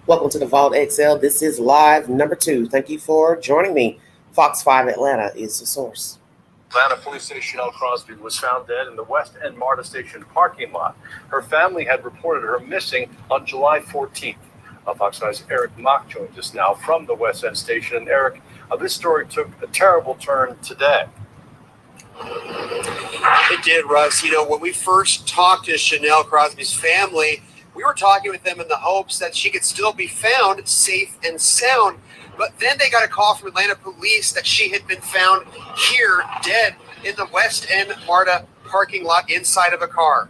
Welcome to the Vault XL. This is live number 2. Thank you for joining me. Fox 5 Atlanta is the source. Atlanta Police Station Crosby was found dead in the West End Marta Station parking lot. Her family had reported her missing on July 14th. Fox 5's Eric Mock joins us now from the West End Station. And Eric, this story took a terrible turn today. It did, Russ. You know, when we first talked to Chanel Crosby's family, we were talking with them in the hopes that she could still be found safe and sound. But then they got a call from Atlanta police that she had been found here dead in the West End Marta parking lot inside of a car.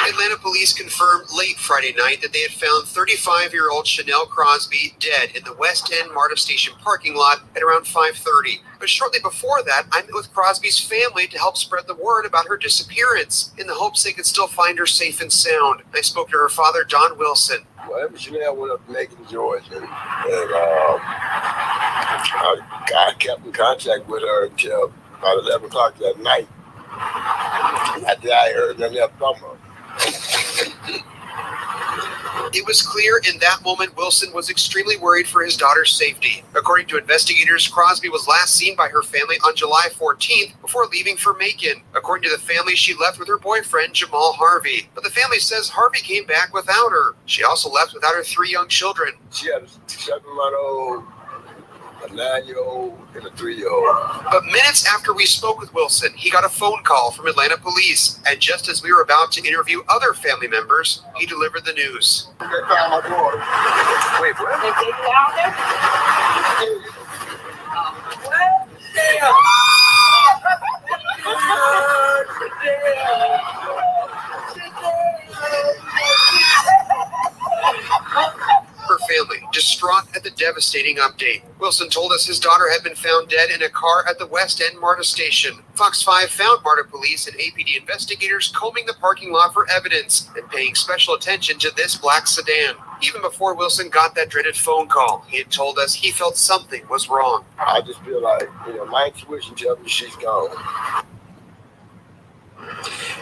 Atlanta police confirmed late Friday night that they had found 35-year-old Chanel Crosby dead in the West End Marta Station parking lot at around 5:30. But shortly before that, I met with Crosby's family to help spread the word about her disappearance in the hopes they could still find her safe and sound. I spoke to her father, Don Wilson. Well, Chanel went up to Macon, Georgia, and I kept in contact with her until about 11 o'clock that night. After I heard them there from her. It was clear in that moment Wilson was extremely worried for his daughter's safety. According to investigators, Crosby was last seen by her family on July 14th before leaving for Macon. According to the family, she left with her boyfriend, Jamal Harvey. But the family says Harvey came back without her. She also left without her 3 young children. She had a 7-month-old, a 9-year-old, and a 3-year-old. But minutes after we spoke with Wilson, he got a phone call from Atlanta police. And just as we were about to interview other family members, he delivered the news. They found my daughter. Wait, what? They found her? Her family, distraught at the devastating update. Wilson told us his daughter had been found dead in a car at the West End Marta station. Fox 5 found Marta police and APD investigators combing the parking lot for evidence and paying special attention to this black sedan. Even before Wilson got that dreaded phone call, he had told us he felt something was wrong. I just feel like, my intuition tells me she's gone.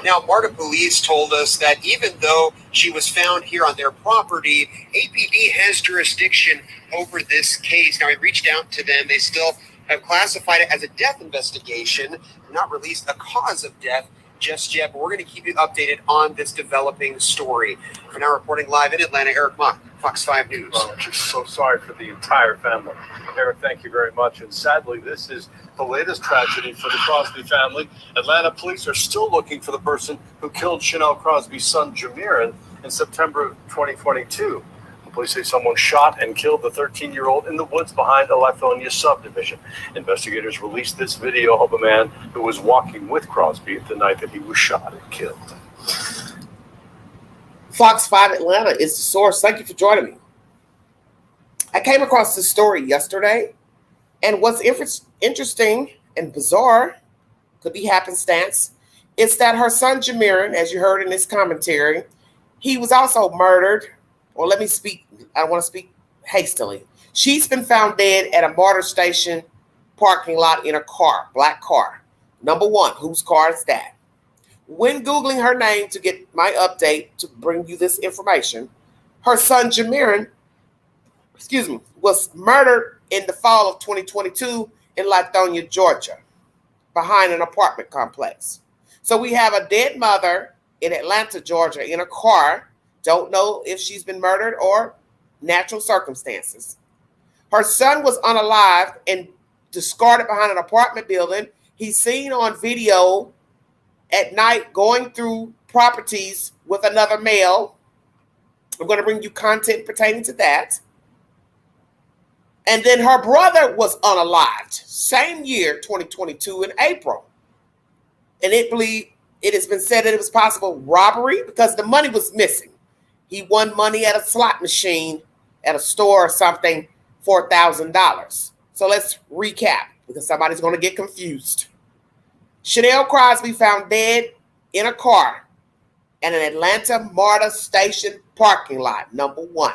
Now, Marta police told us that even though she was found here on their property, APD has jurisdiction over this case. Now, I reached out to them. They still have classified it as a death investigation, not released a cause of death just yet, but we're going to keep you updated on this developing story. For now, reporting live in Atlanta, Eric Mock, Fox 5 News. Oh, I'm just so sorry for the entire family. Eric, thank you very much. And sadly, this is the latest tragedy for the Crosby family. Atlanta police are still looking for the person who killed Chanel Crosby's son, Jiran, in September of 2022. The police say someone shot and killed the 13-year-old in the woods behind the Lithonia subdivision. Investigators released this video of a man who was walking with Crosby the night that he was shot and killed. Fox 5 Atlanta is the source. Thank you for joining me. I came across this story yesterday, and what's interesting and bizarre, could be happenstance, is that her son Jiran, as you heard in this commentary, he was also murdered. Or let me speak, I don't want to speak hastily. She's been found dead at a Marta station parking lot in a car, black car. Number 1, whose car is that? When Googling her name to get my update to bring you this information, her son Jiran, was murdered in the fall of 2022 in Lithonia, Georgia, behind an apartment complex. So we have a dead mother in Atlanta, Georgia, in a car. Don't know if she's been murdered or natural circumstances. Her son was unalived and discarded behind an apartment building. He's seen on video at night going through properties with another male. I'm going to bring you content pertaining to that. And then her brother was unalived, same year, 2022, in April. And it has been said that it was possible robbery because the money was missing. He won money at a slot machine at a store or something, $4,000. So let's recap because somebody's going to get confused. Chanel Crosby found dead in a car in an Atlanta Marta station parking lot, number 1.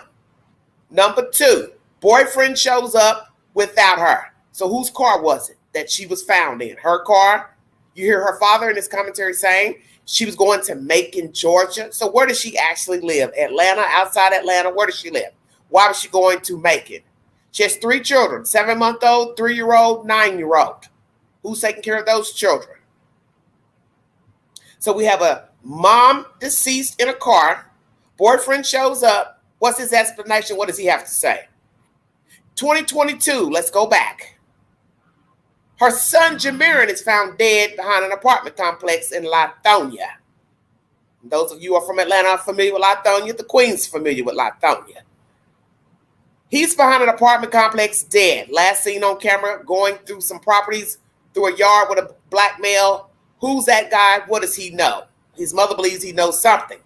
Number 2, boyfriend shows up without her. So whose car was it that she was found in? Her car? You hear her father in his commentary saying She was going to Macon, Georgia. So where does she actually live? Atlanta, outside Atlanta? Where does she live? Why was she going to Macon? She has 3 children, 7-month-old, 3-year-old, 9-year-old. Who's taking care of those children? So we have a mom deceased in a car. Boyfriend shows up. What's his explanation? What does he have to say? 2022, let's go back. Her son, Jiran, is found dead behind an apartment complex in Lithonia. Those of you who are from Atlanta are familiar with Lithonia. The Queen's familiar with Lithonia. He's behind an apartment complex dead. Last seen on camera going through some properties through a yard with a black male. Who's that guy? What does he know? His mother believes he knows something.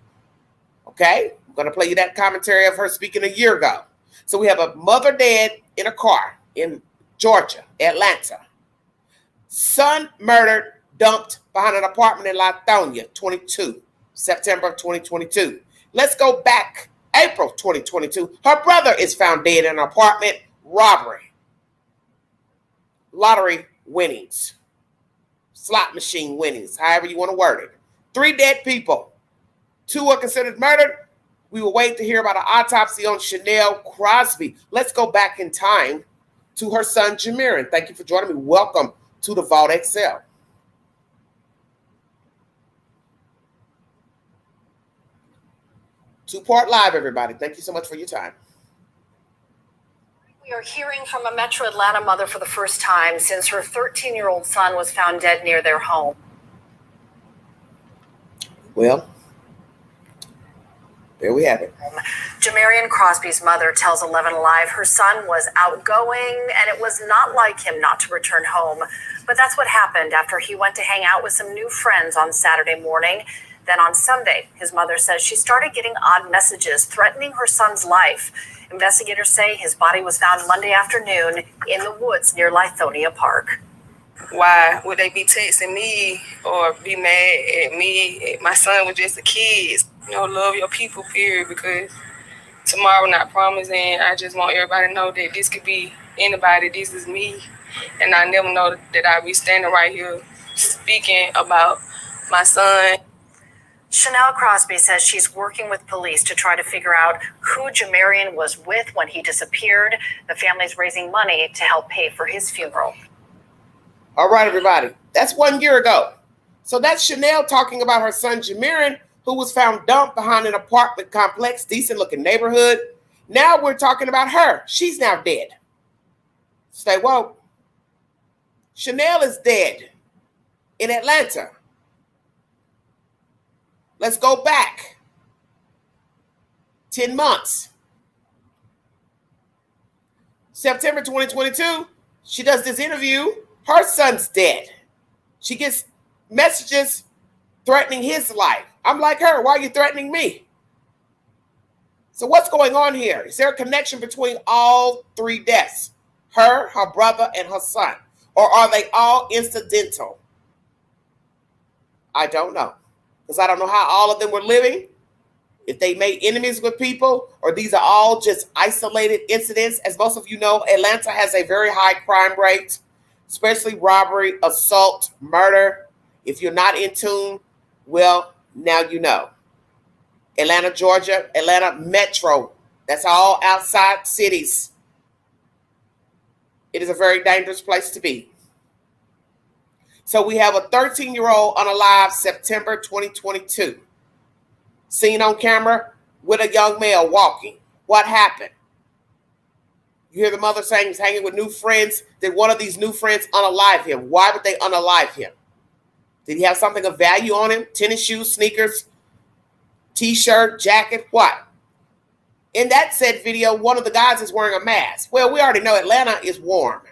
Okay? I'm going to play you that commentary of her speaking a year ago. So we have a mother dead in a car in Georgia, Atlanta. Son murdered, dumped behind an apartment in Lithonia, September of 2022. Let's go back, April 2022. Her brother is found dead in an apartment, robbery. Lottery winnings. Slot machine winnings, however you want to word it. 3 dead people. 2 are considered murdered. We will wait to hear about an autopsy on Chanel Crosby. Let's go back in time to her son, Jiran. Thank you for joining me. Welcome to the Vault XL. Two-part live, everybody. Thank you so much for your time. We are hearing from a Metro Atlanta mother for the first time since her 13-year-old son was found dead near their home. Well, there we have it. Jiran Crosby's mother tells 11 Alive her son was outgoing and it was not like him not to return home. But that's what happened after he went to hang out with some new friends on Saturday morning. Then on Sunday, his mother says she started getting odd messages threatening her son's life. Investigators say his body was found Monday afternoon in the woods near Lithonia Park. Why would they be texting me or be mad at me? My son was just a kid. Love your people, period, because tomorrow not promised, and I just want everybody to know that this could be anybody. This is me, and I never know that I'll be standing right here speaking about my son. Chanel Crosby says she's working with police to try to figure out who Jiran was with when he disappeared. The family's raising money to help pay for his funeral. All right, everybody. That's 1 year ago. So that's Chanel talking about her son, Jiran, who was found dumped behind an apartment complex, decent-looking neighborhood. Now we're talking about her. She's now dead. Stay woke. Chanel is dead in Atlanta. Let's go back 10 months. September 2022, she does this interview. Her son's dead. She gets messages threatening his life. I'm like her. Why are you threatening me? So what's going on here? Is there a connection between all 3 deaths? Her, her brother, and her son? Or are they all incidental? I don't know. Because I don't know how all of them were living. If they made enemies with people, or these are all just isolated incidents. As most of you know, Atlanta has a very high crime rate, especially robbery, assault, murder. If you're not in tune, well, now you know. Atlanta, Georgia, Atlanta Metro. That's all outside cities. It is a very dangerous place to be. So we have a 13-year-old unalive September 2022. Seen on camera with a young male walking. What happened? You hear the mother saying he's hanging with new friends. Did one of these new friends unalive him? Why would they unalive him? Did he have something of value on him? Tennis shoes, sneakers, t-shirt, jacket, what? In that said video, one of the guys is wearing a mask. Well, we already know Atlanta is warm.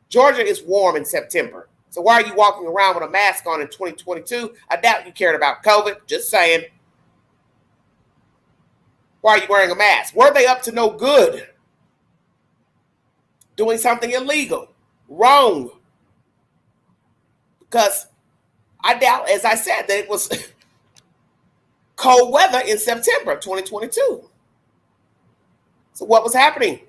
Georgia is warm in September. So why are you walking around with a mask on in 2022? I doubt you cared about COVID. Just saying. Why are you wearing a mask? Were they up to no good? Doing something illegal? Wrong. Because I doubt, as I said, that it was cold weather in September 2022. So what was happening?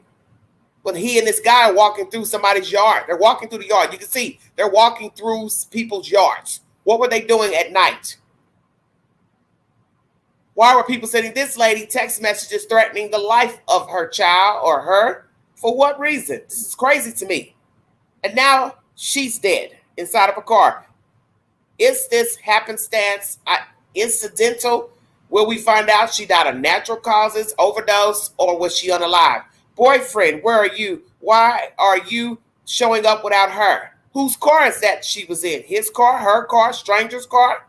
When he and this guy are walking through somebody's yard. They're walking through the yard. You can see they're walking through people's yards. What were they doing at night? Why were people sending this lady text messages threatening the life of her child or her? For what reason? This is crazy to me. And now she's dead inside of a car. Is this happenstance incidental? Will we find out she died of natural causes, overdose, or was she unalive? Boyfriend, where are you? Why are you showing up without her? Whose car is that she was in? His car, her car, stranger's car?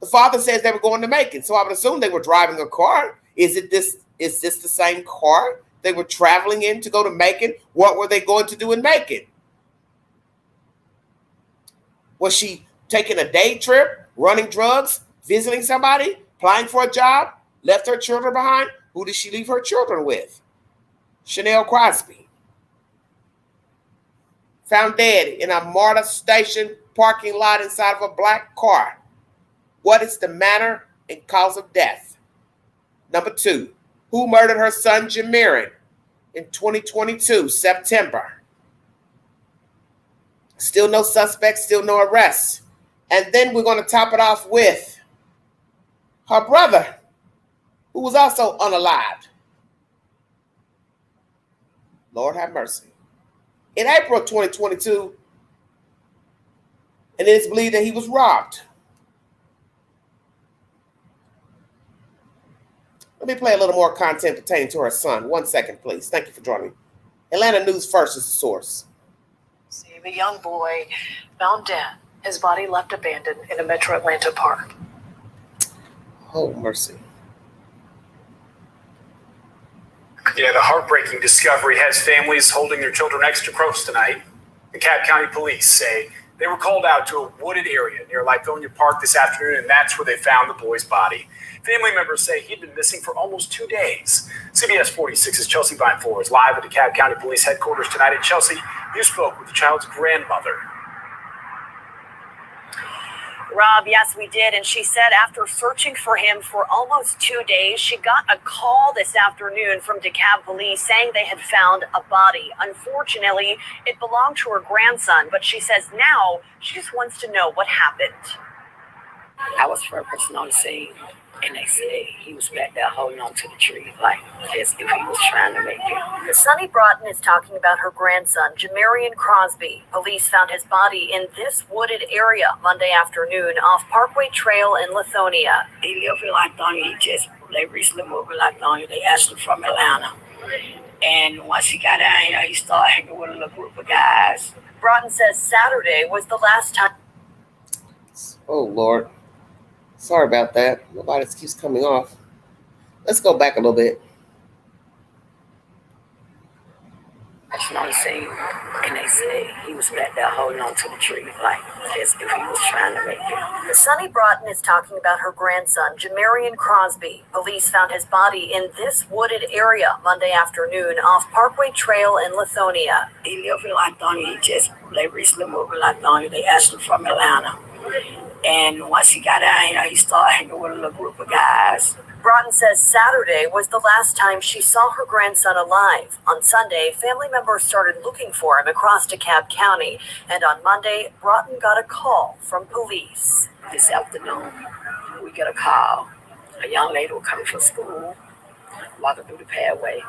The father says they were going to Macon, so I would assume they were driving a car. Is this the same car they were traveling in to go to Macon? What were they going to do in Macon? Was she taking a day trip, running drugs, visiting somebody, applying for a job, left her children behind? Who did she leave her children with? Chanel Crosby. Found dead in a Marta station parking lot inside of a black car. What is the manner and cause of death? Number 2, who murdered her son Jiran in 2022, September? Still no suspects, still no arrests. And then we're going to top it off with her brother, who was also unalived. Lord have mercy. In April 2022, and it is believed that he was robbed. Let me play a little more content pertaining to her son. 1 second, please. Thank you for joining me. Atlanta News First is the source. A young boy found dead, his body left abandoned in a Metro Atlanta park. Oh, mercy. Yeah, the heartbreaking discovery has families holding their children extra close tonight. The DeKalb County Police say they were called out to a wooded area near Lithonia Park this afternoon, and that's where they found the boy's body. Family members say he'd been missing for almost 2 days. CBS 46's Chelsea Vine-Floor is live at DeKalb County Police headquarters tonight. And Chelsea, you spoke with the child's grandmother. Rob, yes, we did. And she said after searching for him for almost 2 days, she got a call this afternoon from DeKalb police saying they had found a body. Unfortunately, it belonged to her grandson, but she says now she just wants to know what happened. I was first person on the scene, and they said he was back there holding on to the tree, like as if he was trying to make it. Sonny Broughton is talking about her grandson, Jiran Crosby. Police found his body in this wooded area Monday afternoon off Parkway Trail in Lithonia. He lived in Lithonia. They recently moved to Lithonia. They asked him from Atlanta. And once he got down here, he started hanging with a little group of guys. Broughton says Saturday was the last time. Oh, Lord. Sorry about that. Nobody keeps coming off. Let's go back a little bit. That's on the scene, and they said he was back there holding on to the tree, like as if he was trying to make it. Sonny Broughton is talking about her grandson, Jiran Crosby. Police found his body in this wooded area Monday afternoon off Parkway Trail in Lithonia. He lived in Lithonia. They recently moved to Lithonia. They asked him from Atlanta. And once he got down here, he started hanging with a little group of guys. Broughton says Saturday was the last time she saw her grandson alive. On Sunday, family members started looking for him across DeKalb County. And on Monday, Broughton got a call from police. This afternoon, we get a call. A young lady was coming from school, walking through the pathway,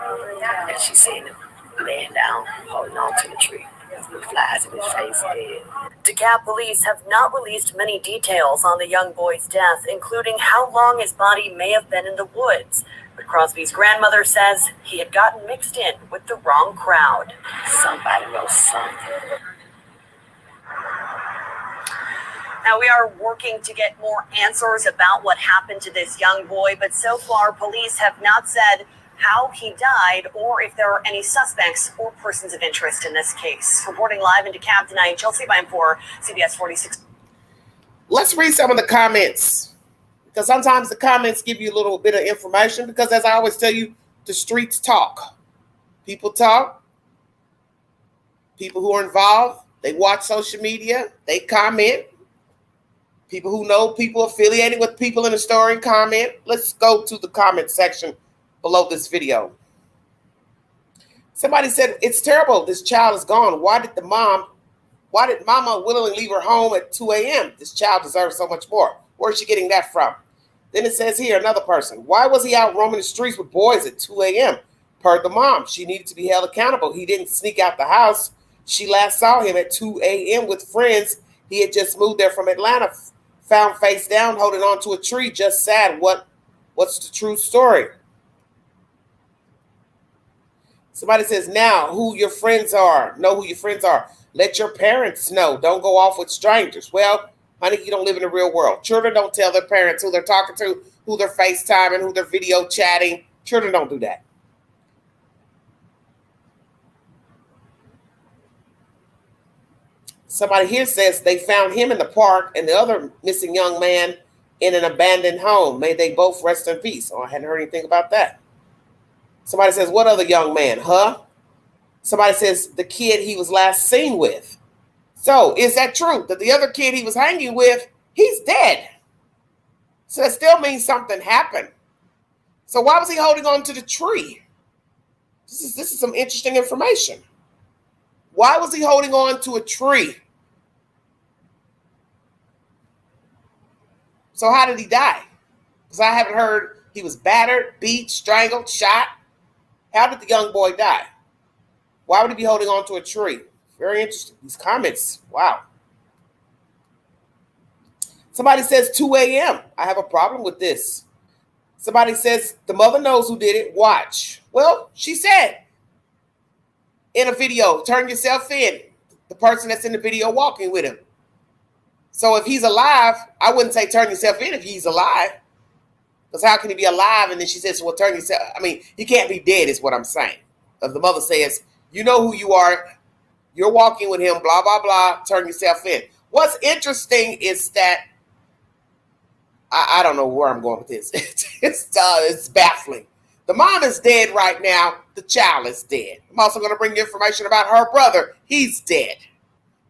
and she seen him laying down, holding on to the tree. With flies in his face, dead. DeKalb police have not released many details on the young boy's death, including how long his body may have been in the woods. But Crosby's grandmother says he had gotten mixed in with the wrong crowd. Somebody knows something. Now, we are working to get more answers about what happened to this young boy, but so far, police have not said how he died or if there are any suspects or persons of interest in this case. Reporting live in DeKalb tonight, Chelsea Vine-Floor, CBS 46. Let's read some of the comments, because sometimes the comments give you a little bit of information, because as I always tell you, the streets talk. People talk. People who are involved, they watch social media, they comment. People who know people affiliated with people in the story comment. Let's go to the comment section below this video. Somebody said, it's terrible. This child is gone. Why did mama willingly leave her home at 2 a.m.? This child deserves so much more. Where's she getting that from? Then it says here, another person. Why was he out roaming the streets with boys at 2 a.m.? Per the mom, she needed to be held accountable. He didn't sneak out the house. She last saw him at 2 a.m. with friends. He had just moved there from Atlanta, found face down, holding on to a tree, just sad. What's the true story? Somebody says, now who your friends are. Know who your friends are. Let your parents know. Don't go off with strangers. Well, honey, you don't live in the real world. Children don't tell their parents who they're talking to, who they're FaceTiming, who they're video chatting. Children don't do that. Somebody here says they found him in the park and the other missing young man in an abandoned home. May they both rest in peace. Oh, I hadn't heard anything about that. Somebody says, what other young man? Huh? Somebody says the kid he was last seen with. So is that true? That the other kid he was hanging with, he's dead. So that still means something happened. So why was he holding on to the tree? This is some interesting information. Why was he holding on to a tree? So how did he die? Because I haven't heard he was battered, beat, strangled, shot. How did the young boy die? Why would he be holding on to a tree? Very interesting. These comments, wow. Somebody says 2 a.m. I have a problem with this. Somebody says the mother knows who did it. Watch. Well, she said in a video, turn yourself in. The person that's in the video walking with him. So if he's alive, I wouldn't say turn yourself in if he's alive. Because how can he be alive? And then she says, well, turn yourself. I mean, he can't be dead is what I'm saying. If the mother says, you know who you are. You're walking with him, blah, blah, blah. Turn yourself in. What's interesting is that, I don't know where I'm going with this. It's baffling. The mom is dead right now. The child is dead. I'm also going to bring you information about her brother. He's dead.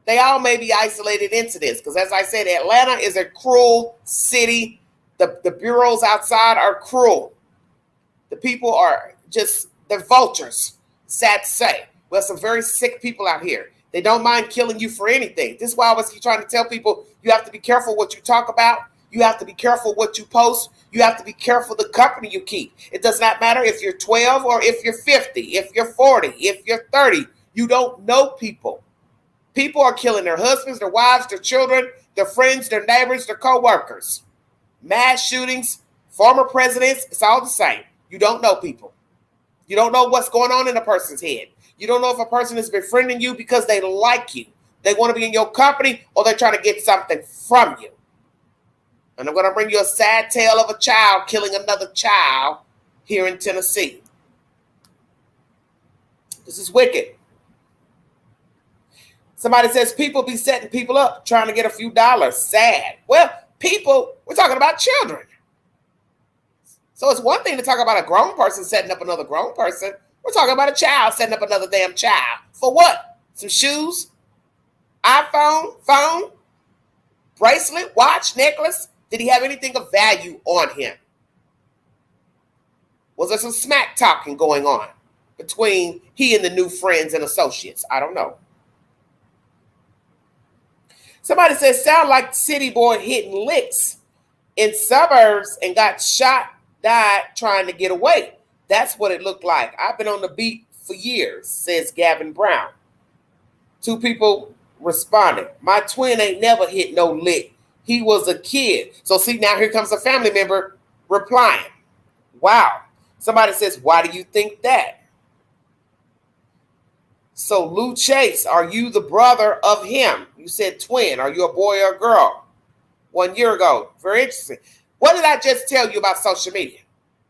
They all may be isolated incidents because, as I said, Atlanta is a cruel city. The bureaus outside are cruel. The people are just, they're vultures. Sad to say. We have some very sick people out here. They don't mind killing you for anything. This is why I was trying to tell people you have to be careful what you talk about. You have to be careful what you post. You have to be careful the company you keep. It does not matter if you're 12 or if you're 50, if you're 40, if you're 30. You don't know people. People are killing their husbands, their wives, their children, their friends, their neighbors, their co-workers. Mass shootings, former presidents, it's all the same. You don't know people. You don't know what's going on in a person's head. You don't know if a person is befriending you because they like you. They want to be in your company or they're trying to get something from you. And I'm going to bring you a sad tale of a child killing another child here in Tennessee. This is wicked. Somebody says people be setting people up trying to get a few dollars. Sad. Well, people, we're talking about children. So it's one thing to talk about a grown person setting up another grown person. We're talking about a child setting up another damn child. For what? Some shoes? iPhone? Phone? Bracelet? Watch? Necklace? Did he have anything of value on him? Was there some smack talking going on between he and the new friends and associates? I don't know. Somebody says, sound like city boy hitting licks in suburbs and got shot, died trying to get away. That's what it looked like. I've been on the beat for years, says Gavin Brown. Two people responded. My twin ain't never hit no lick. He was a kid. So see, now here comes a family member replying. Wow. Somebody says, why do you think that? So Lou Chase, are you the brother of him? You said twin. Are you a boy or a girl? 1 year ago. Very interesting. What did I just tell you about social media?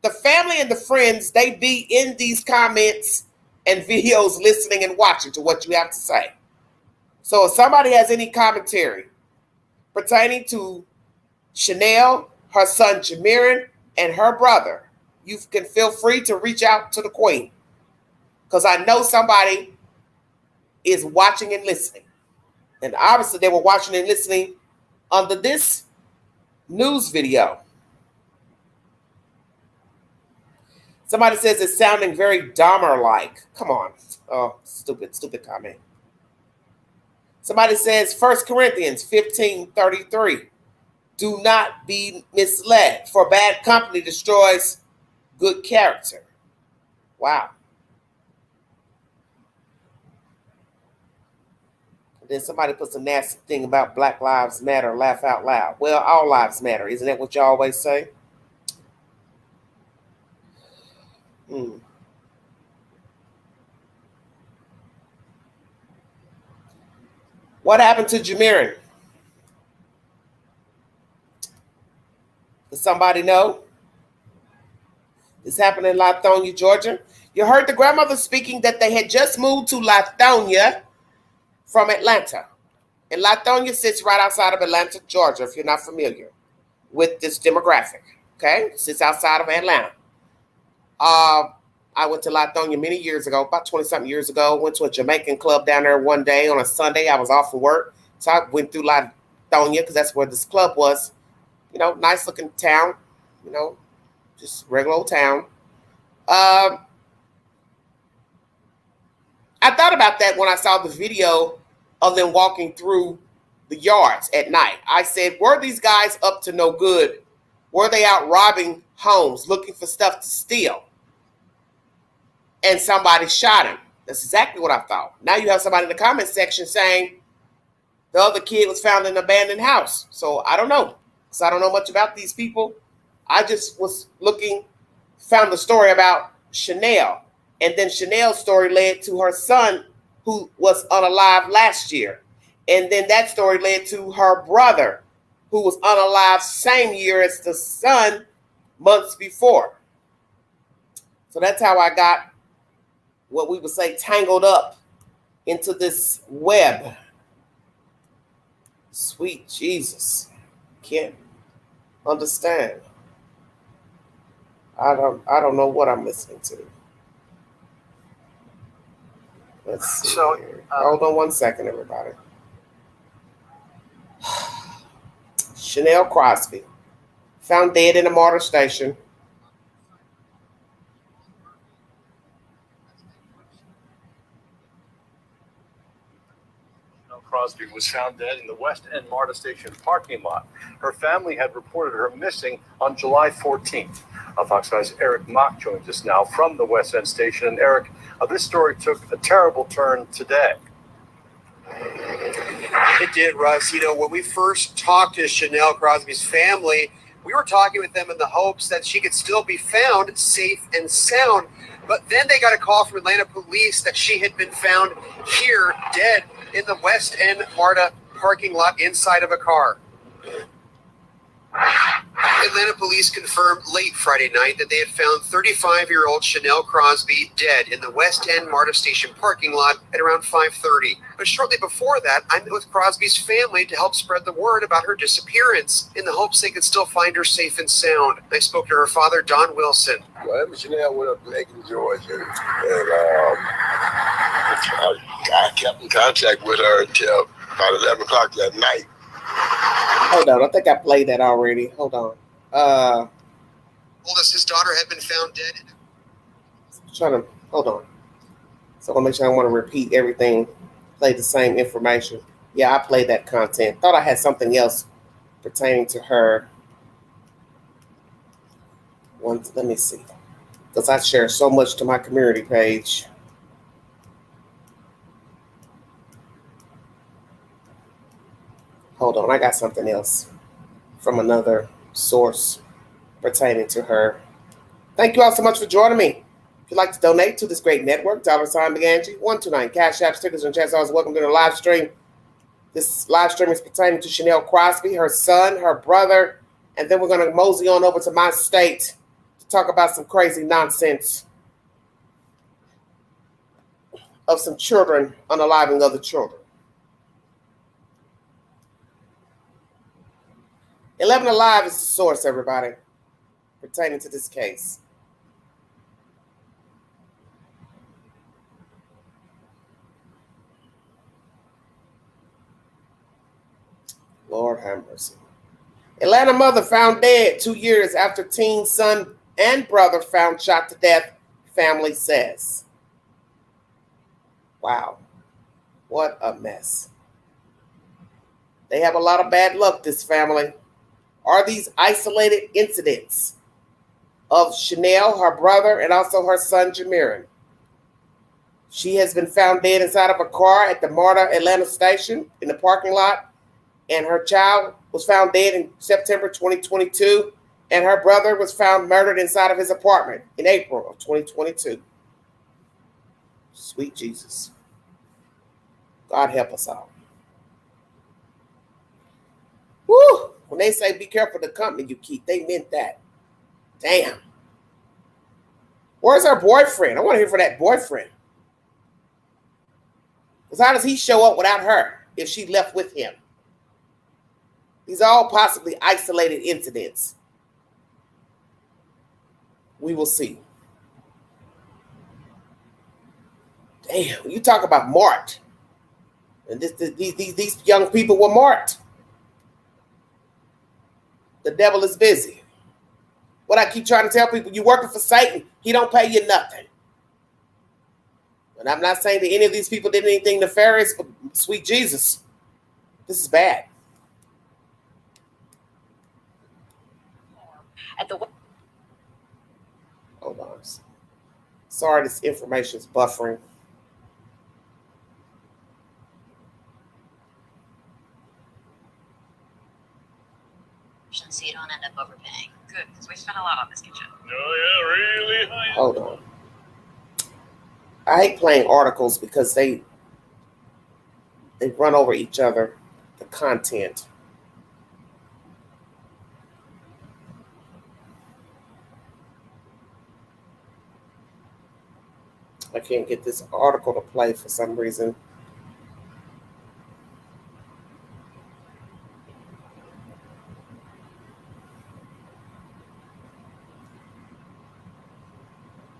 The family and the friends, they be in these comments and videos listening and watching to what you have to say. So if somebody has any commentary pertaining to Chanel, her son Jiran, and her brother, you can feel free to reach out to the queen. Because I know somebody is watching and listening. And obviously they were watching and listening under this news video. Somebody says it's sounding very Dahmer-like. Come on. Oh, stupid comment. Somebody says 1 Corinthians 15:33. Do not be misled, for bad company destroys good character. Wow. And then somebody puts a nasty thing about Black Lives Matter, laugh out loud. Well, all lives matter. Isn't that what you always say? What happened to Jiran? Does somebody know? This happened in Lithonia, Georgia. You heard the grandmother speaking that they had just moved to Lithonia from Atlanta. And Lithonia sits right outside of Atlanta, Georgia, if you're not familiar with this demographic. Okay? Sits outside of Atlanta. I went to Lithonia many years ago, about 20-something years ago. Went to a Jamaican club down there one day on a Sunday. I was off from work. So I went through Lithonia because that's where this club was. You know, nice looking town. You know, just regular old town. I thought about that when I saw the video of them walking through the yards at night. I said, were these guys up to no good? Were they out robbing homes, looking for stuff to steal? And somebody shot him. That's exactly what I thought. Now you have somebody in the comment section saying the other kid was found in an abandoned house. So I don't know. Because I don't know much about these people. I just was found the story about Chanel. And then Chanel's story led to her son, who was unalive last year. And then that story led to her brother, who was unalive same year as the son months before. So that's how I got, what we would say, tangled up into this web. Sweet Jesus. Can't understand. I don't know what I'm listening to. Let's see. So, hold on one second, everybody. Chanel Crosby, found dead in a MARTA station. Crosby was found dead in the West End MARTA station parking lot. Her family had reported her missing on July 14th. Fox 5's Eric Mock joins us now from the West End station. And Eric, this story took a terrible turn today. It did, Russ. You know, when we first talked to Chanel Crosby's family, we were talking with them in the hopes that she could still be found safe and sound. But then they got a call from Atlanta police that she had been found here dead in the West End MARTA parking lot inside of a car. Atlanta police confirmed late Friday night that they had found 35-year-old Chanel Crosby dead in the West End MARTA station parking lot at around 5:30. But shortly before that, I met with Crosby's family to help spread the word about her disappearance in the hopes they could still find her safe and sound. I spoke to her father, Don Wilson. Well, Chanel went up to Macon, Georgia, and I kept in contact with her until about 11 o'clock that night. Hold on, I think I played that already. Hold on. Told us his daughter had been found dead. Hold on. So I want to make sure I want to repeat everything, play the same information. Yeah, I played that content. Thought I had something else pertaining to her. Let me see. Because I share so much to my community page. Hold on, I got something else from another source pertaining to her. Thank you all so much for joining me. If you'd like to donate to this great network, $McAngie129, Cash App, stickers, and chats, always welcome to the live stream. This live stream is pertaining to Chanel Crosby, her son, her brother, and then we're going to mosey on over to my state to talk about some crazy nonsense of some children unaliving other children. 11 Alive is the source, everybody, pertaining to this case. Lord have mercy. Atlanta mother found dead 2 years after teen son and brother found shot to death, family says. Wow. What a mess. They have a lot of bad luck, this family. are these isolated incidents of Chanel, her brother, and also her son, Jiran. She has been found dead inside of a car at the Marta Atlanta station in the parking lot, and her child was found dead in September 2022, and her brother was found murdered inside of his apartment in April of 2022. Sweet Jesus. God help us all. Woo! When they say be careful the company you keep, they meant that. Damn. Where's her boyfriend? I want to hear from that boyfriend. Because how does he show up without her if she left with him? These are all possibly isolated incidents. We will see. Damn, you talk about marked. And these young people were marked. The devil is busy. What I keep trying to tell people, you're working for Satan. He don't pay you nothing. And I'm not saying that any of these people did anything nefarious, but sweet Jesus, this is bad. Hold on. Sorry, this information is buffering. So you don't end up overpaying. Good, because we spent a lot on this kitchen. Oh, yeah, really? Hold on. I hate playing articles because they run over each other, the content. I can't get this article to play for some reason.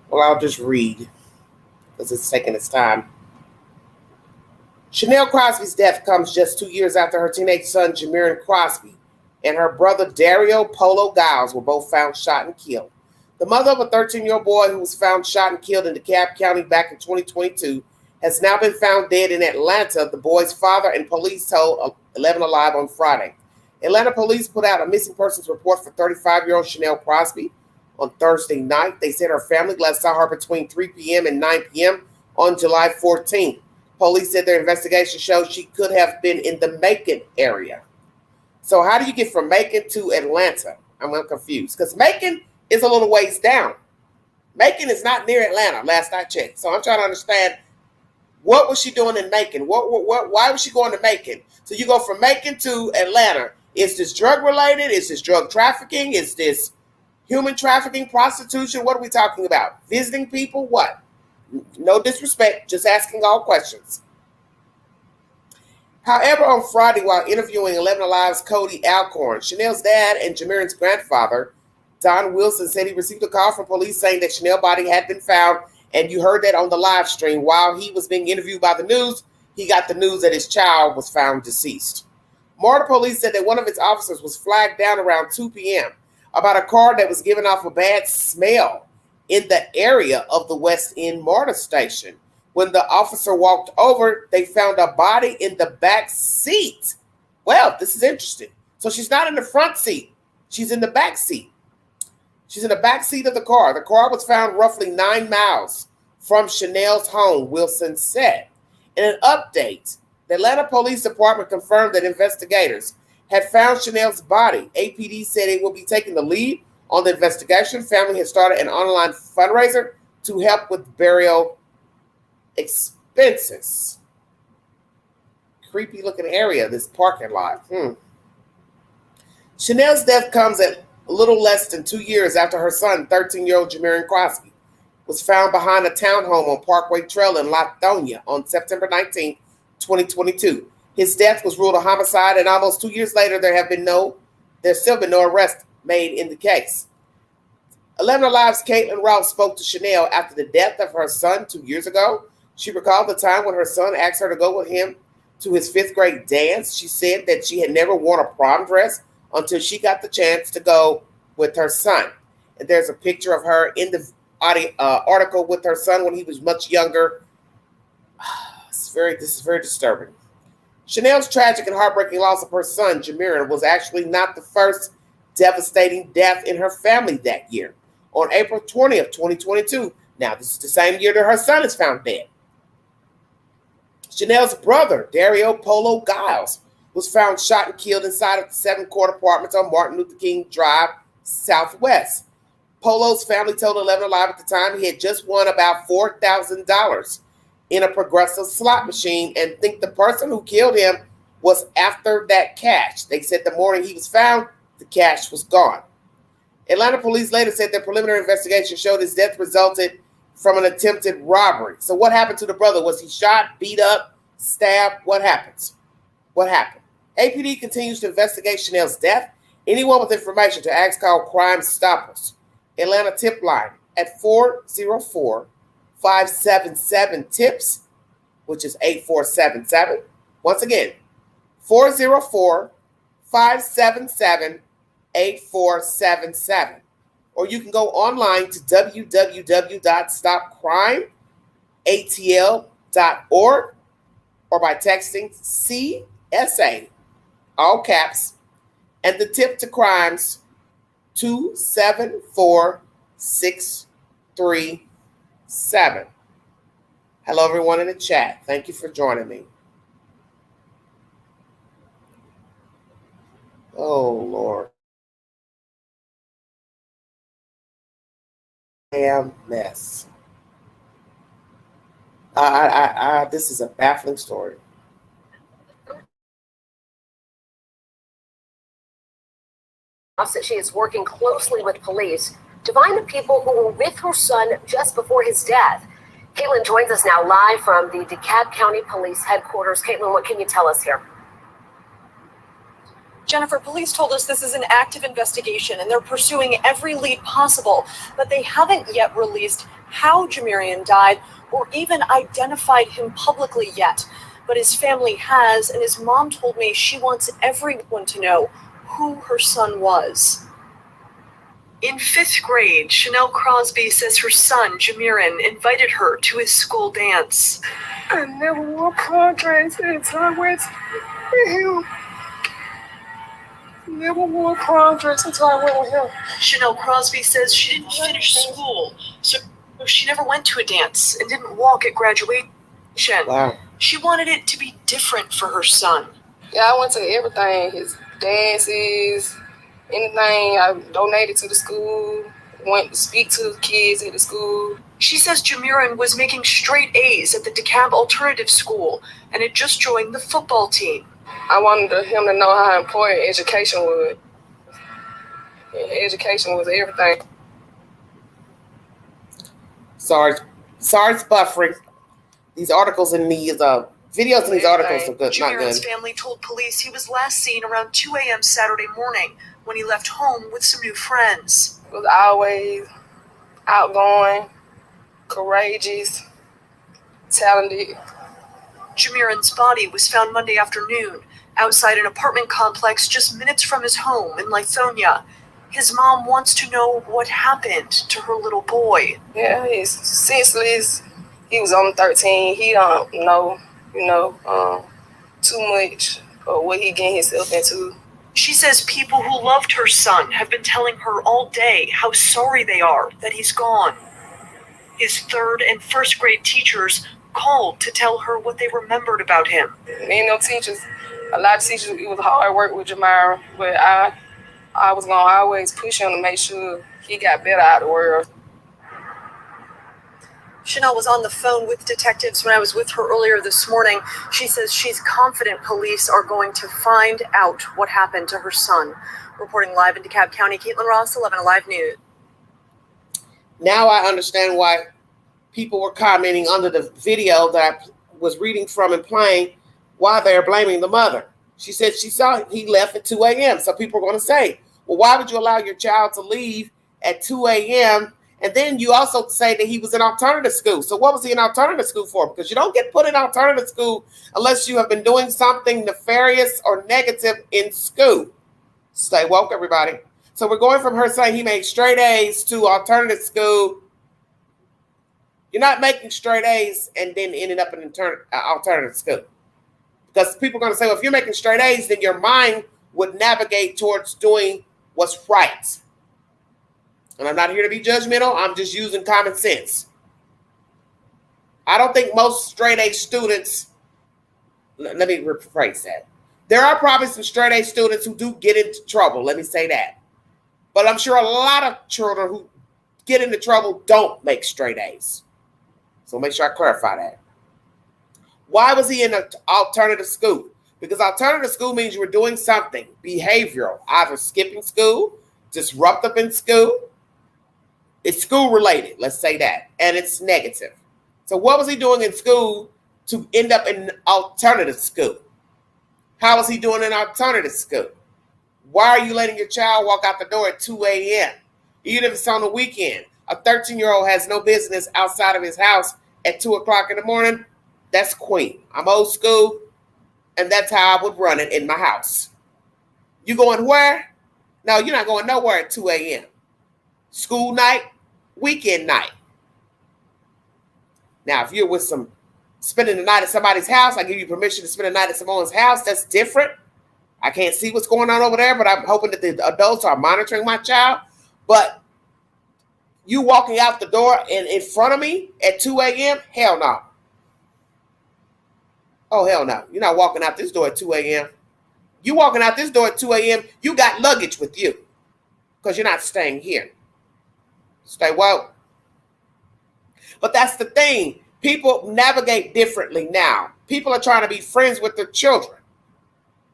Well, I'll just read because it's taking its time. Chanel Crosby's death comes just 2 years after her teenage son, Jiran Crosby, and her brother, Dario Polo Giles, were both found shot and killed. The mother of a 13-year-old boy who was found shot and killed in DeKalb County back in 2022 has now been found dead in Atlanta, the boy's father and police told 11 Alive on Friday. Atlanta police put out a missing persons report for 35-year-old Chanel Crosby on Thursday night. They said her family last saw her between 3 p.m. and 9 p.m. on July 14th. Police said their investigation showed she could have been in the Macon area. So how do you get from Macon to Atlanta? I'm confused because Macon is a little ways down. Macon is not near Atlanta, last I checked. So I'm trying to understand, what was she doing in Macon? Why was she going to Macon? So you go from Macon to Atlanta. Is this drug related? Is this drug trafficking? Is this human trafficking, prostitution? What are we talking about? Visiting people? What? No disrespect, just asking all questions. However, on Friday, while interviewing 11 Alive's Cody Alcorn, Chanel's dad and Jiran's grandfather, Don Wilson, said he received a call from police saying that Chanel's body had been found, and you heard that on the live stream. While he was being interviewed by the news, he got the news that his child was found deceased. Marta police said that one of its officers was flagged down around 2 p.m. about a car that was giving off a bad smell in the area of the West End Marta station. When the officer walked over, they found a body in the back seat. Well, this is interesting. So she's not in the front seat. She's in the back seat. She's in the back seat of the car. The car was found roughly 9 miles from Chanel's home, Wilson said. In an update, the Atlanta Police Department confirmed that investigators had found Chanel's body. APD said it will be taking the lead on the investigation. Family has started an online fundraiser to help with burial expenses. Creepy looking area, this parking lot. Chanel's death comes at a little less than 2 years after her son, 13-year-old Jiran Crosby, was found behind a townhome on Parkway Trail in Lithonia on September 19, 2022. His death was ruled a homicide, and almost 2 years later, there's still been no arrest made in the case. 11 Alive's Caitlin Ross spoke to Chanel after the death of her son 2 years ago. She recalled the time when her son asked her to go with him to his 5th grade dance. She said that she had never worn a prom dress until she got the chance to go with her son. And there's a picture of her in the article with her son when he was much younger. This is very disturbing. Chanel's tragic and heartbreaking loss of her son, Jiran, was actually not the first devastating death in her family that year on April 20th, 2022. Now, this is the same year that her son is found dead. Chanel's brother, Dario Polo Giles, was found shot and killed inside of the 7-court apartments on Martin Luther King Drive, Southwest. Polo's family told 11 Alive at the time he had just won about $4,000 in a progressive slot machine and think the person who killed him was after that cash. They said the morning he was found, the cash was gone. Atlanta police later said their preliminary investigation showed his death resulted from an attempted robbery. So what happened to the brother? Was he shot, beat up, stabbed? What happens? What happened? APD continues to investigate Chanel's death. Anyone with information to ask call Crime Stoppers. Atlanta tip line at 404-577-TIPS, which is 8477. Once again, 404-577-8477. Or you can go online to www.stopcrimeatl.org or by texting CSA, all caps, and the tip to crimes 274637. Hello, everyone in the chat. Thank you for joining me. Oh, Lord. Damn mess. This is a baffling story. That she is working closely with police to find the people who were with her son just before his death. Caitlin joins us now live from the DeKalb County Police Headquarters. Caitlin, what can you tell us here? Jennifer, police told us this is an active investigation and they're pursuing every lead possible, but they haven't yet released how Jamirian died or even identified him publicly yet. But his family has, and his mom told me she wants everyone to know who her son was. In 5th grade, Chanel Crosby says her son, Jiran, invited her to his school dance. I never wore contracts until I went with him. Never wore prom dress until I went with him. Chanel Crosby says she didn't finish school, so she never went to a dance and didn't walk at graduation. Wow. She wanted it to be different for her son. Yeah, I went to everything, his dances, anything. I donated to the school, went to speak to the kids at the school. She says Jiran was making straight A's at the DeKalb Alternative School and had just joined the football team. I wanted him to know how important education was. Education was everything. Sorry, it's buffering. These articles and these videos in these articles are good, not good. Jiran's family told police he was last seen around 2 a.m. Saturday morning when he left home with some new friends. He was always outgoing, courageous, talented. Jiran's body was found Monday afternoon outside an apartment complex just minutes from his home in Lithonia. His mom wants to know what happened to her little boy. Yeah, he's senseless. He was only 13. He don't know, too much of what he getting himself into. She says people who loved her son have been telling her all day how sorry they are that he's gone. His 3rd and 1st grade teachers called to tell her what they remembered about him. Me and them teachers, a lot of teachers, it was hard work with Jamira, but I was going to always push him to make sure he got better out of the world. Chanel was on the phone with detectives when I was with her earlier this morning. She says she's confident police are going to find out what happened to her son. Reporting live in DeKalb County, Caitlin Ross, 11 Alive News. Now I understand why people were commenting under the video that I was reading from and playing why they're blaming the mother. She said she saw he left at 2 a.m. So people are going to say, well, why would you allow your child to leave at 2 a.m.? And then you also say that he was in alternative school. So what was he in alternative school for? Because you don't get put in alternative school unless you have been doing something nefarious or negative in school. Stay woke, everybody. So we're going from her saying he made straight A's to alternative school. You're not making straight A's and then ending up in alternative school. Because people are going to say, well, if you're making straight A's, then your mind would navigate towards doing what's right. And I'm not here to be judgmental. I'm just using common sense. I don't think most straight A students, let me rephrase that. There are probably some straight A students who do get into trouble. Let me say that. But I'm sure a lot of children who get into trouble don't make straight A's. So make sure I clarify that. Why was he in an alternative school? Because alternative school means you were doing something behavioral, either skipping school, disruptive in school. It's school related, let's say that, and it's negative. So what was he doing in school to end up in alternative school? How was he doing in alternative school? Why are you letting your child walk out the door at 2 a.m.? Even if it's on the weekend? A 13-year-old has no business outside of his house at 2 o'clock in the morning. That's queen. I'm old school, and that's how I would run it in my house. You going where? No, you're not going nowhere at 2 a.m. School night, weekend night. Now, if you're spending the night at somebody's house, I give you permission to spend the night at someone's house. That's different. I can't see what's going on over there, but I'm hoping that the adults are monitoring my child. But you walking out the door and in front of me at 2 a.m., hell no. Oh, hell no. You're not walking out this door at 2 a.m. You walking out this door at 2 a.m., you got luggage with you because you're not staying here. Stay woke. But that's the thing. People navigate differently now. People are trying to be friends with their children.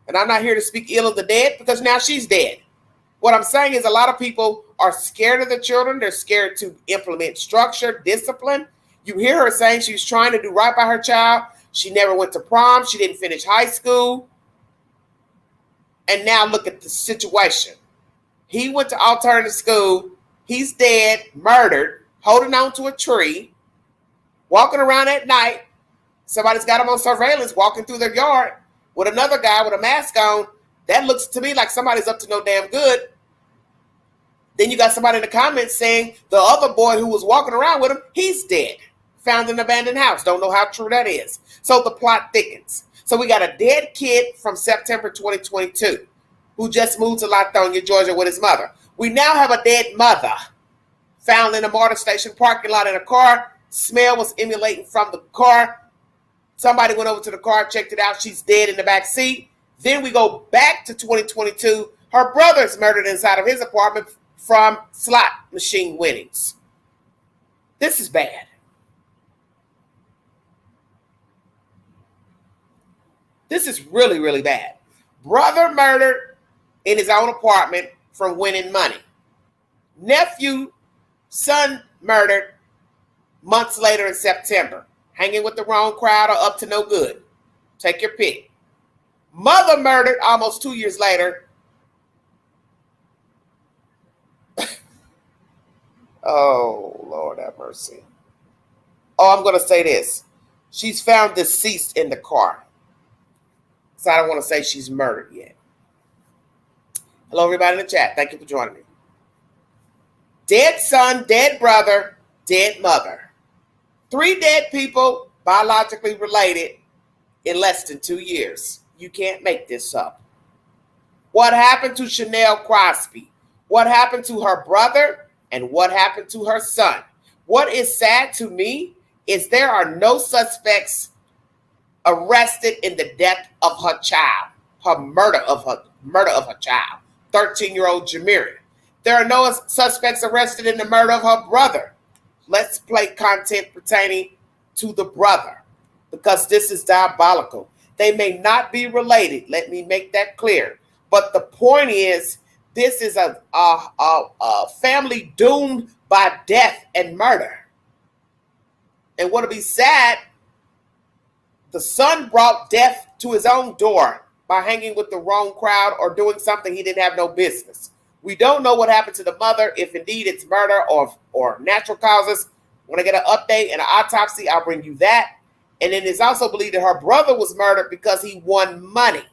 And I'm not here to speak ill of the dead because now she's dead. What I'm saying is a lot of people are scared of the children. They're scared to implement structure, discipline. You hear her saying she's trying to do right by her child. She never went to prom. She didn't finish high school. And now look at the situation. He went to alternative school. He's dead, murdered, holding on to a tree, walking around at night. Somebody's got him on surveillance, walking through their yard with another guy with a mask on. That looks to me like somebody's up to no damn good. Then you got somebody in the comments saying the other boy who was walking around with him, he's dead. Found in an abandoned house. Don't know how true that is. So the plot thickens. So we got a dead kid from September 2022 who just moved to Lithonia, Georgia with his mother. We now have a dead mother found in a Marta station parking lot in a car. Smell was emanating from the car. Somebody went over to the car, checked it out. She's dead in the back seat. Then we go back to 2022. Her brother's murdered inside of his apartment from slot machine winnings. This is bad. This is really, really bad. Brother murdered in his own apartment from winning money. Nephew, son murdered months later in September. Hanging with the wrong crowd or up to no good. Take your pick. Mother murdered almost 2 years later. Oh, Lord have mercy. Oh, I'm going to say this. She's found deceased in the car. So I don't want to say she's murdered yet. Hello, everybody in the chat. Thank you for joining me. Dead son, dead brother, dead mother. 3 dead people biologically related in less than 2 years. You can't make this up. What happened to Chanel Crosby? What happened to her brother? And what happened to her son? What is sad to me is there are no suspects arrested in the death of her child, her murder of her child, 13-year-old Jiran. There are no suspects arrested in the murder of her brother. Let's play content pertaining to the brother because this is diabolical. They may not be related. Let me make that clear. But the point is, this is a family doomed by death and murder. And what would be sad, the son brought death to his own door by hanging with the wrong crowd or doing something he didn't have no business. We don't know what happened to the mother, if indeed it's murder or natural causes. When I get an update and an autopsy, I'll bring you that. And then it's also believed that her brother was murdered because he won money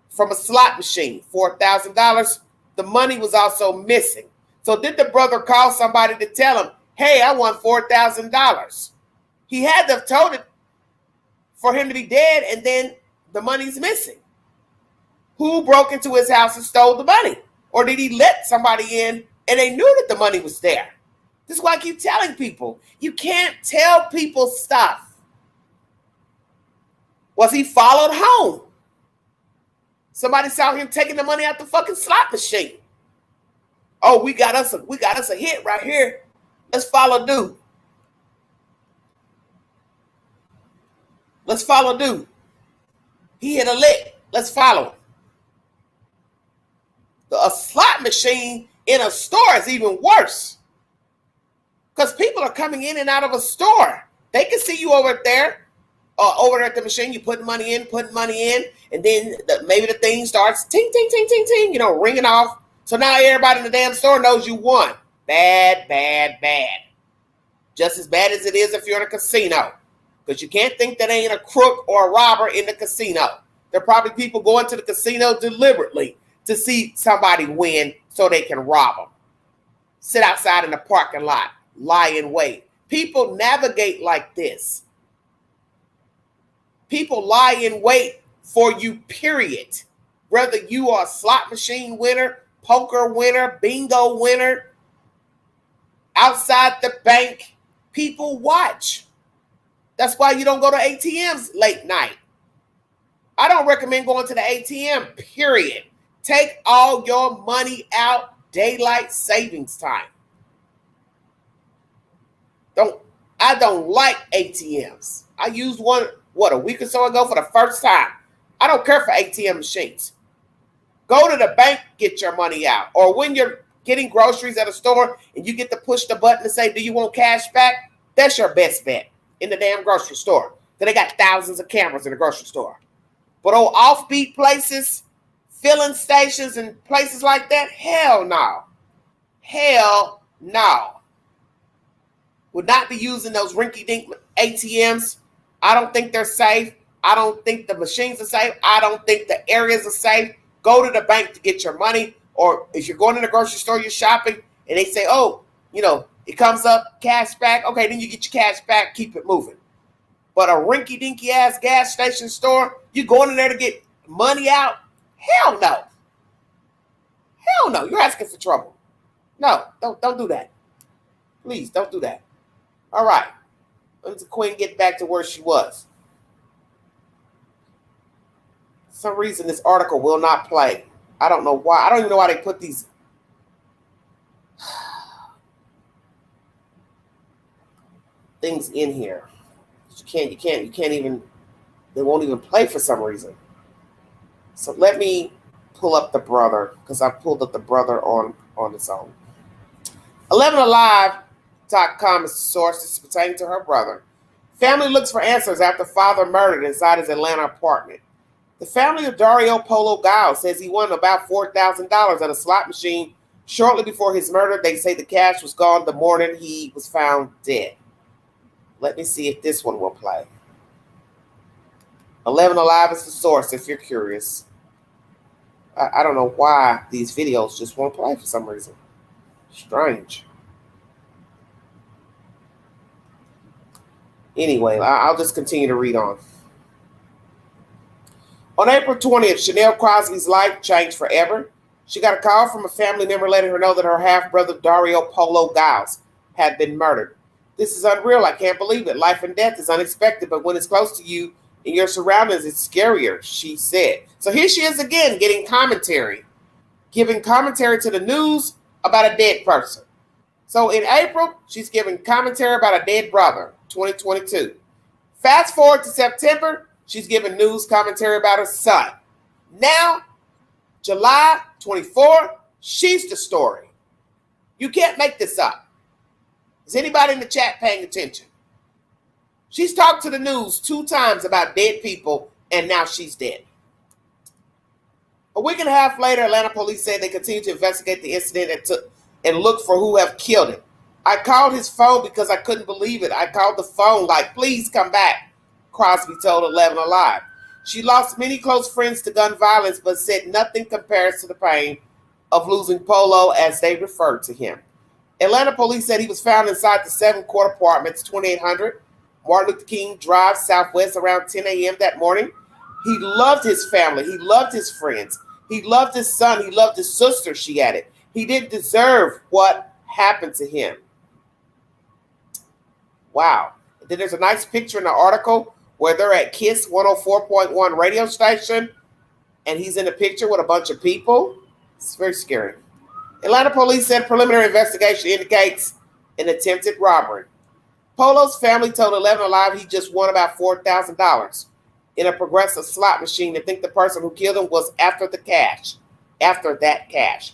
from a slot machine, $4,000. The money was also missing. So did the brother call somebody to tell him, hey, I won $4,000? He had to have told it for him to be dead, and then the money's missing. Who broke into his house and stole the money? Or did he let somebody in and they knew that the money was there? This is why I keep telling people, you can't tell people stuff. Was he followed home? Somebody saw him taking the money out the fucking slot machine. Oh, we got us a hit right here. Let's follow dude. Let's follow dude. He hit a lick. Let's follow him. A slot machine in a store is even worse. Because people are coming in and out of a store. They can see you over there at the machine. You putting money in, and then maybe the thing starts ting, ting, ting, ting, ting, ringing off. So now everybody in the damn store knows you won. Bad, bad, bad. Just as bad as it is if you're in a casino. Because you can't think that ain't a crook or a robber in the casino. There are probably people going to the casino deliberately to see somebody win so they can rob them. Sit outside in the parking lot, lie in wait. People navigate like this. People lie in wait for you, period. Whether you are a slot machine winner, poker winner, bingo winner, outside the bank, people watch. That's why you don't go to ATMs late night. I don't recommend going to the ATM, period. Take all your money out daylight savings time. I don't like ATMs. I used one, a week or so ago for the first time. I don't care for ATM machines. Go to the bank, get your money out. Or when you're getting groceries at a store and you get to push the button to say, do you want cash back? That's your best bet in the damn grocery store. Because they got thousands of cameras in the grocery store. But old offbeat places, filling stations and places like that, hell no. Hell no. Would not be using those rinky-dink ATMs. I don't think they're safe. I don't think the machines are safe. I don't think the areas are safe. Go to the bank to get your money. Or if you're going to the grocery store, you're shopping, and they say, oh, it comes up, cash back. Okay, then you get your cash back, keep it moving. But a rinky-dinky ass gas station store, you going in there to get money out? Hell no. Hell no. You're asking for trouble. No, don't do that. Please, don't do that. All right. Let the queen get back to where she was. For some reason, this article will not play. I don't know why. I don't even know why they put these. Things in here. You can't even, they won't even play for some reason. So let me pull up the brother, because I pulled up the brother on its own. 11alive.com is the source. This is pertaining to her brother. Family looks for answers after father murdered inside his Atlanta apartment. The family of Dario Polo says he won about $4,000 at a slot machine shortly before his murder. They say the cash was gone the morning he was found dead. Let me see if this one will play. 11 Alive is the source if you're curious. I don't know why these videos just won't play for some reason. Strange. Anyway, I'll just continue to read on. On April 20th, Chanel Crosby's life changed forever. She got a call from a family member letting her know that her half-brother Dario Polo had been murdered. This is unreal. I can't believe it. Life and death is unexpected, but when it's close to you and your surroundings, it's scarier, she said. So here she is again, giving commentary to the news about a dead person. So in April, she's giving commentary about a dead brother, 2022. Fast forward to September, she's giving news commentary about her son. Now, July 24, she's the story. You can't make this up. Is anybody in the chat paying attention? She's talked to the news 2 times about dead people, and now she's dead. A week and a half later, Atlanta police said they continue to investigate the incident and look for who have killed him. I called his phone because I couldn't believe it. I called the phone like, please come back, Crosby told 11 Alive. She lost many close friends to gun violence, but said nothing compares to the pain of losing Polo, as they referred to him. Atlanta police said he was found inside the 7-quart apartments, 2800 Martin Luther King Drive Southwest around 10 a.m. that morning. He loved his family. He loved his friends. He loved his son. He loved his sister, she added. He didn't deserve what happened to him. Wow. Then there's a nice picture in the article where they're at KISS 104.1 radio station, and he's in the picture with a bunch of people. It's very scary. Atlanta police said preliminary investigation indicates an attempted robbery. Polo's family told 11 Alive he just won about $4,000 in a progressive slot machine and think the person who killed him was after that cash.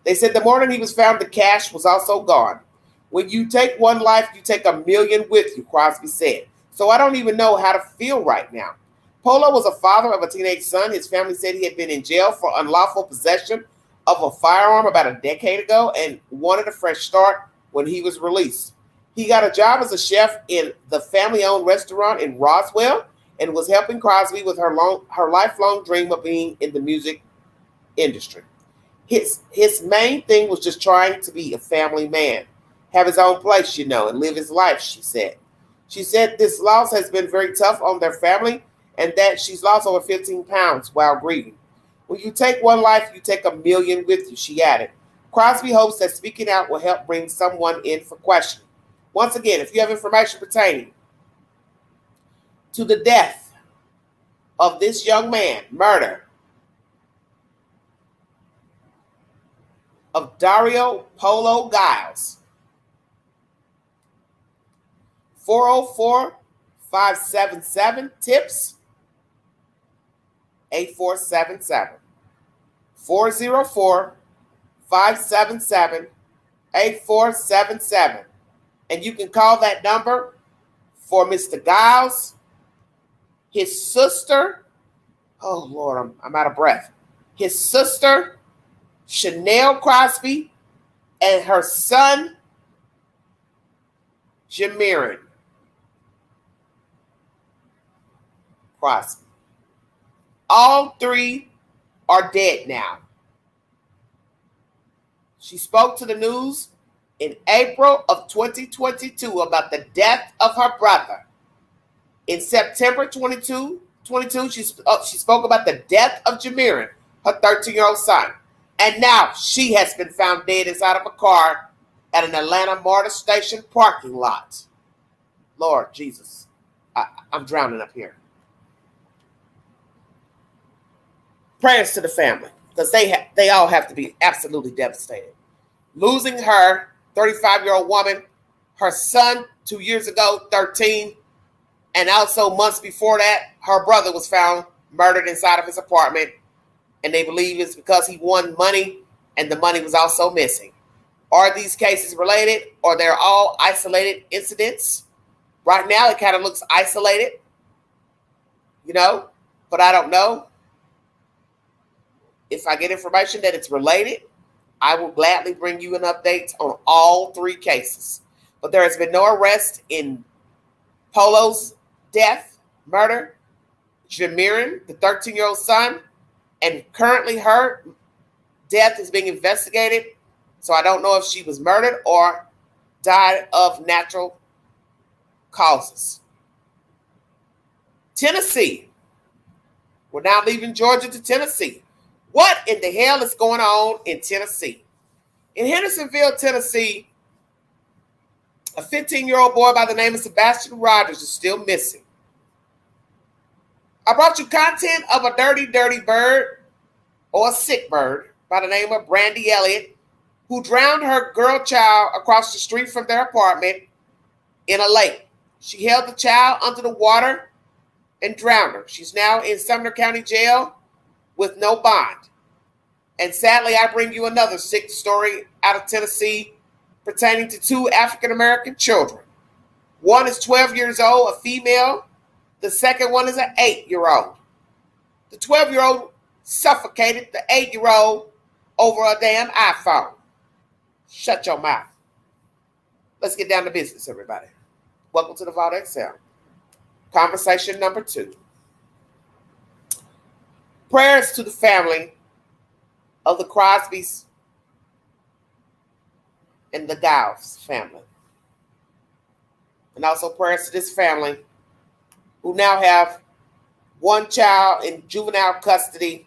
They said the morning he was found, the cash was also gone. When you take one life, you take 1,000,000 with you, Crosby said. So I don't even know how to feel right now. Polo was a father of a teenage son. His family said he had been in jail for unlawful possession of a firearm about a decade ago and wanted a fresh start when he was released. He got a job as a chef in the family-owned restaurant in Roswell and was helping Crosby with her lifelong dream of being in the music industry. His main thing was just trying to be a family man, have his own place, and live his life, she said. She said this loss has been very tough on their family and that she's lost over 15 pounds while grieving. When you take one life, you take 1,000,000 with you, she added. Crosby hopes that speaking out will help bring someone in for questioning. Once again, if you have information pertaining to the death of this young man, murder of Dario Polo Giles, 404-577-TIPS 8477. 404-577-8477. And you can call that number for Mr. Giles, his sister. Oh, Lord, I'm out of breath. His sister, Chanel Crosby, and her son, Jiran Crosby. All three are dead now. She spoke to the news in April of 2022 about the death of her brother. In September 2022, she spoke about the death of Jiran, her 13-year-old son. And now she has been found dead inside of a car at an Atlanta Marta station parking lot. Lord Jesus, I'm drowning up here. Prayers to the family, because they all have to be absolutely devastated. Losing her 35-year-old woman, her son 2 years ago, 13, and also months before that, her brother was found murdered inside of his apartment, and they believe it's because he won money, and the money was also missing. Are these cases related, or they're all isolated incidents? Right now, it kind of looks isolated, but I don't know. If I get information that it's related, I will gladly bring you an update on all three cases. But there has been no arrest in Polo's death, murder, Jiran, the 13-year-old son, and currently her death is being investigated. So I don't know if she was murdered or died of natural causes. Tennessee. We're now leaving Georgia to Tennessee. What in the hell is going on in Tennessee? In Hendersonville, Tennessee, a 15-year-old boy by the name of Sebastian Rogers is still missing. I brought you content of a dirty, dirty bird or a sick bird by the name of Brandy Elliott, who drowned her girl child across the street from their apartment in a lake. She held the child under the water and drowned her. She's now in Sumner County Jail with no bond. And sadly, I bring you another sick story out of Tennessee pertaining to two African-American children. One is 12 years old, a female. The second one is an 8-year-old. The 12-year-old suffocated the 8-year-old over a damn iPhone. Shut your mouth. Let's get down to business, everybody. Welcome to the Vault XL. Conversation number 2. Prayers to the family of the Crosbys and the Giles family. And also prayers to this family who now have one child in juvenile custody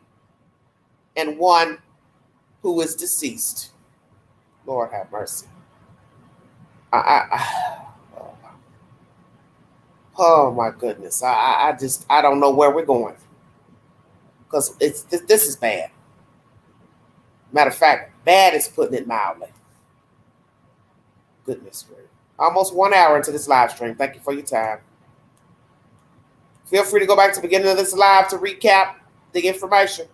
and one who is deceased. Lord have mercy. Oh my goodness. I don't know where we're going. Because this is bad. Matter of fact, bad is putting it mildly. Goodness gracious. Almost 1 hour into this live stream. Thank you for your time. Feel free to go back to the beginning of this live to recap the information.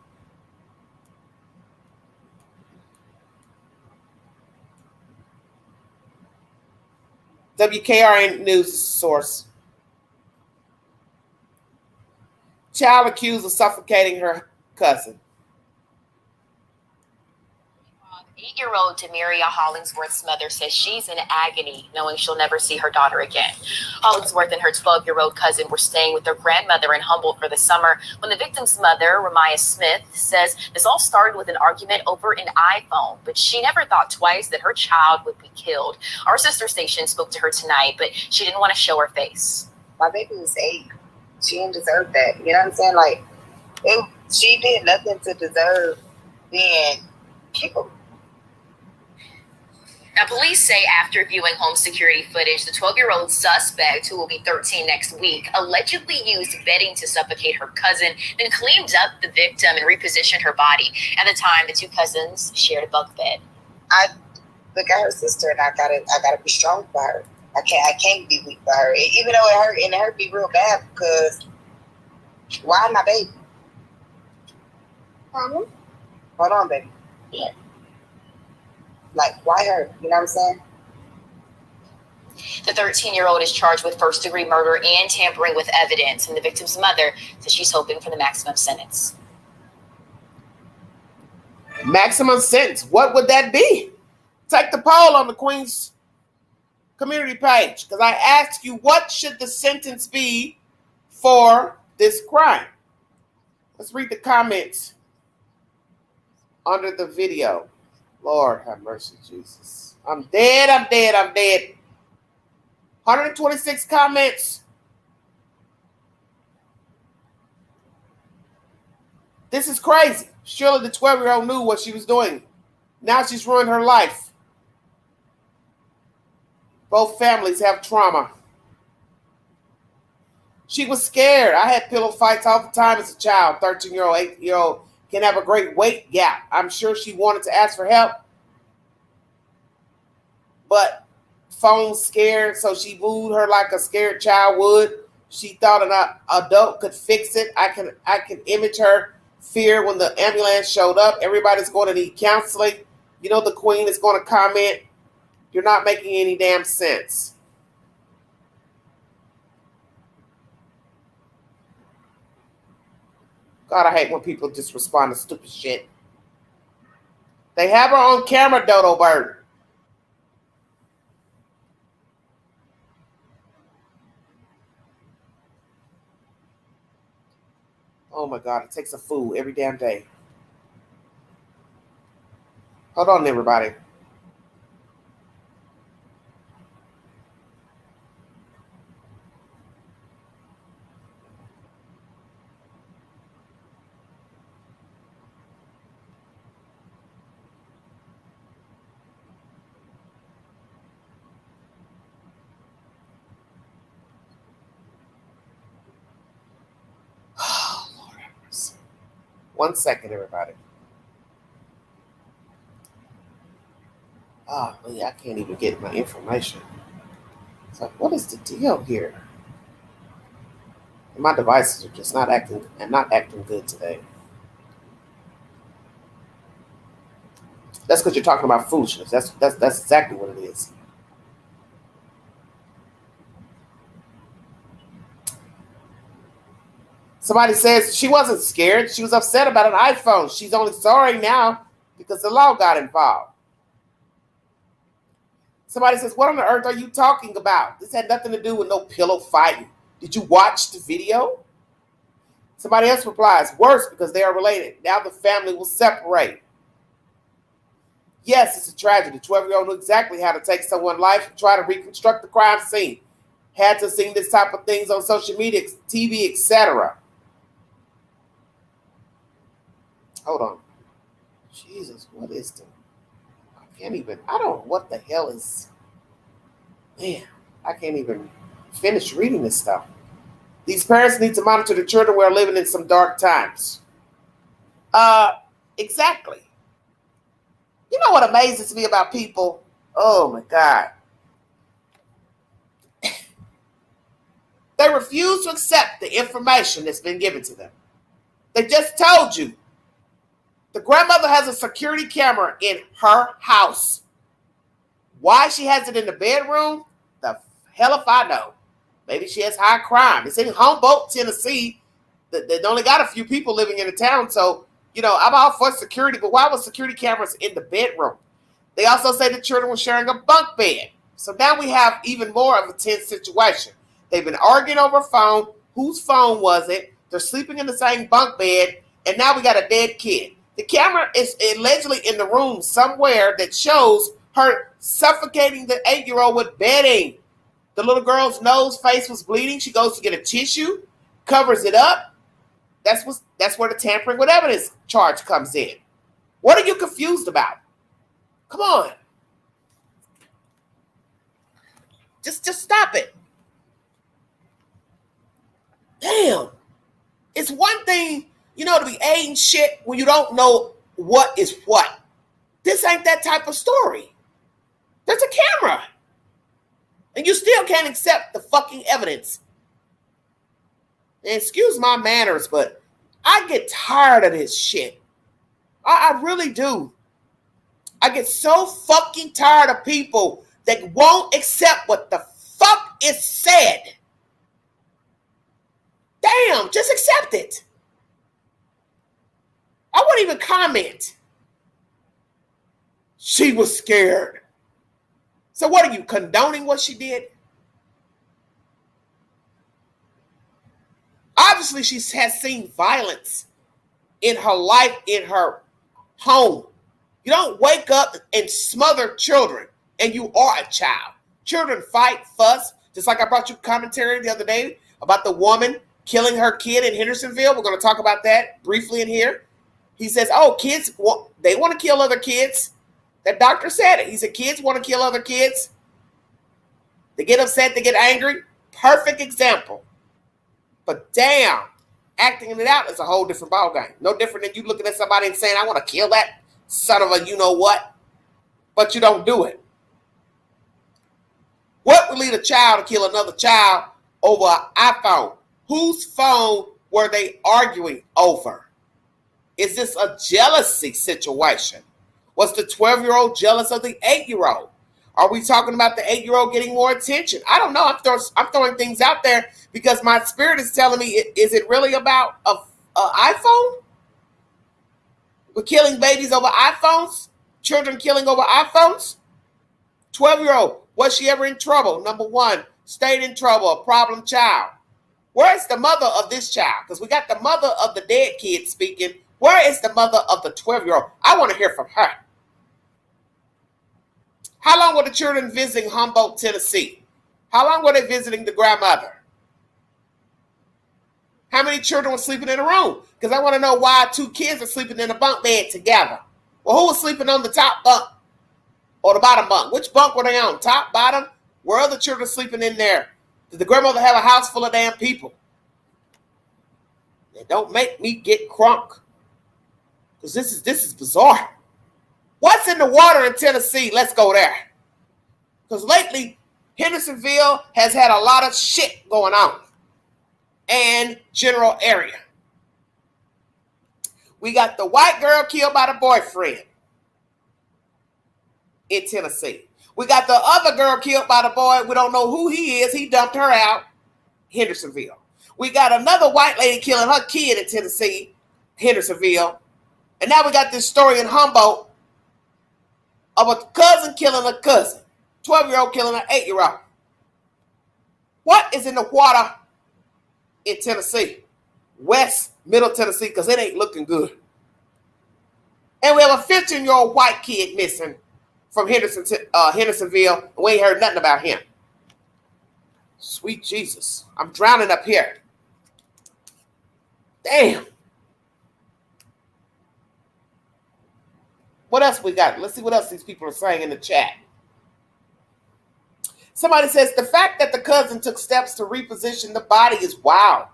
WKRN News source. Child accused of suffocating her cousin. 8-year-old Demiria Hollingsworth's mother says she's in agony knowing she'll never see her daughter again. Hollingsworth and her 12-year-old cousin were staying with their grandmother in Humboldt for the summer when the victim's mother, Ramaya Smith, says this all started with an argument over an iPhone, but she never thought twice that her child would be killed. Our sister station spoke to her tonight, but she didn't want to show her face. My baby was 8. She didn't deserve that. You know what I'm saying? Like, she did nothing to deserve being killed. Now, police say after viewing home security footage, the 12-year-old suspect, who will be 13 next week, allegedly used bedding to suffocate her cousin, then cleaned up the victim and repositioned her body. At the time, the two cousins shared a bunk bed. I look at her sister and I gotta be strong for her. I can't be weak for her. Even though it hurt me real bad because why my baby? Hold on, baby. Yeah. Like, why her? You know what I'm saying? The 13-year-old is charged with first-degree murder and tampering with evidence, and the victim's mother says she's hoping for the maximum sentence. Maximum sentence. What would that be? Take the poll on the Queen's community page, because I asked you, what should the sentence be for this crime? Let's read the comments under the video. Lord have mercy, Jesus. I'm dead. 126 comments. This is crazy. Surely the 12-year-old knew what she was doing. Now she's ruined her life. Both families have trauma. She was scared. I had pillow fights all the time as a child. 13-year-old, 8-year-old can have a great weight gap. I'm sure she wanted to ask for help, but phone scared, so she wooed her like a scared child would. She thought an adult could fix it. I can image her fear when the ambulance showed up. Everybody's going to need counseling. You know the Queen is going to comment, "You're not making any damn sense." God, I hate when people just respond to stupid shit. They have her on camera, Dodo Bird. Oh my God, it takes a fool every damn day. Hold on, everybody. Oh, Lord have mercy. 1 second, everybody. Oh, I can't even get my information. It's like, what is the deal here? My devices are just not acting good today. That's because you're talking about foolishness. That's exactly what it is. Somebody says she wasn't scared. She was upset about an iPhone. She's only sorry now because the law got involved. Somebody says, what on earth are you talking about? This had nothing to do with no pillow fighting. Did you watch the video? Somebody else replies, worse because they are related. Now the family will separate. Yes, it's a tragedy. The 12-year-old knew exactly how to take someone's life and try to reconstruct the crime scene. Had to see this type of things on social media, TV, etc. Hold on. Jesus, what is the... I don't know what the hell is... Man, I can't even finish reading this stuff. These parents need to monitor the children who are living in some dark times. Exactly. You know what amazes me about people? Oh my God. They refuse to accept the information that's been given to them. They just told you the grandmother has a security camera in her house. Why she has it in the bedroom? The hell if I know. Maybe she has high crime. It's in Humboldt, Tennessee. They only got a few people living in the town. So, you know, I'm all for security, but why was security cameras in the bedroom? They also say the children were sharing a bunk bed. So now we have even more of a tense situation. They've been arguing over a phone. Whose phone was it? They're sleeping in the same bunk bed. And now we got a dead kid. The camera is allegedly in the room somewhere that shows her suffocating the 8-year-old with bedding. The little girl's nose, face was bleeding. She goes to get a tissue, covers it up. That's where the tampering with evidence charge comes in. What are you confused about? Come on. Just stop it. Damn. It's one thing, you know, to be aiding shit when you don't know what is what. This ain't that type of story. There's a camera. And you still can't accept the fucking evidence. And excuse my manners, but I get tired of this shit. I really do. I get so fucking tired of people that won't accept what the fuck is said. Damn, just accept it. I won't even comment. She was scared. So what are you condoning what she did? Obviously, she has seen violence in her life, in her home. You don't wake up and smother children, and you are a child. Children fight, fuss, just like I brought you commentary the other day about the woman killing her kid in Hendersonville. We're going to talk about that briefly in here. He says, oh, kids, they want to kill other kids. That doctor said it. He said, kids want to kill other kids. They get upset, they get angry. Perfect example. But damn, acting it out is a whole different ballgame. No different than you looking at somebody and saying, I want to kill that son of a you-know-what. But you don't do it. What would lead a child to kill another child over an iPhone? Whose phone were they arguing over? Is this a jealousy situation? Was the 12-year-old jealous of the 8-year-old? Are we talking about the 8-year-old getting more attention? I don't know. I'm throwing things out there because my spirit is telling me, is it really about an iPhone? We're killing babies over iPhones? Children killing over iPhones? 12-year-old, was she ever in trouble? Number one, stayed in trouble, a problem child. Where is the mother of this child? Because we got the mother of the dead kid speaking. Where is the mother of the 12-year-old? I want to hear from her. How long were the children visiting Humboldt, Tennessee? How long were they visiting the grandmother? How many children were sleeping in a room? Because I want to know why 2 kids are sleeping in a bunk bed together. Well, who was sleeping on the top bunk or the bottom bunk? Which bunk were they on? Top, bottom? Were other children sleeping in there? Did the grandmother have a house full of damn people? And don't make me get crunk. Because this is bizarre. What's in the water in Tennessee? Let's go there. Because lately, Hendersonville has had a lot of shit going on. And general area. We got the white girl killed by the boyfriend in Tennessee. We got the other girl killed by the boy. We don't know who he is. He dumped her out. Hendersonville. We got another white lady killing her kid in Tennessee, Hendersonville. And now we got this story in Humboldt of a cousin killing a cousin. 12-year-old killing an 8-year-old. What is in the water in Tennessee? West, Middle Tennessee, because it ain't looking good. And we have a 15-year-old white kid missing from Hendersonville. And we ain't heard nothing about him. Sweet Jesus. I'm drowning up here. Damn. What else we got? Let's see what else these people are saying in the chat. Somebody says, the fact that the cousin took steps to reposition the body is wild.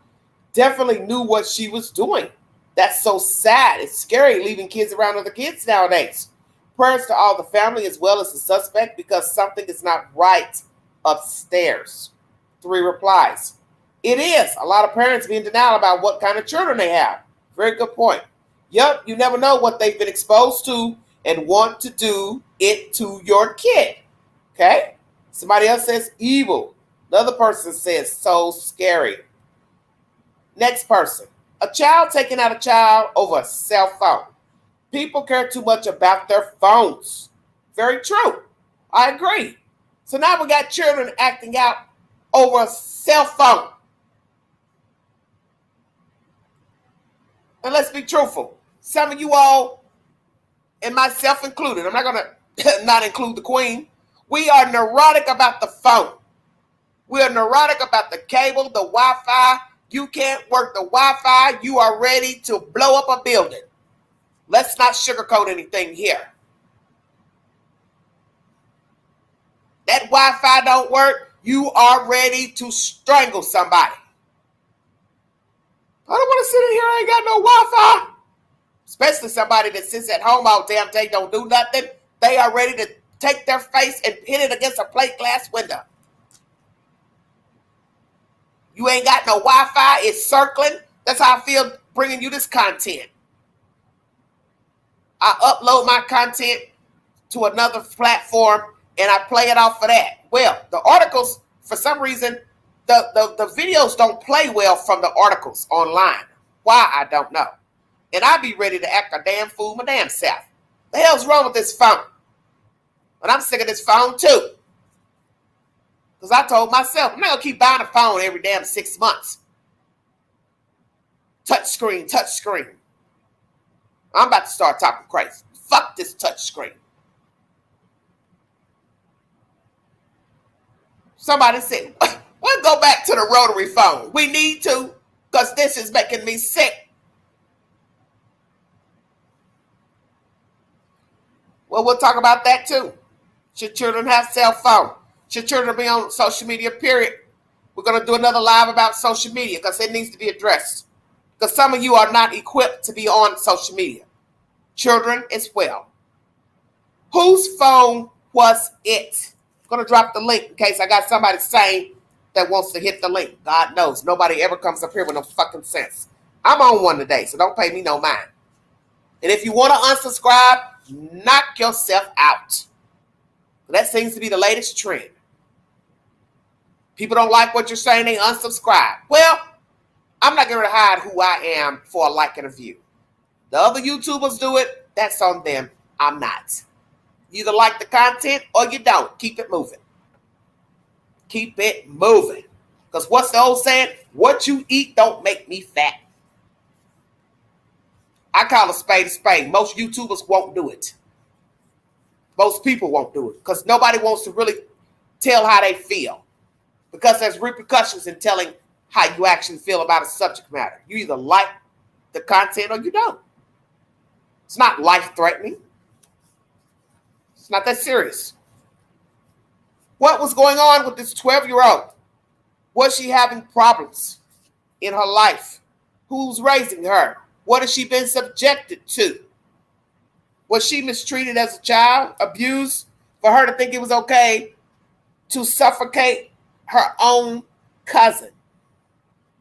Definitely knew what she was doing. That's so sad. It's scary leaving kids around other kids nowadays. Prayers to all the family as well as the suspect because something is not right upstairs. 3 replies. It is. A lot of parents be in denial about what kind of children they have. Very good point. Yep, you never know what they've been exposed to and want to do it to your kid. Okay? Somebody else says evil. Another person says so scary. Next person. A child taking out a child over a cell phone. People care too much about their phones. Very true. I agree. So now we got children acting out over a cell phone. And let's be truthful. Some of you all, and myself included, I'm not going to not include the queen. We are neurotic about the phone. We are neurotic about the cable, the Wi-Fi. You can't work the Wi-Fi. You are ready to blow up a building. Let's not sugarcoat anything here. That Wi-Fi don't work. You are ready to strangle somebody. I don't want to sit in here. I ain't got no Wi-Fi. Especially somebody that sits at home all damn day, don't do nothing. They are ready to take their face and hit it against a plate glass window. You ain't got no Wi-Fi. It's circling. That's how I feel bringing you this content. I upload my content to another platform and I play it off of that. Well, the articles, for some reason, the videos don't play well from the articles online. Why, I don't know. And I be ready to act a damn fool my damn self. The hell's wrong with this phone? But I'm sick of this phone too. Because I told myself, I'm not going to keep buying a phone every damn 6 months. Touch screen, touch screen. I'm about to start talking crazy. Fuck this touch screen. Somebody said, we'll go back to the rotary phone. We need to, because this is making me sick. Well, we'll talk about that too. Should children have cell phone? Should children be on social media, period? We're going to do another live about social media because it needs to be addressed. Because some of you are not equipped to be on social media. Children as well. Whose phone was it? I'm going to drop the link in case I got somebody saying that wants to hit the link. God knows. Nobody ever comes up here with no fucking sense. I'm on one today, so don't pay me no mind. And if you want to unsubscribe, knock yourself out. That seems to be the latest trend. People don't like what you're saying, they unsubscribe. Well, I'm not going to hide who I am for a like and a view. The other YouTubers do it. That's on them. I'm not. You either like the content or you don't. Keep it moving. Keep it moving. Because what's the old saying? What you eat don't make me fat. I call a spade a spade. Most YouTubers won't do it. Most people won't do it because nobody wants to really tell how they feel. Because there's repercussions in telling how you actually feel about a subject matter. You either like the content or you don't. It's not life-threatening. It's not that serious. What was going on with this 12-year-old? Was she having problems in her life? Who's raising her? What has she been subjected to? Was she mistreated as a child, abused, for her to think it was okay to suffocate her own cousin?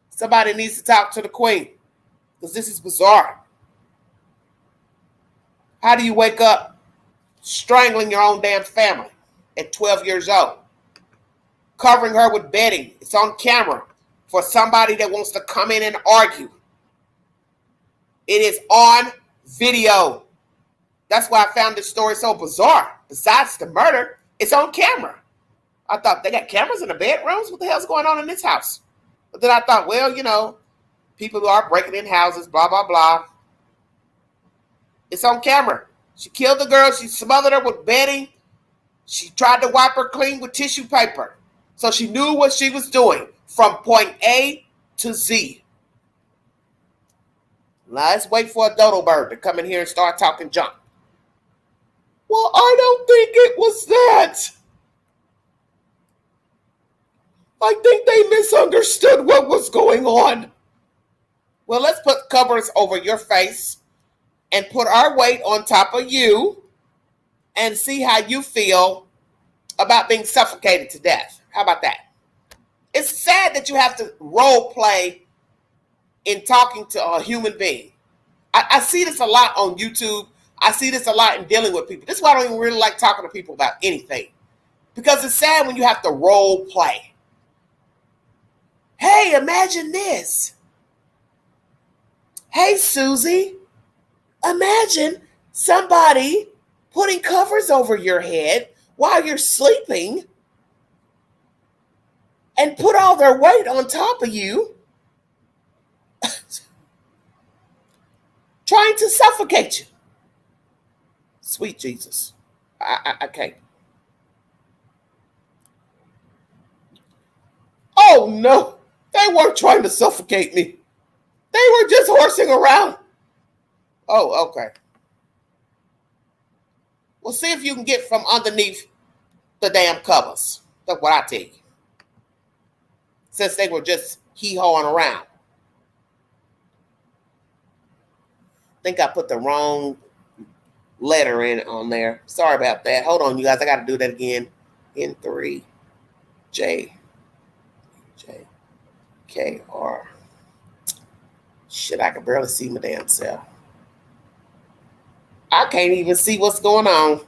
Somebody needs to talk to the queen because this is bizarre. How do you wake up strangling your own damn family at 12 years old? Covering her with bedding. It's on camera for somebody that wants to come in and argue. It is on video. That's why I found this story so bizarre. Besides the murder, it's on camera. I thought, they got cameras in the bedrooms? What the hell's going on in this house? But then I thought, well, you know, people who are breaking in houses, blah, blah, blah. It's on camera. She killed the girl. She smothered her with bedding. She tried to wipe her clean with tissue paper. So she knew what she was doing from point A to Z. Let's wait for a dodo bird to come in here and start talking junk. Well, I don't think it was that. I think they misunderstood what was going on. Well, let's put covers over your face and put our weight on top of you and see how you feel about being suffocated to death. How about that? It's sad that you have to role play in talking to a human being. I see this a lot on YouTube. I see this a lot in dealing with people. This is why I don't even really like talking to people about anything. Because it's sad when you have to role play. Hey, imagine this. Hey, Susie, imagine somebody putting covers over your head while you're sleeping and put all their weight on top of you, trying to suffocate you. Sweet Jesus. I can't. Oh, no. They weren't trying to suffocate me. They were just horsing around. Oh, okay. Well, see if you can get from underneath the damn covers. That's what I tell you. Since they were just hee-hawing around. I think I put the wrong letter in on there. Sorry about that. Hold on, you guys. I got to do that again. N3 J K R. Shit, I can barely see my damn self. I can't even see what's going on.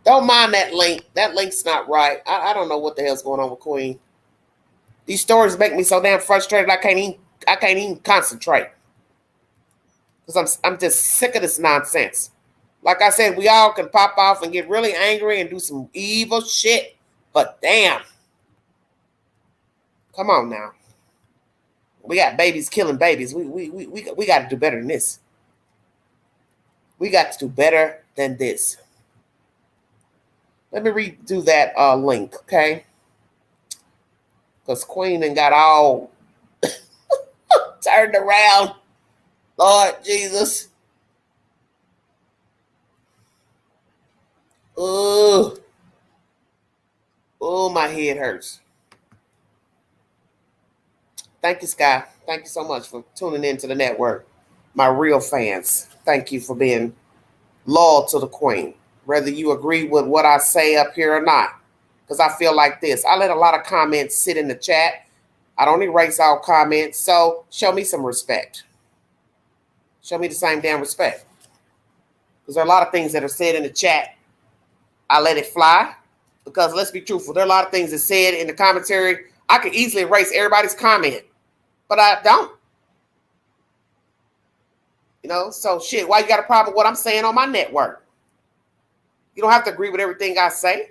Don't mind that link. That link's not right. I don't know what the hell's going on with Queen. These stories make me so damn frustrated I can't even concentrate. Because I'm just sick of this nonsense. Like I said, we all can pop off and get really angry and do some evil shit. But damn. Come on now. We got babies killing babies. We got to do better than this. We got to do better than this. Let me redo that link, okay? Because Queen and got all turned around. Lord Jesus. Oh, my head hurts. Thank you, Sky. Thank you so much for tuning into the network. My real fans, thank you for being loyal to the Queen. Whether you agree with what I say up here or not. Because I feel like this. I let a lot of comments sit in the chat. I don't erase all comments. So show me some respect. Show me the same damn respect. Because there are a lot of things that are said in the chat. I let it fly. Because let's be truthful. There are a lot of things that said in the commentary. I could easily erase everybody's comment. But I don't. You know, so shit, why you got a problem with what I'm saying on my network? You don't have to agree with everything I say.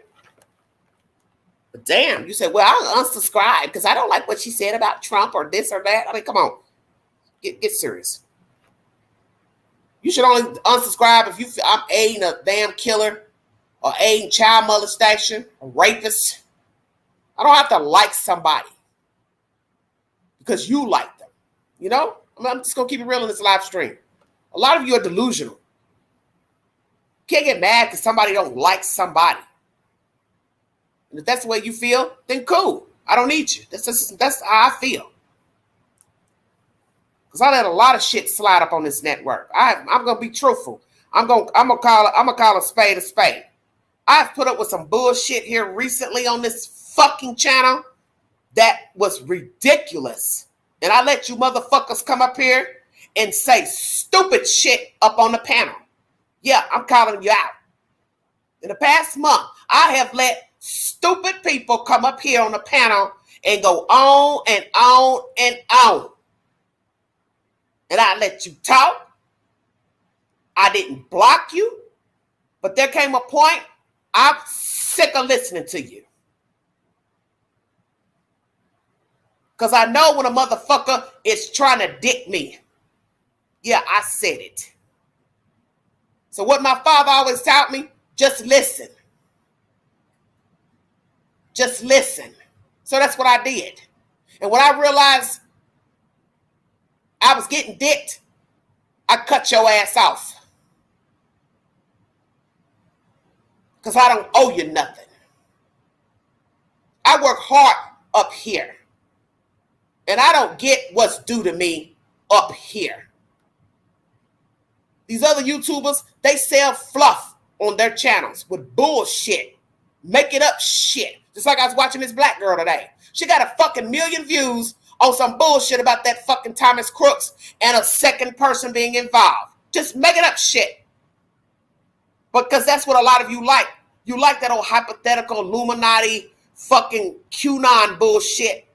But damn, you said, well, I'll unsubscribe because I don't like what she said about Trump or this or that. I mean, come on. Get serious. You should only unsubscribe if you feel I'm aiding a damn killer or aiding child molestation, a rapist. I don't have to like somebody because you like them. You know? I'm just going to keep it real in this live stream. A lot of you are delusional. Can't get mad because somebody don't like somebody. And if that's the way you feel, then cool. I don't need you. That's how I feel. Because I let a lot of shit slide up on this network. I'm gonna be truthful. I'm gonna call a spade a spade. I've put up with some bullshit here recently on this fucking channel that was ridiculous. And I let you motherfuckers come up here and say stupid shit up on the panel. Yeah, I'm calling you out. In the past month, I have let stupid people come up here on the panel and go on and on and on. And I let you talk. I didn't block you. But there came a point, I'm sick of listening to you. Because I know when a motherfucker is trying to dick me. Yeah, I said it. So what my father always taught me, just listen. Just listen. So that's what I did. And when I realized I was getting dicked, I cut your ass off. because I don't owe you nothing. I work hard up here. And I don't get what's due to me up here. These other YouTubers, they sell fluff on their channels with bullshit. Making up shit. Just like I was watching this black girl today. She got a fucking million views on some bullshit about that fucking Thomas Crooks and a second person being involved. Just making up shit. Because that's what a lot of you like. You like that old hypothetical Illuminati fucking QAnon bullshit.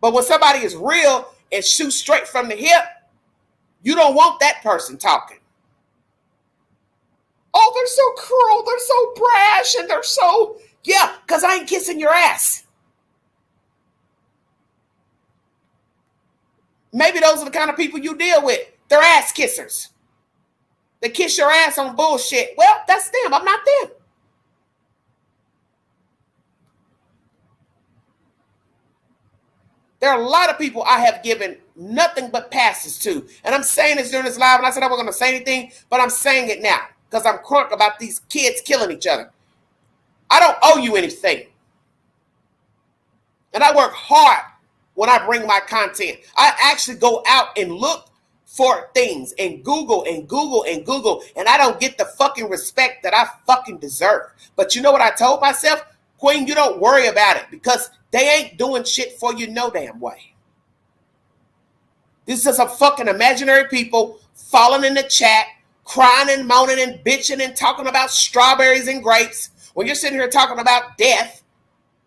But when somebody is real and shoots straight from the hip, you don't want that person talking. Oh, they're so cruel, they're so brash, and they're so... Yeah, because I ain't kissing your ass. Maybe those are the kind of people you deal with. They're ass kissers. They kiss your ass on bullshit. Well, that's them. I'm not them. There are a lot of people I have given nothing but passes to. And I'm saying this during this live, and I said I wasn't going to say anything, but I'm saying it now because I'm crunk about these kids killing each other. I don't owe you anything. And I work hard when I bring my content. I actually go out and look for things and Google and Google and Google, and I don't get the fucking respect that I fucking deserve. But you know what I told myself? Queen, you don't worry about it because they ain't doing shit for you no damn way. This is some fucking imaginary people falling in the chat, crying and moaning and bitching and talking about strawberries and grapes. When you're sitting here talking about death,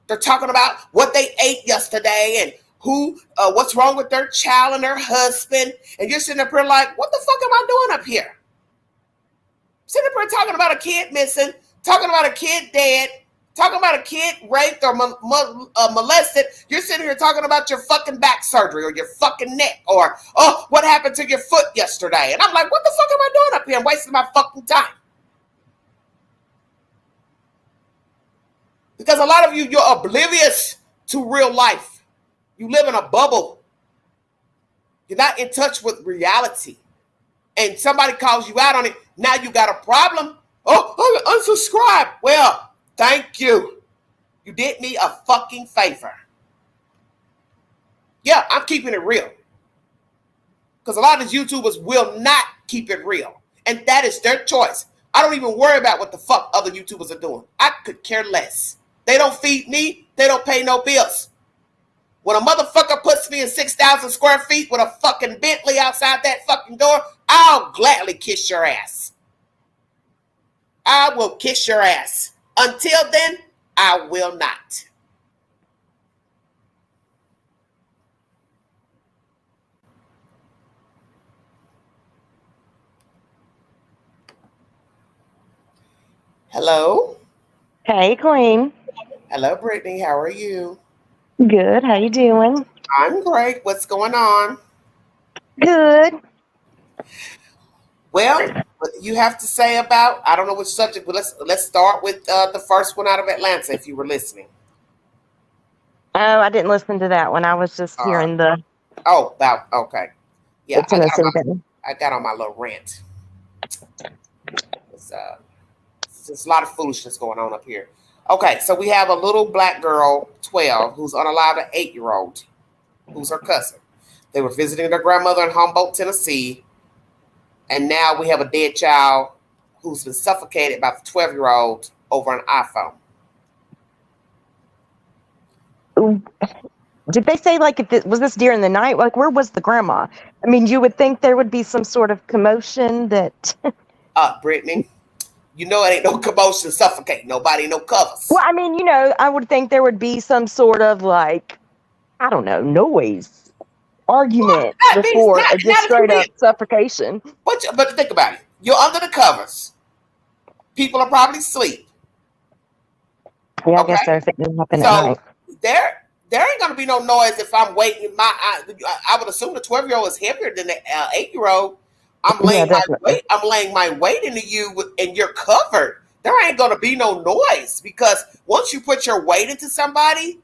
they're talking about what they ate yesterday and what's wrong with their child and their husband. And you're sitting up here like, what the fuck am I doing up here? Sitting up here talking about a kid missing, talking about a kid dead, talking about a kid raped or molested. You're sitting here talking about your fucking back surgery or your fucking neck or, oh, what happened to your foot yesterday? And I'm like, what the fuck am I doing up here? I'm wasting my fucking time. Because a lot of you, you're oblivious to real life. You live in a bubble. You're not in touch with reality. And somebody calls you out on it. Now you got a problem. Oh, unsubscribe. Well, thank you. You did me a fucking favor. Yeah, I'm keeping it real. Because a lot of these YouTubers will not keep it real. And that is their choice. I don't even worry about what the fuck other YouTubers are doing. I could care less. They don't feed me. They don't pay no bills. When a motherfucker puts me in 6,000 square feet with a fucking Bentley outside that fucking door, I'll gladly kiss your ass. I will kiss your ass. Until then, I will not. Hello. Hey, Queen. Hello, Brittany. How are you? Good. How you doing? I'm great. What's going on? Good. Well, what you have to say about, I don't know which subject, but let's start with the first one out of Atlanta, if you were listening. Oh, I didn't listen to that one. I was just hearing the... Oh, okay. Yeah, I got on my little rant. There's a lot of foolishness going on up here. Okay, so we have a little black girl, 12, who's unalived an 8-year-old, who's her cousin. They were visiting their grandmother in Humboldt, Tennessee, and now we have a dead child who's been suffocated by the 12-year-old over an iPhone. Did they say, like, was this during the night? Like, where was the grandma? I mean, you would think there would be some sort of commotion that... Brittany, you know it ain't no commotion, suffocate. Nobody, no covers. Well, I mean, I would think there would be some sort of, like, I don't know, noise, argument before just straight up suffocation. But think about it. You're under the covers. People are probably asleep. Yeah, okay? I guess so. If it didn't happen at night. There ain't going to be no noise if I'm waiting. I would assume the 12-year-old is heavier than the 8-year-old. I'm laying my weight into you and you're covered. There ain't going to be no noise because once you put your weight into somebody,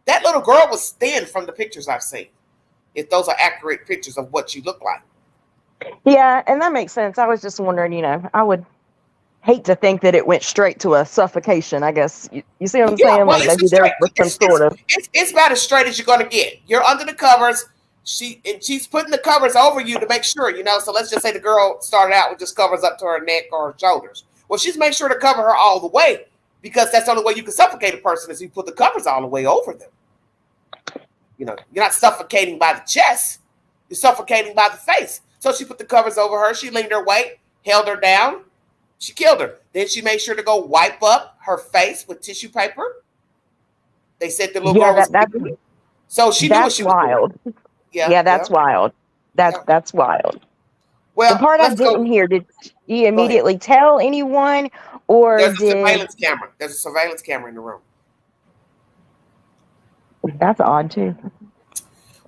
that little girl was thin from the pictures I've seen. If those are accurate pictures of what you look like. Yeah, and that makes sense. I was just wondering, I would hate to think that it went straight to a suffocation. I guess you see what I'm Yeah, saying? well, Like it's maybe a there straight. was some sort of It's about as straight as you're gonna get. You're under the covers. She's putting the covers over you to make sure, you know. So let's just say the girl started out with just covers up to her neck or her shoulders. Well, she's made sure to cover her all the way because that's the only way you can suffocate a person is you put the covers all the way over them. You know, you're not suffocating by the chest. You're suffocating by the face. So she put the covers over her. She leaned her weight, held her down. She killed her. Then she made sure to go wipe up her face with tissue paper. They said the little girl was bleeding. So she knew what she was wild. doing. Yeah, that's wild. That's wild. Well, the part I didn't hear, did he immediately tell anyone, or there's a surveillance camera? There's a surveillance camera in the room. That's odd too.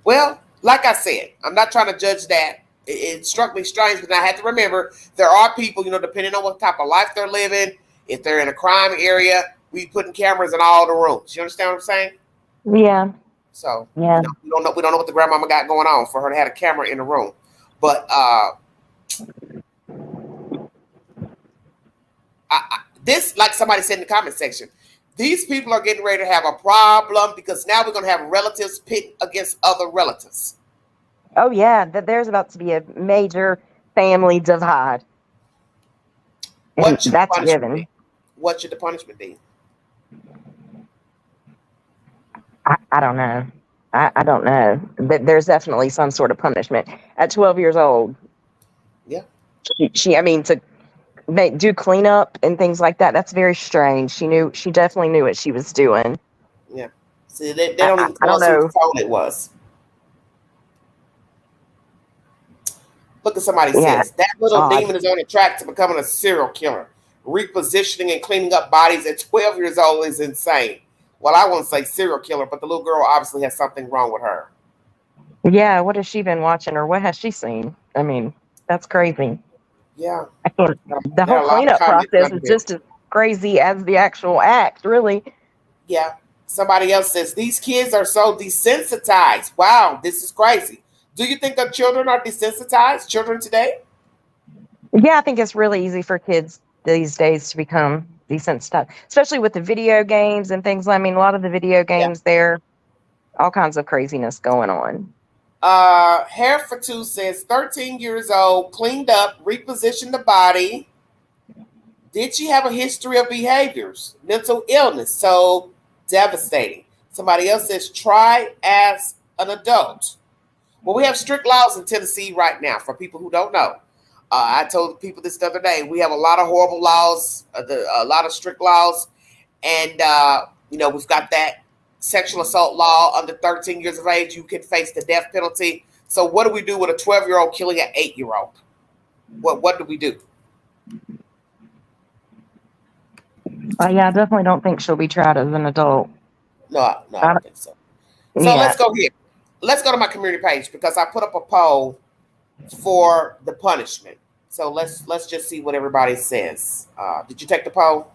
Well, like I said, I'm not trying to judge that. It struck me strange, but I had to remember there are people, you know, depending on what type of life they're living, if they're in a crime area, we putting cameras in all the rooms. You understand what I'm saying? Yeah. So yeah, we don't know what the grandmama got going on for her to have a camera in the room. But this, like somebody said in the comment section, these people are getting ready to have a problem because now we're going to have relatives pit against other relatives. Oh yeah, there's about to be a major family divide. What should that's the punishment given. be? What should the punishment be? I don't know. I don't know. But there's definitely some sort of punishment. At 12 years old. Yeah. She I mean, to do cleanup and things like that, that's very strange. She definitely knew what she was doing. Yeah. See, they don't even tell us whose phone it was. Look at somebody says that little demon is on a track to becoming a serial killer. Repositioning and cleaning up bodies at 12 years old is insane. Well, I won't say serial killer, but the little girl obviously has something wrong with her. Yeah, what has she been watching, or what has she seen? I mean, that's crazy. Yeah. The whole cleanup process is just as crazy as the actual act, really. Yeah. Somebody else says, these kids are so desensitized. Wow, this is crazy. Do you think that children are desensitized, children today? Yeah, I think it's really easy for kids these days to become desensitized, especially with the video games and things. I mean, a lot of the video games there, all kinds of craziness going on. Hair for Two says 13 years old, cleaned up, repositioned the body. Did she have a history of behaviors, mental illness? So devastating. Somebody else says try as an adult. Well, we have strict laws in Tennessee right now for people who don't know. I told people this the other day. We have a lot of horrible laws, a lot of strict laws. And, we've got that sexual assault law under 13 years of age. You can face the death penalty. So what do we do with a 12-year-old killing an 8-year-old? What do we do? Yeah, I definitely don't think she'll be tried as an adult. No, I don't think so. So let's go here. Let's go to my community page because I put up a poll for the punishment. So let's just see what everybody says. Did you take the poll?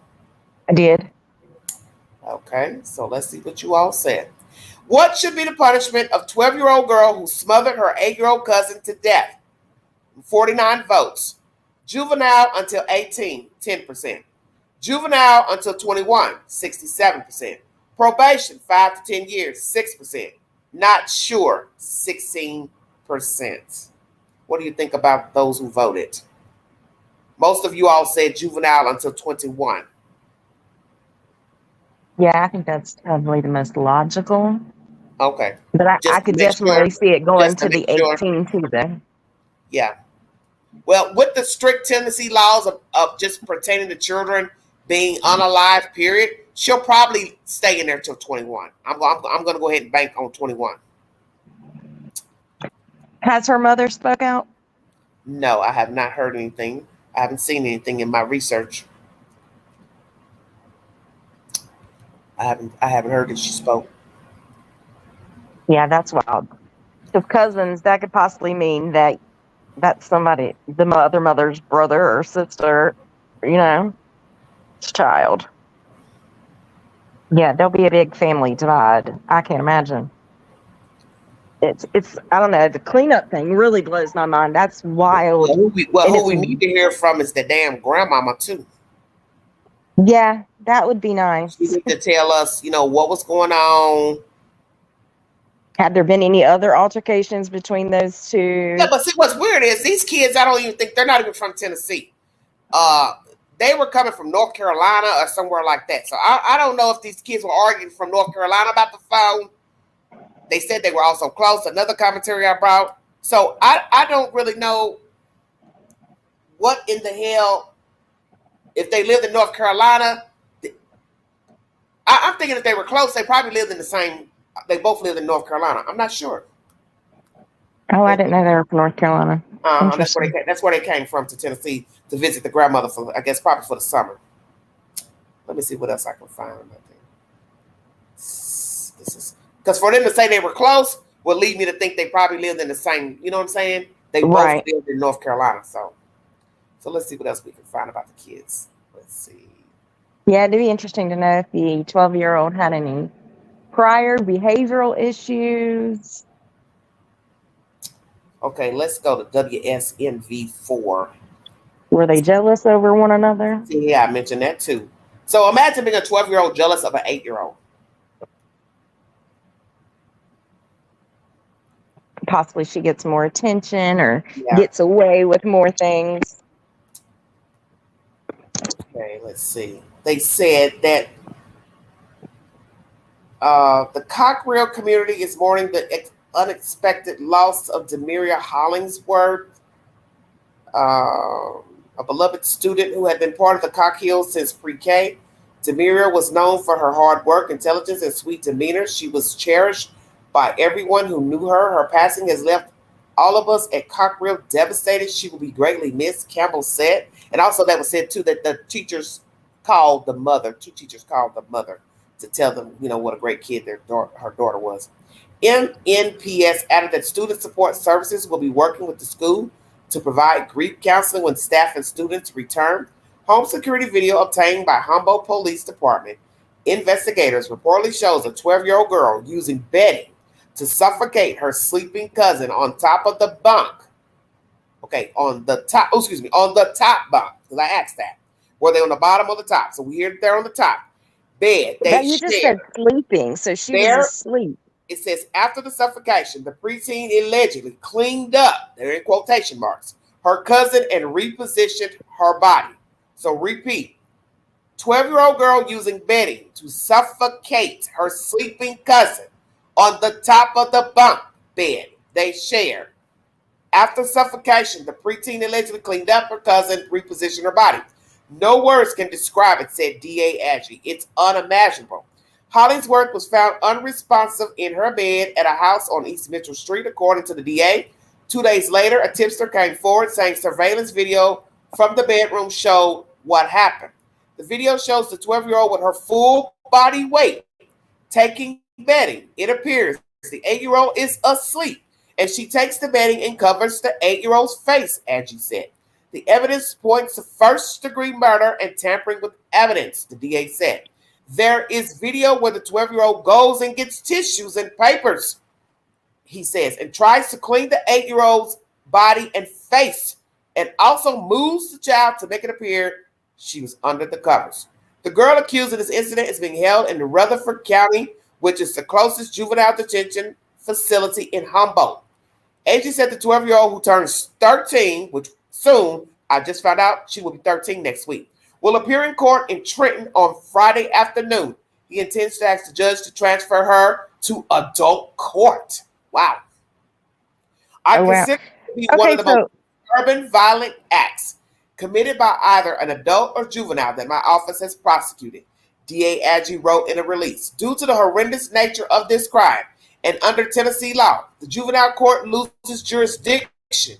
I did. Okay, so let's see what you all said. What should be the punishment of 12-year-old girl who smothered her 8-year-old cousin to death? 49 votes. Juvenile until 18, 10%. Juvenile until 21, 67%. Probation, 5 to 10 years, 6%. Not sure, 16%. What do you think about those who voted? Most of you all said juvenile until 21. Yeah, I think that's probably the most logical. Okay. But I could definitely see it going to the 18 too, though. Yeah. Well, with the strict Tennessee laws of just pertaining to children being unalive, period, she'll probably stay in there till 21. I'm going to go ahead and bank on 21. Has her mother spoke out? No, I have not heard anything. I haven't seen anything in my research. I haven't heard that she spoke. Yeah, that's wild. Because cousins, that could possibly mean that that's somebody, the other mother's brother or sister, child. Yeah, there'll be a big family divide. I can't imagine. It's I don't know, the cleanup thing really blows my mind. That's wild. Who we need to hear from is the damn grandmama too. Yeah, that would be nice. She need to tell us, what was going on. Had there been any other altercations between those two? Yeah, but see, what's weird is these kids, I don't even think, they're not even from Tennessee. They were coming from North Carolina or somewhere like that. So I don't know if these kids were arguing from North Carolina about the phone. They said they were also close. Another commentary I brought. So I don't really know what in the hell, if they lived in North Carolina. I'm thinking if they were close, they probably lived in they both lived in North Carolina. I'm not sure. Oh, I didn't know they were from North Carolina. That's where they came from to Tennessee to visit the grandmother for, I guess, probably for the summer. Let me see what else I can find. This is because for them to say they were close would lead me to think they probably lived in the same. You know what I'm saying? They both lived in North Carolina. So let's see what else we can find about the kids. Let's see. Yeah, it'd be interesting to know if the 12-year-old had any prior behavioral issues. Okay, let's go to WSNV4. Were they jealous over one another? Yeah, I mentioned that too. So imagine being a 12-year-old jealous of an 8-year-old. Possibly she gets more attention or gets away with more things. Okay, let's see. They said that the Cockrell community is mourning the unexpected loss of Demiria Hollingsworth, a beloved student who had been part of the Cock Hills since pre-K. Demiria was known for her hard work, intelligence, and sweet demeanor. She was cherished by everyone who knew her. Her passing has left all of us at Cockrell devastated. She will be greatly missed, Campbell said. And also that was said, too, that the teachers called the mother. 2 teachers called the mother to tell them, what a great kid her daughter was. MNPS added that student support services will be working with the school to provide grief counseling when staff and students return. Home security video obtained by Humboldt Police Department investigators reportedly shows a 12-year-old girl using bedding to suffocate her sleeping cousin on top of the bunk. Okay, on the top bunk, because I asked that. Were they on the bottom or the top? So we hear that they're on the top bed. You just said sleeping, so she was asleep. It says, after the suffocation, the preteen allegedly cleaned up, they're in quotation marks, her cousin and repositioned her body. So repeat, 12-year-old girl using bedding to suffocate her sleeping cousin on the top of the bunk bed they shared. After suffocation, the preteen allegedly cleaned up her cousin, repositioned her body. No words can describe it, said D.A. Agee. It's unimaginable. Hollingsworth was found unresponsive in her bed at a house on East Mitchell Street, according to the DA. 2 days later, a tipster came forward saying surveillance video from the bedroom showed what happened. The video shows the 12-year-old with her full body weight taking bedding. It appears the 8-year-old is asleep, and she takes the bedding and covers the 8-year-old's face, Agee said. The evidence points to first-degree murder and tampering with evidence, the DA said. There is video where the 12-year-old goes and gets tissues and papers, he says, and tries to clean the 8-year-old's body and face, and also moves the child to make it appear she was under the covers. The girl accused of this incident is being held in Rutherford County, which is the closest juvenile detention facility in Humboldt. Agee said the 12-year-old, who turns 13, which soon, I just found out she will be 13 next week, will appear in court in Trenton on Friday afternoon. He intends to ask the judge to transfer her to adult court. Wow. I consider it to be one of the most urban, violent acts committed by either an adult or juvenile that my office has prosecuted, D.A. Agee wrote in a release. Due to the horrendous nature of this crime, and under Tennessee law, the juvenile court loses jurisdiction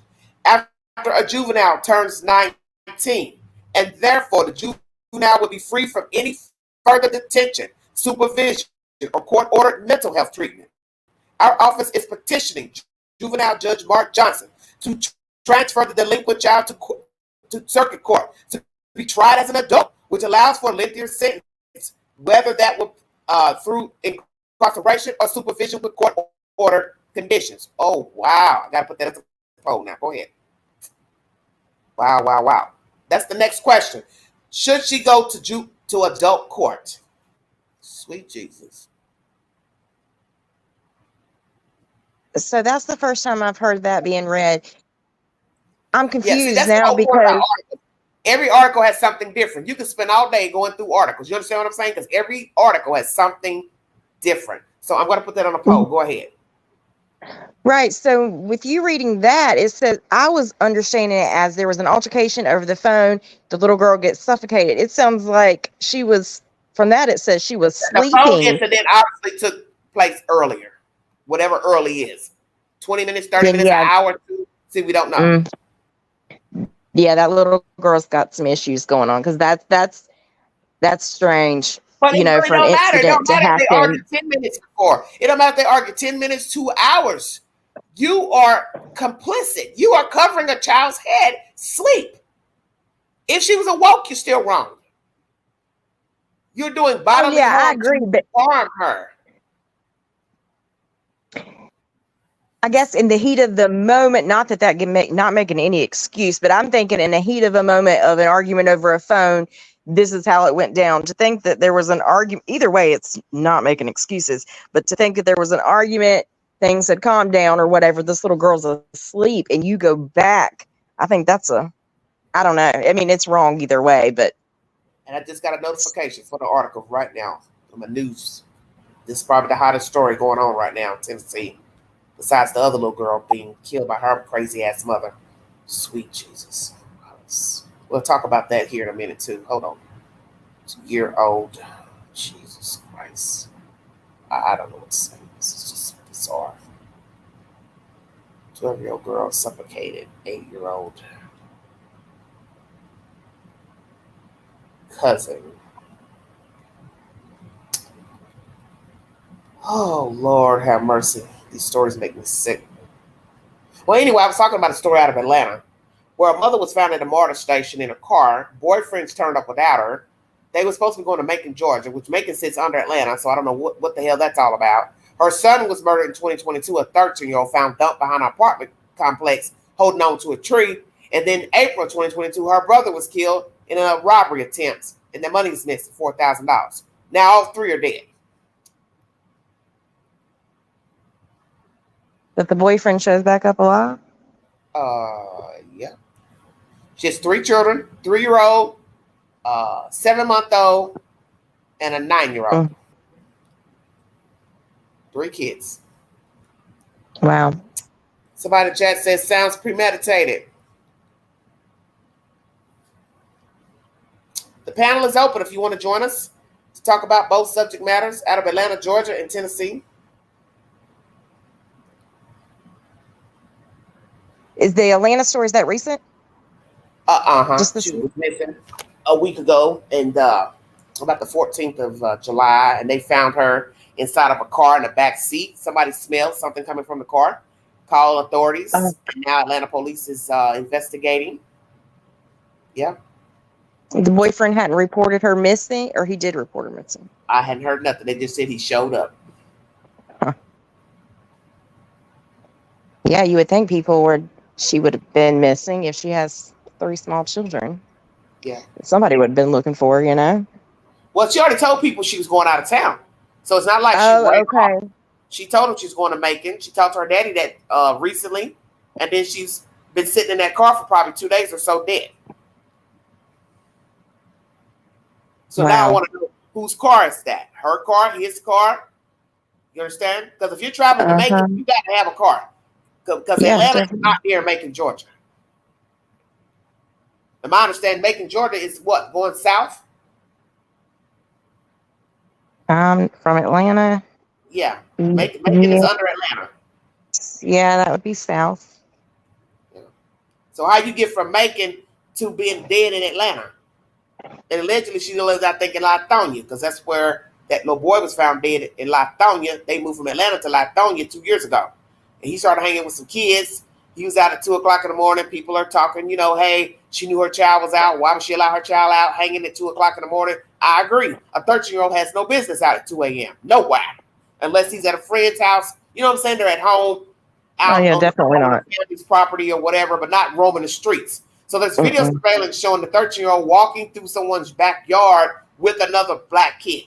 after a juvenile turns 19, and therefore the juvenile will be free from any further detention, supervision, or court-ordered mental health treatment. Our office is petitioning Juvenile Judge Mark Johnson to transfer the delinquent child to circuit court to be tried as an adult, which allows for a lengthier sentence, whether that will through incarceration or supervision with court-ordered conditions. Oh, wow. I got to put that as a poll now. Go ahead. Wow. That's the next question. Should she go to to adult court. Sweet Jesus. So that's the first time I've heard that being read. I'm Yeah, see, confused that's the now whole point about because articles. Every article has something different. You can spend all day going through articles. You understand what I'm saying? Because every article has something different. So I'm going to put that on a poll. Go ahead. right. So with you reading that, it says I was understanding it as there was an altercation over the phone. The little girl gets suffocated. It sounds like she was. From that, it says she was The phone sleeping. incident obviously took place earlier, whatever early is. 20 minutes, 30 Then minutes, an yeah, hour, two. See, we don't know. yeah, that little girl's got some issues going on because that's strange. But You it know, really for an don't matter. It incident don't to matter if they happen. argue 10 minutes before. It don't matter if they argue 10 minutes, 2 hours. You are complicit. You are covering a child's head. Sleep. If she was awoke, you're still wrong. You're doing Oh bodily yeah, I harm agree. to But harm her. I guess in the heat of the moment, not that that can make not making any excuse, but I'm thinking in the heat of a moment of an argument over a phone, this is how it went down. To think that there was an argument, either way, it's not making excuses. But to think that there was an argument, things had calmed down or whatever. This little girl's asleep, and you go back. I think that's I don't know. I mean, it's wrong either way, but And I just got a notification for the article right now from the news. This is probably the hottest story going on right now in Tennessee. Besides the other little girl being killed by her crazy ass mother. Sweet Jesus. We'll talk about that here in a minute too. Hold on. It's a year old. Jesus Christ. I don't know what to say. This is just bizarre. 12-year-old girl suffocated. 8-year-old cousin. Oh, Lord have mercy. These stories make me sick. Well, anyway, I was talking about a story out of Atlanta where a mother was found at a MARTA station in a car. Boyfriends turned up without her. They were supposed to be going to Macon, Georgia, which Macon sits under Atlanta, so I don't know what the hell that's all about. Her son was murdered in 2022. A 13-year-old found dumped behind an apartment complex holding on to a tree. And then April 2022, her brother was killed in a robbery attempt, and the money is missing, $4,000. Now all three are dead. that the boyfriend shows back up alive. Yeah. She has 3 children, 3-year-old, 7-month-old, and a 9-year-old. 3 kids. Wow. Somebody in the chat says sounds premeditated. The panel is open if you want to join us to talk about both subject matters out of Atlanta, Georgia, and Tennessee. Is the Atlanta story, is that recent? Just She was missing a week ago, and about the 14th of July, and they found her inside of a car in the back seat. Somebody smelled something coming from the car. Called authorities. And now Atlanta police is investigating. Yeah. The boyfriend hadn't reported her missing, or he did report her missing? I hadn't heard nothing. They just said he showed up. Yeah, you would think she would have been missing if she has 3 small children. Yeah. Somebody would have been looking for her, you know? Well, she already told people she was going out of town. So it's not like okay. She told him she's going to Macon. She talked to her daddy that recently, and then she's been sitting in that car for probably 2 days or so dead. So now I want to know whose car is that? Her car? His car? You understand? Because if you're traveling to Macon, you got to have a car. Because Atlanta is not near Macon, Georgia. And my understanding, Macon, Georgia is what? Going south? From Atlanta. Yeah. Macon is under Atlanta. Yeah, that would be south. Yeah. So how you get from Macon to being dead in Atlanta? And allegedly she lives, I think, in Lithonia, because that's where that little boy was found dead in Lithonia. They moved from Atlanta to Lithonia 2 years ago. And he started hanging with some kids. He was out at 2 o'clock in the morning. People are talking, hey, she knew her child was out. Why would she allow her child out hanging at 2 o'clock in the morning? I agree. A 13-year-old has no business out at 2 a.m. Nowhere. Unless he's at a friend's house. You know what I'm saying? They're at home. Out on definitely not. Family's property or whatever, but not roaming the streets. So there's video surveillance showing the 13-year-old walking through someone's backyard with another black kid.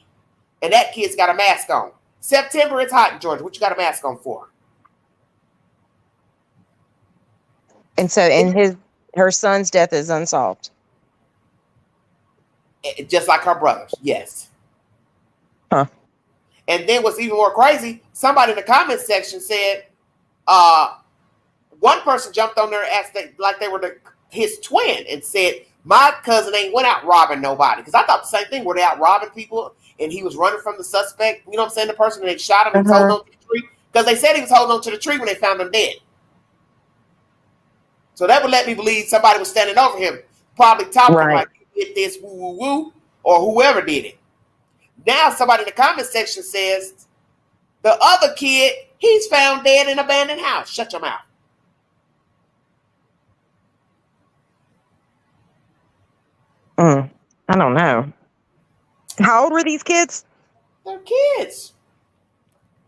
And that kid's got a mask on. September, it's hot in Georgia. What you got a mask on for? And so, her son's death is unsolved. Just like her brother's, yes. Huh. And then what's even more crazy, somebody in the comment section said, one person jumped on there and asked like they were his twin and said, my cousin ain't went out robbing nobody. Because I thought the same thing. Were they out robbing people and he was running from the suspect? You know what I'm saying? The person, and they shot him and holding on to the tree. Because they said he was holding on to the tree when they found him dead. So that would let me believe somebody was standing over him, probably talking like, you did this, woo, woo, woo, or whoever did it. Now somebody in the comment section says, the other kid, he's found dead in an abandoned house. Shut your mouth. I don't know. How old were these kids? They're kids.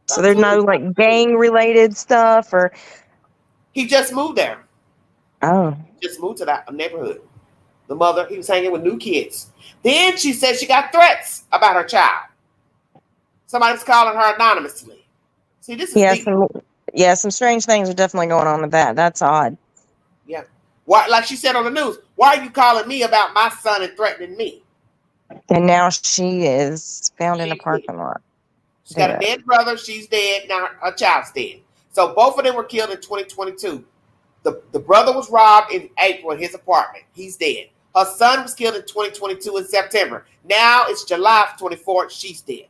So there's no like gang related stuff, or he just moved there. Oh. Just moved to that neighborhood. The mother, he was hanging with new kids. Then she said she got threats about her child. Somebody was calling her anonymously. See, this is some strange things are definitely going on with that. That's odd. Yeah. Why, like she said on the news, why are you calling me about my son and threatening me? And now she is found in a parking lot. She's got a dead brother. She's dead. Now her child's dead. So both of them were killed in 2022. The brother was robbed in April in his apartment. He's dead. Her son was killed in 2022 in September. Now it's July 24th. She's dead.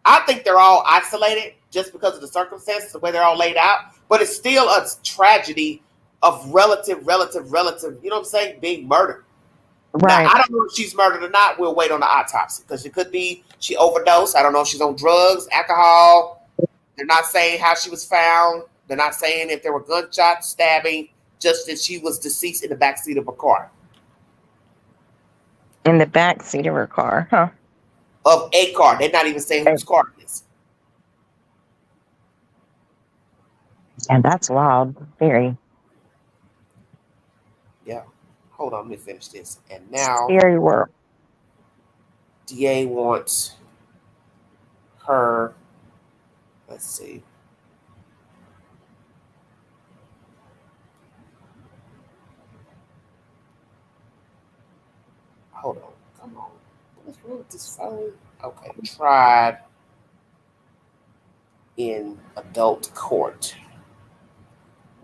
I think they're all isolated just because of the circumstances, the way they're all laid out. But it's still a tragedy of relative, you know what I'm saying, being murdered. Right. Now, I don't know if she's murdered or not. We'll wait on the autopsy because it could be she overdosed. I don't know if she's on drugs, alcohol. They're not saying how she was found. They're not saying if there were gunshots, stabbing, just that she was deceased in the backseat of a car. In the backseat of her car, huh? Of a car. They're not even saying whose car it is. And that's wild. Very. Yeah. Hold on, let me finish this. And now Scary world. DA wants her, let's see. Hold on. Come on. What's wrong with this phone? Okay. Tried in adult court.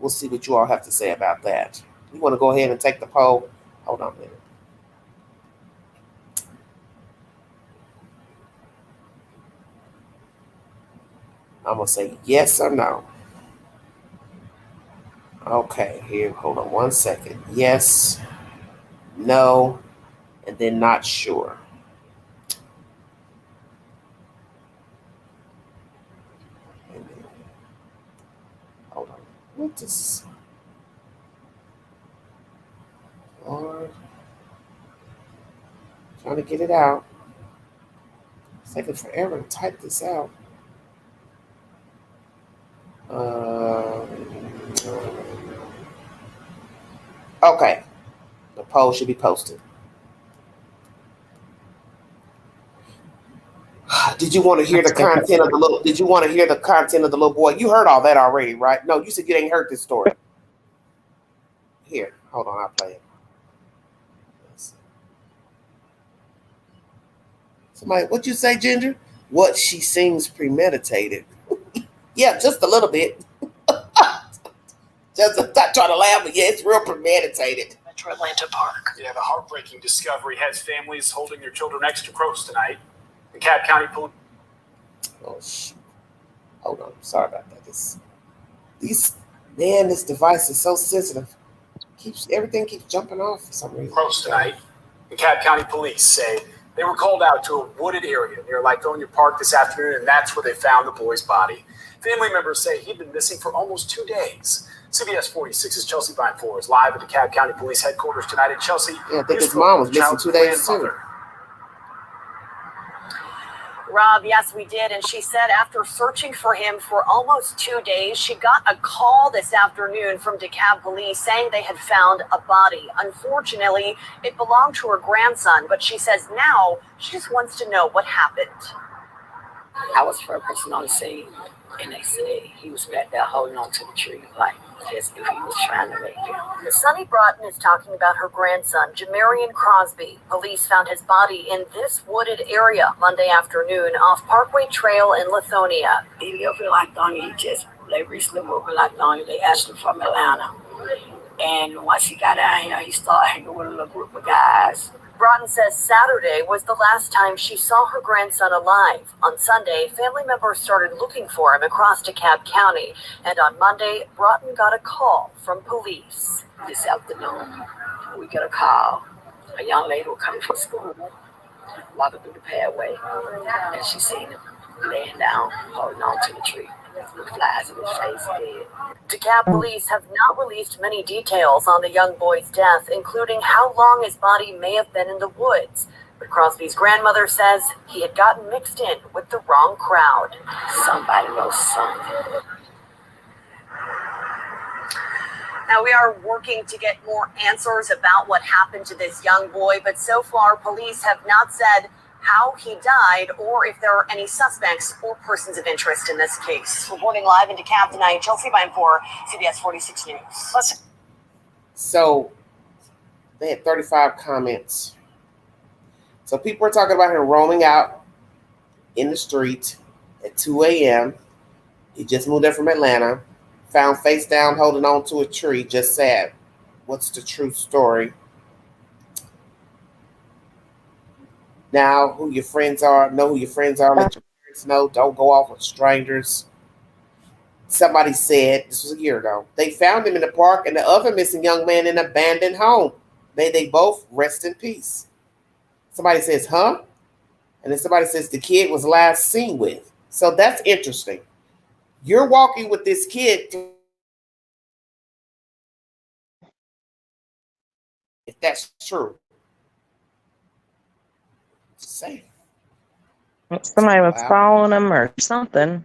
We'll see what you all have to say about that. You want to go ahead and take the poll? Hold on a minute. I'm going to say yes or no. Okay, here, hold on 1 second. Yes, no, and then not sure. And then, hold on. What is... Lord. Trying to get it out. It's taking forever to type this out. Okay. The poll should be posted. Did you want to hear the content of the little? Did you want to hear the content of the little boy? You heard all that already, right? No, you said you ain't heard this story. Here, hold on, I'll play it. Somebody, what you say, Ginger? What she seems premeditated. Yeah, just a little bit. Just not trying to laugh, but yeah, it's real premeditated. Metro Atlanta Park. Yeah, the heartbreaking discovery has families holding their children extra close tonight. The Cobb County Police. Oh, shoot. Hold on. Sorry about that. This device is so sensitive. Everything keeps jumping off for some reason. Close tonight. The Cobb County Police say they were called out to a wooded area near Lithonia Park this afternoon, and that's where they found the boy's body. Family members say he'd been missing for almost 2 days. CBS 46's Chelsea Vine-Four is live at the Cobb County Police headquarters tonight. And Chelsea, yeah, I think his mom was missing 2 days too. Rob, yes, we did. And she said after searching for him for almost 2 days, she got a call this afternoon from DeKalb police saying they had found a body. Unfortunately, it belonged to her grandson, but she says now she just wants to know what happened. I was the first person on the scene, and they said he was back there holding on to the tree, like as if he was trying to make it. Sunny Broughton is talking about her grandson, Jamarian Crosby. Police found his body in this wooded area Monday afternoon off Parkway Trail in Lithonia. He lived in Lithonia. They recently moved to Lithonia. They asked him from Atlanta. And once he got out here, he started hanging with a little group of guys. Broughton says Saturday was the last time she saw her grandson alive. On Sunday, family members started looking for him across DeKalb County. And on Monday, Broughton got a call from police. This afternoon, we get a call. A young lady was coming from school, walking through the pathway, and she seen him laying down, holding on to the tree. With flies in his face, dead. DeKalb police have not released many details on the young boy's death, including how long his body may have been in the woods. But Crosby's grandmother says he had gotten mixed in with the wrong crowd. Somebody knows something. Now, we are working to get more answers about what happened to this young boy, but so far, police have not said how he died or if there are any suspects or persons of interest in this case. Reporting live in DeKalb tonight, Chelsea Bynpour, CBS 46 News. Listen. So they had 35 comments. So people were talking about him roaming out in the street at 2 a.m. He just moved in from Atlanta, found face down holding on to a tree, just sad. What's the true story? Now, who your friends are, know who your friends are, let your parents know, don't go off with strangers. Somebody said, this was a year ago, they found him in the park and the other missing young man in an abandoned home. May they both rest in peace. Somebody says, huh? And then somebody says the kid was last seen with. So that's interesting. You're walking with this kid. If that's true. Say. Somebody was following them or something.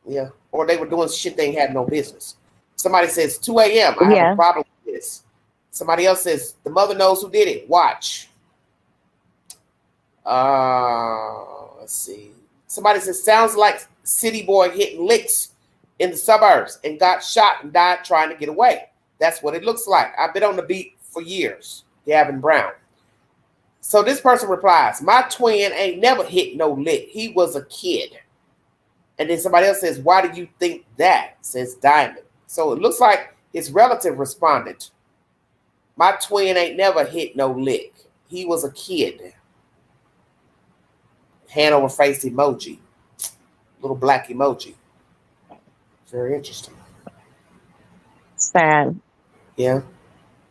Yeah. Or they were doing shit they ain't had no business. Somebody says 2 a.m. I have a problem with this. Somebody else says the mother knows who did it. Watch. Let's see. Somebody says sounds like city boy hitting licks in the suburbs and got shot and died trying to get away. That's what it looks like. I've been on the beat for years. Gavin Brown. So this person replies, my twin ain't never hit no lick. He was a kid. And then somebody else says, why do you think that? Says Diamond. So it looks like his relative responded, my twin ain't never hit no lick. He was a kid. Hand over face emoji. Little black emoji. Very interesting. Sad. Yeah.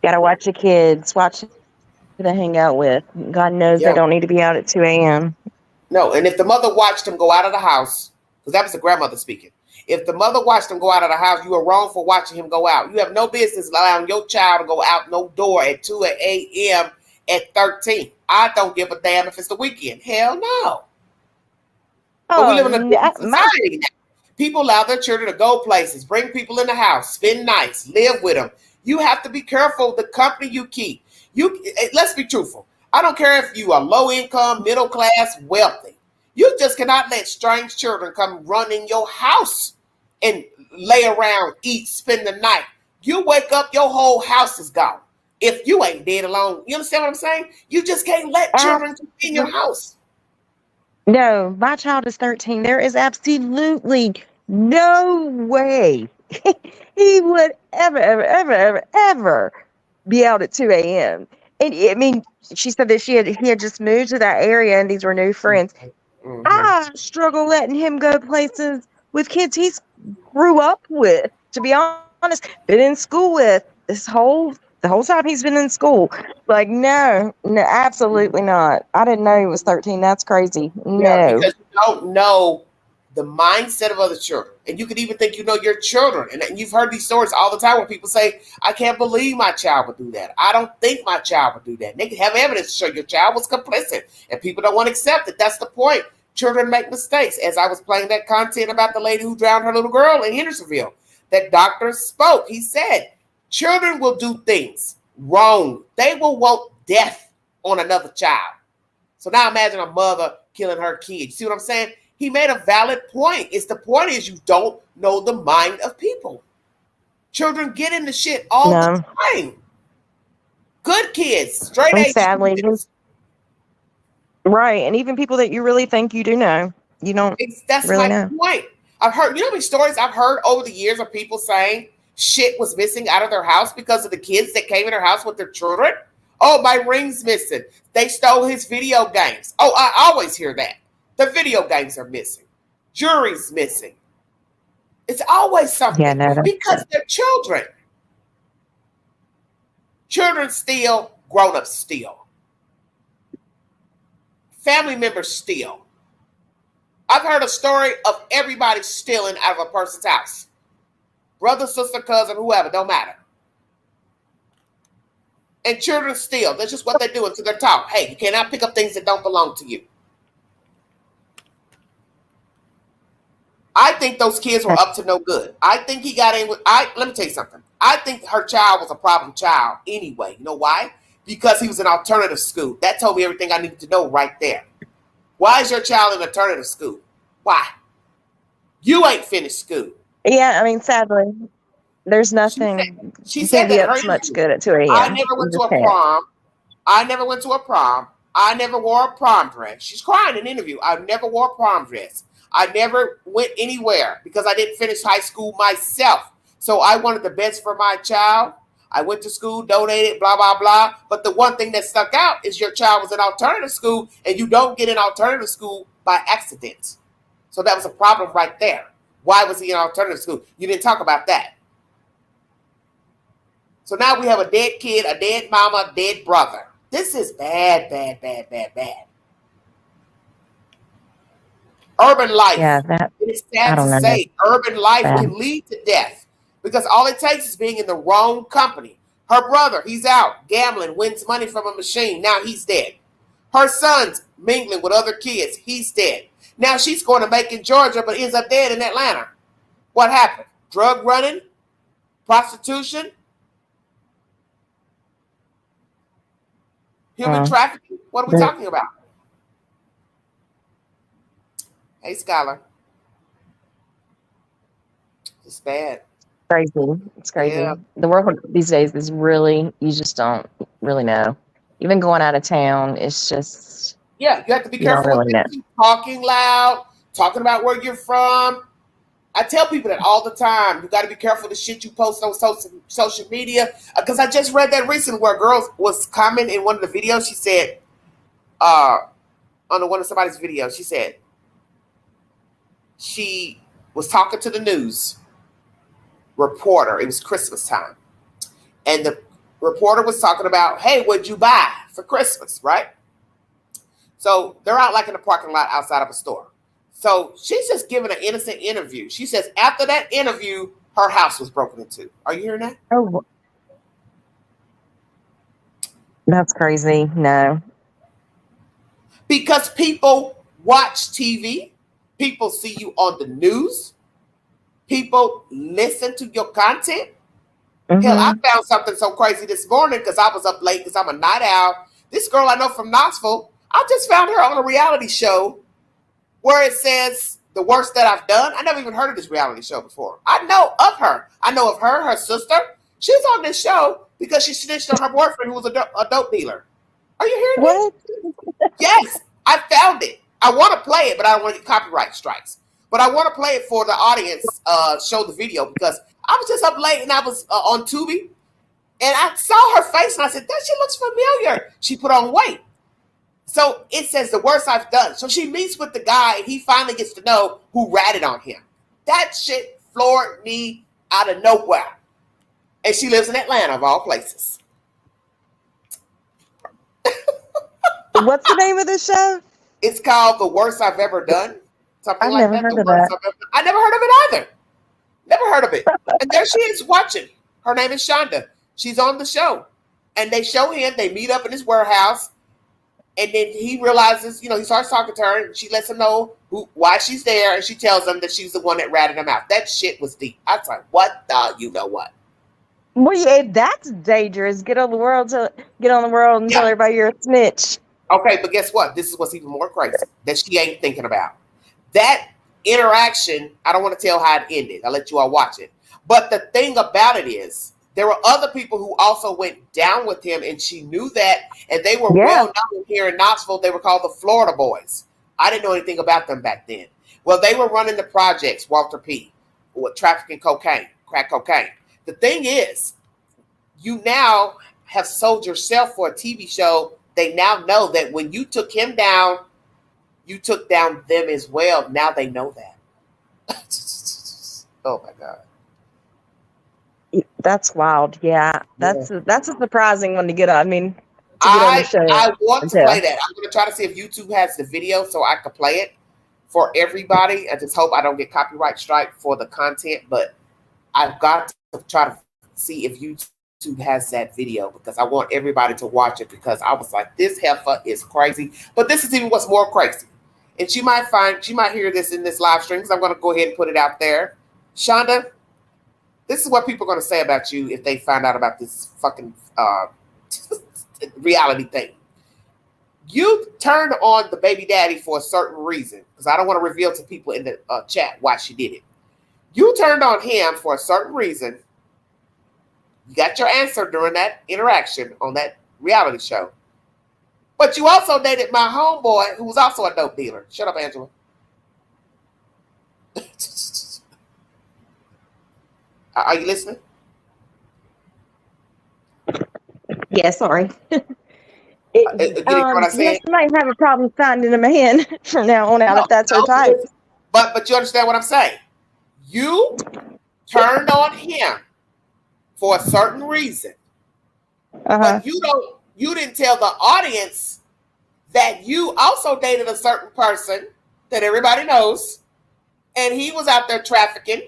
Gotta watch your kids. Watch who they hang out with. God knows they don't need to be out at 2 a.m. No, and if the mother watched him go out of the house, because that was the grandmother speaking. If the mother watched him go out of the house, you are wrong for watching him go out. You have no business allowing your child to go out no door at 2 a.m. at 13. I don't give a damn if it's the weekend. Hell no. But we live in a different society now. People allow their children to go places, bring people in the house, spend nights, live with them. You have to be careful the company you keep. Let's be truthful. I don't care if you are low income, middle class, wealthy. You just cannot let strange children come run in your house and lay around, eat, spend the night. You wake up, your whole house is gone. If you ain't dead alone, you understand what I'm saying? You just can't let children be in your house. No, my child is 13. There is absolutely no way he would ever be out at 2 a.m. And I mean, she said that he had just moved to that area and these were new friends. Mm-hmm. I struggle letting him go places with kids he's grew up with, to be honest, been in school with the whole time he's been in school. Like, no, absolutely not. I didn't know he was 13. That's crazy. No. Yeah, because you don't know the mindset of other children. And you could even think you know your children. And you've heard these stories all the time where people say, I can't believe my child would do that. I don't think my child would do that. And they can have evidence to show your child was complicit. And people don't want to accept it. That's the point. Children make mistakes. As I was playing that content about the lady who drowned her little girl in Hendersonville, that doctor spoke. He said, children will do things wrong. They will want death on another child. So now imagine a mother killing her kid. You see what I'm saying? He made a valid point. The point is you don't know the mind of people. Children get into shit all the time. Good kids, straight And A sadly, students. right. And even people that you really think you do know, you don't That's really my know. point. I've heard, you know how many stories I've heard over the years of people saying shit was missing out of their house because of the kids that came in their house with their children? Oh, my ring's missing. They stole his video games. Oh, I always hear that. The video games are missing. Jewelry's missing. It's always something. Yeah, no, because they're children. Children steal, grown-ups steal. Family members steal. I've heard a story of everybody stealing out of a person's house. Brother, sister, cousin, whoever, don't matter. And children steal. That's just what they're doing to their talk. Hey, you cannot pick up things that don't belong to you. I think those kids were up to no good. I think he got in with, let me tell you something. I think her child was a problem child anyway. You know why? Because he was in alternative school. That told me everything I needed to know right there. Why is your child in alternative school? Why? You ain't finished school. Yeah, I mean, sadly, there's nothing. She you said can't be that up her to much good at 2 a.m. I never went to a prom. I never went to a prom. I never wore a prom dress. She's crying in an interview. I never wore a prom dress. I never went anywhere because I didn't finish high school myself. So I wanted the best for my child. I went to school, donated, blah, blah, blah. But the one thing that stuck out is your child was in alternative school, and you don't get in alternative school by accident. So that was a problem right there. Why was he in alternative school? You didn't talk about that. So now we have a dead kid, a dead mama, a dead brother. This is bad, bad, bad, bad, bad. Urban life. Yeah, it's sad to say. Urban life can lead to death because all it takes is being in the wrong company. Her brother, he's out gambling, wins money from a machine. Now he's dead. Her son's mingling with other kids. He's dead. Now she's going to Macon, Georgia, but ends up dead in Atlanta. What happened? Drug running? Prostitution? Human trafficking? What are we talking about? Hey, Skylar. It's bad. Crazy. It's crazy. Yeah. The world these days is really, you just don't really know. Even going out of town, it's just. Yeah, you have to be careful with talking loud, talking about where you're from. I tell people that all the time. You got to be careful the shit you post on social media. Because I just read that recently where a girl was commenting in one of the videos. She said, on one of somebody's videos, she said, she was talking to the news reporter. It was Christmas time. And the reporter was talking about, hey, what'd you buy for Christmas, right? So they're out like in the parking lot outside of a store. So she's just giving an innocent interview. She says after that interview, her house was broken into. Are you hearing that? Oh, that's crazy. No. Because people watch TV. People see you on the news. People listen to your content. Hell, I found something so crazy this morning because I was up late because I'm a night owl. This girl I know from Knoxville, I just found her on a reality show where it says the worst that I've done. I never even heard of this reality show before. I know of her. I know of her, her sister. She was on this show because she snitched on her boyfriend who was a dope dealer. Are you hearing what? Yes, I found it. I want to play it, but I don't want to get copyright strikes. But I want to play it for the audience, show the video, because I was just up late and I was on Tubi. And I saw her face and I said, that shit looks familiar. She put on weight. So it says the worst I've done. So she meets with the guy and he finally gets to know who ratted on him. That shit floored me out of nowhere. And she lives in Atlanta, of all places. What's the name of this show? It's called The Worst I've Ever Done. Something I've like never that. heard of that. I never heard of it either. Never heard of it. And there she is watching. Her name is Shonda. She's on the show. And they show him, they meet up in his warehouse. And then he realizes, he starts talking to her, and she lets him know why she's there, and she tells him that she's the one that ratted him out. That shit was deep. I was like, what the, you know what? Well, yeah, that's dangerous. Get on the world and tell everybody you're a snitch. Okay, but guess what? This is what's even more crazy that she ain't thinking about. That interaction, I don't want to tell how it ended. I'll let you all watch it. But the thing about it is, there were other people who also went down with him, and she knew that, and they were well known here in Knoxville. They were called the Florida Boys. I didn't know anything about them back then. Well, they were running the projects, Walter P., with trafficking cocaine, crack cocaine. The thing is, you now have sold yourself for a TV show. They now know that when you took him down, you took down them as well. Now they know that. Oh, my God. That's wild. Yeah, that's a surprising one to get on. I mean, I want to play that. I'm going to try to see if YouTube has the video so I can play it for everybody. I just hope I don't get copyright strike for the content, but I've got to try to see if YouTube has that video because I want everybody to watch it because I was like, this heifer is crazy. But this is even what's more crazy. And she might hear this in this live stream because I'm going to go ahead and put it out there. Shonda, this is what people are going to say about you if they find out about this fucking reality thing. You turned on the baby daddy for a certain reason, because I don't want to reveal to people in the chat why she did it. You turned on him for a certain reason. You got your answer during that interaction on that reality show. But you also dated my homeboy, who was also a dope dealer. Shut up, Angela. Are you listening? Yeah, sorry. What I said? Yes, you might have a problem finding a man from now on out if that's her type. But you understand what I'm saying? You turned on him for a certain reason. But you didn't tell the audience that you also dated a certain person that everybody knows, and he was out there trafficking.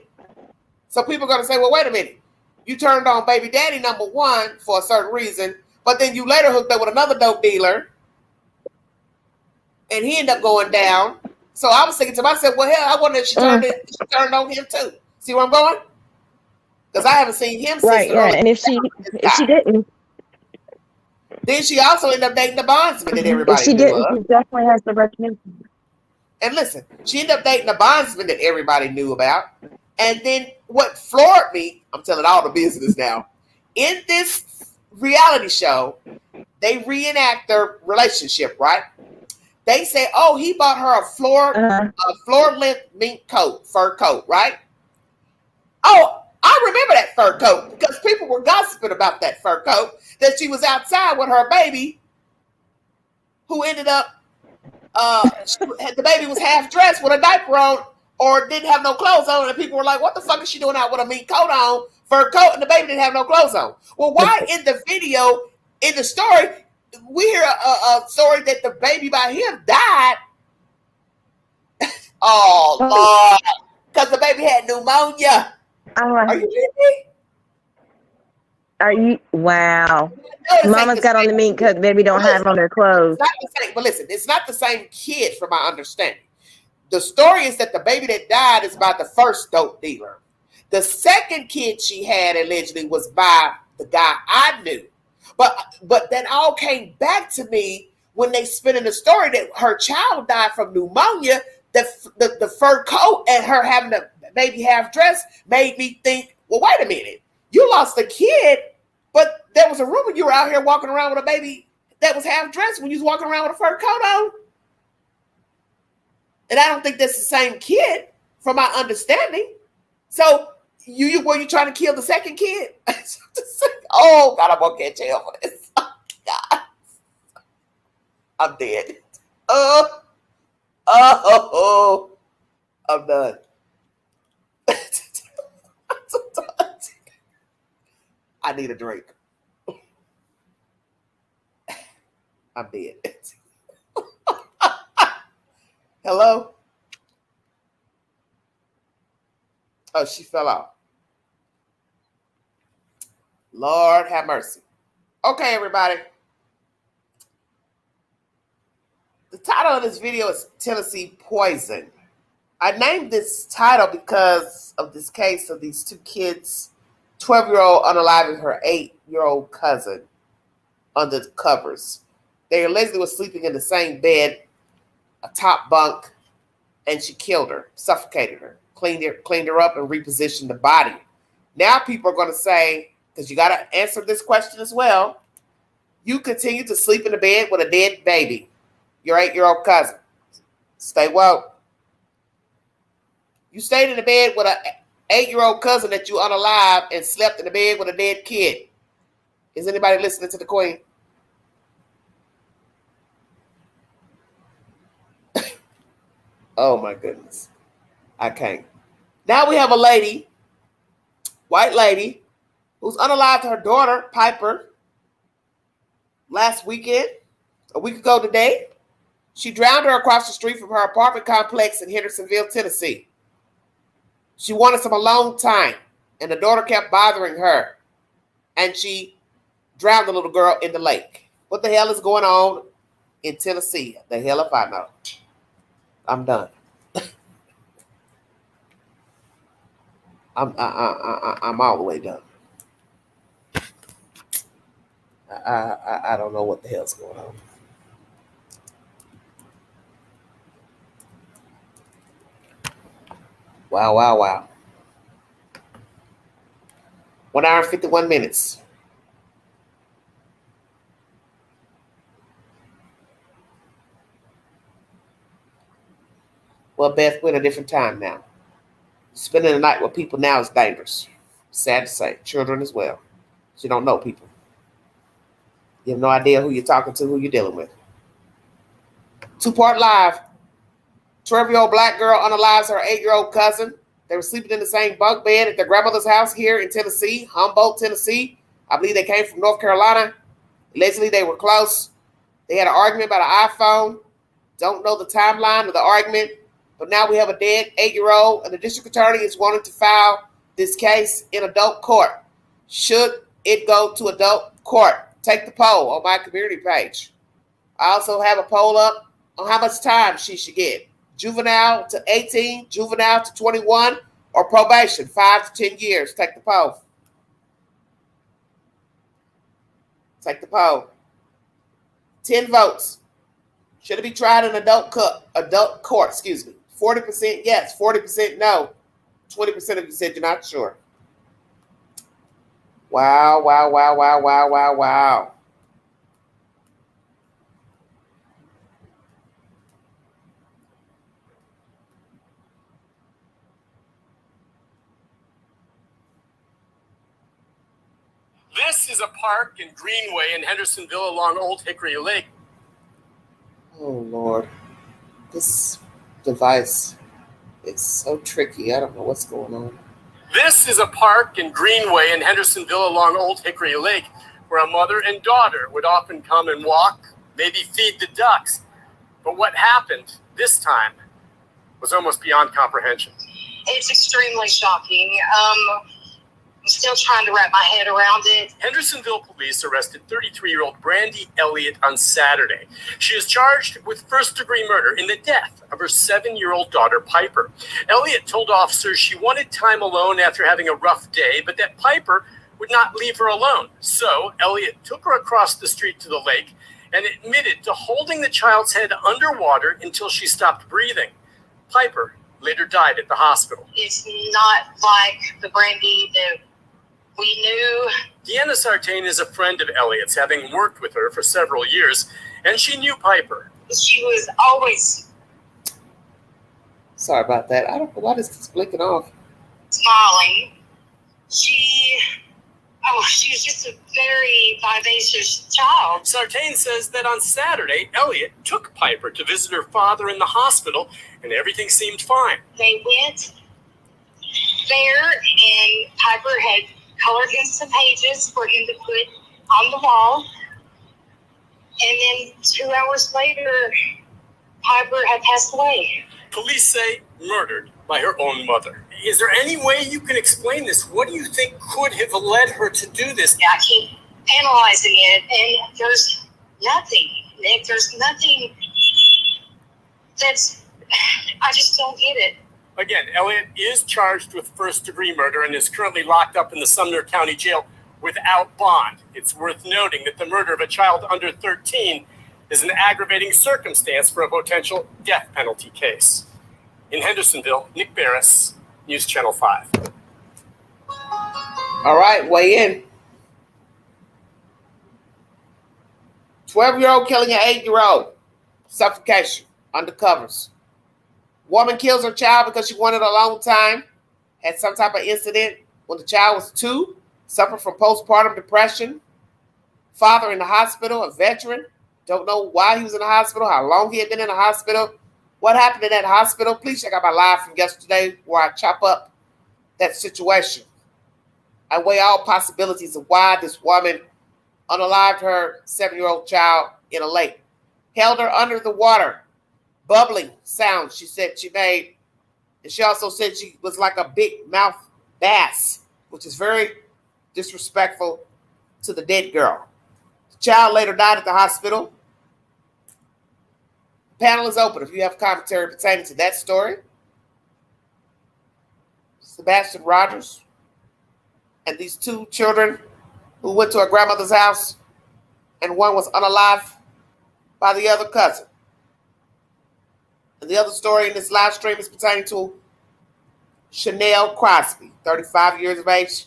So people are going to say, well, wait a minute. You turned on baby daddy number one for a certain reason, but then you later hooked up with another dope dealer, and he ended up going down. So I was thinking to myself, well, hell, I wonder if she turned on him too. See where I'm going? Because I haven't seen him since right. Yeah, and if she didn't, then she also ended up dating the bondsman that everybody if she knew didn't, of. she definitely has the recognition. And listen, she ended up dating the bondsman that everybody knew about. And then what floored me, I'm telling all the business now, in this reality show, they reenact their relationship, right? They say, oh, he bought her a floor length mink coat, fur coat, right? Oh, I remember that fur coat because people were gossiping about that fur coat, that she was outside with her baby who ended up, the baby was half dressed with a diaper on or didn't have no clothes on, and people were like, what the fuck is she doing out with a mink coat on, fur coat, and the baby didn't have no clothes on? Well, why in the video, in the story, we hear a story that the baby by him died? Oh, Lord. Because the baby had pneumonia. Are you kidding me? Are you? Wow. Mama's got on the mink coat, baby don't have on their clothes. It's not the same, but listen, it's not the same kid from my understanding. The story is that the baby that died is by the first dope dealer. The second kid she had allegedly was by the guy I knew. But that all came back to me when they spin in the story that her child died from pneumonia. The fur coat and her having the baby half dressed made me think, well, wait a minute. You lost a kid, but there was a rumor you were out here walking around with a baby that was half dressed when you was walking around with a fur coat on. And I don't think that's the same kid from my understanding. So were you trying to kill the second kid? Oh, God, I'm going to catch hell for this. Oh, God. I'm dead. I'm done. I need a drink. I'm dead. Hello? Oh, she fell out. Lord have mercy. Okay, everybody. title of this video is Tennessee Poison. I named this title because of this case of these two kids, 12-year-old unaliving her 8-year-old cousin under the covers. They allegedly were sleeping in the same bed, a top bunk, and she killed her, suffocated her, cleaned her up, and repositioned the body. Now people are going to say, because you got to answer this question as well, you continue to sleep in the bed with a dead baby, your 8-year-old cousin. Stay woke. You stayed in the bed with an 8-year-old cousin that you unalive and slept in the bed with a dead kid. Is anybody listening to the queen? Oh my goodness. I can't. Now we have a lady, white lady, who's unalived her daughter, Piper, last weekend, a week ago today. She drowned her across the street from her apartment complex in Hendersonville, Tennessee. She wanted some alone time, and the daughter kept bothering her, and she drowned the little girl in the lake. What the hell is going on in Tennessee? The hell if I know. I'm done. I'm all the way done. I don't know what the hell's going on. Wow. 1 hour and 51 minutes. Well, Beth, we're in a different time now. Spending the night with people now is dangerous. Sad to say. Children as well. You don't know people. You have no idea who you're talking to, who you're dealing with. 2-part live. 12-year-old black girl unalives her 8-year-old cousin. They were sleeping in the same bunk bed at their grandmother's house here in Tennessee, Humboldt, Tennessee. I believe they came from North Carolina. Allegedly, they were close. They had an argument about an iPhone. Don't know the timeline of the argument. But now we have a dead 8-year-old, and the district attorney is wanting to file this case in adult court. Should it go to adult court? Take the poll on my community page. I also have a poll up on how much time she should get. Juvenile to 18, juvenile to 21, or probation, 5 to 10 years. Take the poll. Take the poll. 10 votes. Should it be tried in adult court? 40% yes, 40% no. 20% of you said you're not sure. Wow. This is a park in Greenway in Hendersonville along Old Hickory Lake. Oh, Lord. This device is so tricky. I don't know what's going on. This is a park in Greenway in Hendersonville along Old Hickory Lake where a mother and daughter would often come and walk, maybe feed the ducks. But what happened this time was almost beyond comprehension. It's extremely shocking. I'm still trying to wrap my head around it. Hendersonville police arrested 33-year-old Brandy Elliott on Saturday. She is charged with first-degree murder in the death of her 7-year-old daughter, Piper. Elliott told officers she wanted time alone after having a rough day, but that Piper would not leave her alone. So Elliott took her across the street to the lake and admitted to holding the child's head underwater until she stopped breathing. Piper later died at the hospital. It's not like the Brandy that we knew. Deanna Sartain is a friend of Elliott's, having worked with her for several years, and she knew Piper. She was always Sorry about that. I don't know why this is blinking off. smiling. She was just a very vivacious child. Sartain says that on Saturday, Elliott took Piper to visit her father in the hospital, and everything seemed fine. They went there, and Piper had colored in some pages for him to put on the wall. And then 2 hours later, Piper had passed away. Police say murdered by her own mother. Is there any way you can explain this? What do you think could have led her to do this? I keep analyzing it, and there's nothing, Nick. There's nothing I just don't get it. Again, Elliott is charged with first-degree murder and is currently locked up in the Sumner County Jail without bond. It's worth noting that the murder of a child under 13 is an aggravating circumstance for a potential death penalty case. In Hendersonville, Nick Barris, News Channel 5. All right, weigh in. 12-year-old killing an 8-year-old. Suffocation. Undercovers. Woman kills her child because she wanted a long time. Had some type of incident when the child was 2. Suffered from postpartum depression. Father in the hospital, a veteran. Don't know why he was in the hospital, how long he had been in the hospital. What happened in that hospital? Please check out my live from yesterday where I chop up that situation. I weigh all possibilities of why this woman unalived her 7-year-old child in a lake. Held her under the water. Bubbling sounds she said she made. And she also said she was like a big mouth bass, which is very disrespectful to the dead girl. The child later died at the hospital. The panel is open if you have commentary pertaining to that story. Sebastian Rogers and these 2 children who went to a grandmother's house, and one was unalived by the other cousin. And the other story in this live stream is pertaining to Chanel Crosby, 35 years of age,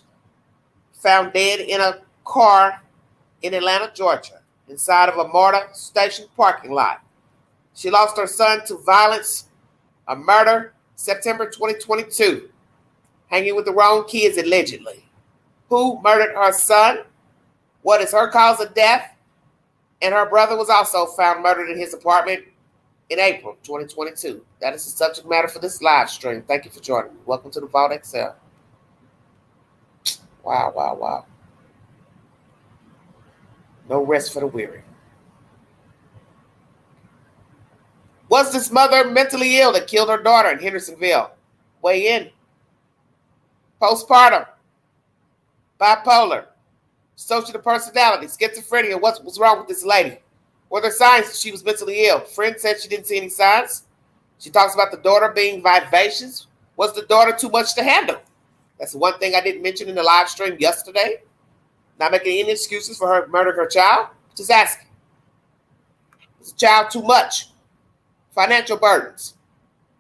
found dead in a car in Atlanta, Georgia, inside of a Marta station parking lot. She lost her son to violence, a murder, September 2022, hanging with the wrong kids allegedly. Who murdered her son? What is her cause of death? And her brother was also found murdered in his apartment in April 2022. That is the subject matter for this live stream. Thank you for joining me. Welcome to the Vault XL. Wow, wow, wow. No rest for the weary. Was this mother mentally ill that killed her daughter in Hendersonville? Weigh in. Postpartum. Bipolar. Social personality. Schizophrenia. What's wrong with this lady? Were there signs that she was mentally ill? Friend said she didn't see any signs. She talks about the daughter being vivacious. Was the daughter too much to handle? That's the one thing I didn't mention in the live stream yesterday. Not making any excuses for her murdering her child. Just asking. Was the child too much? Financial burdens.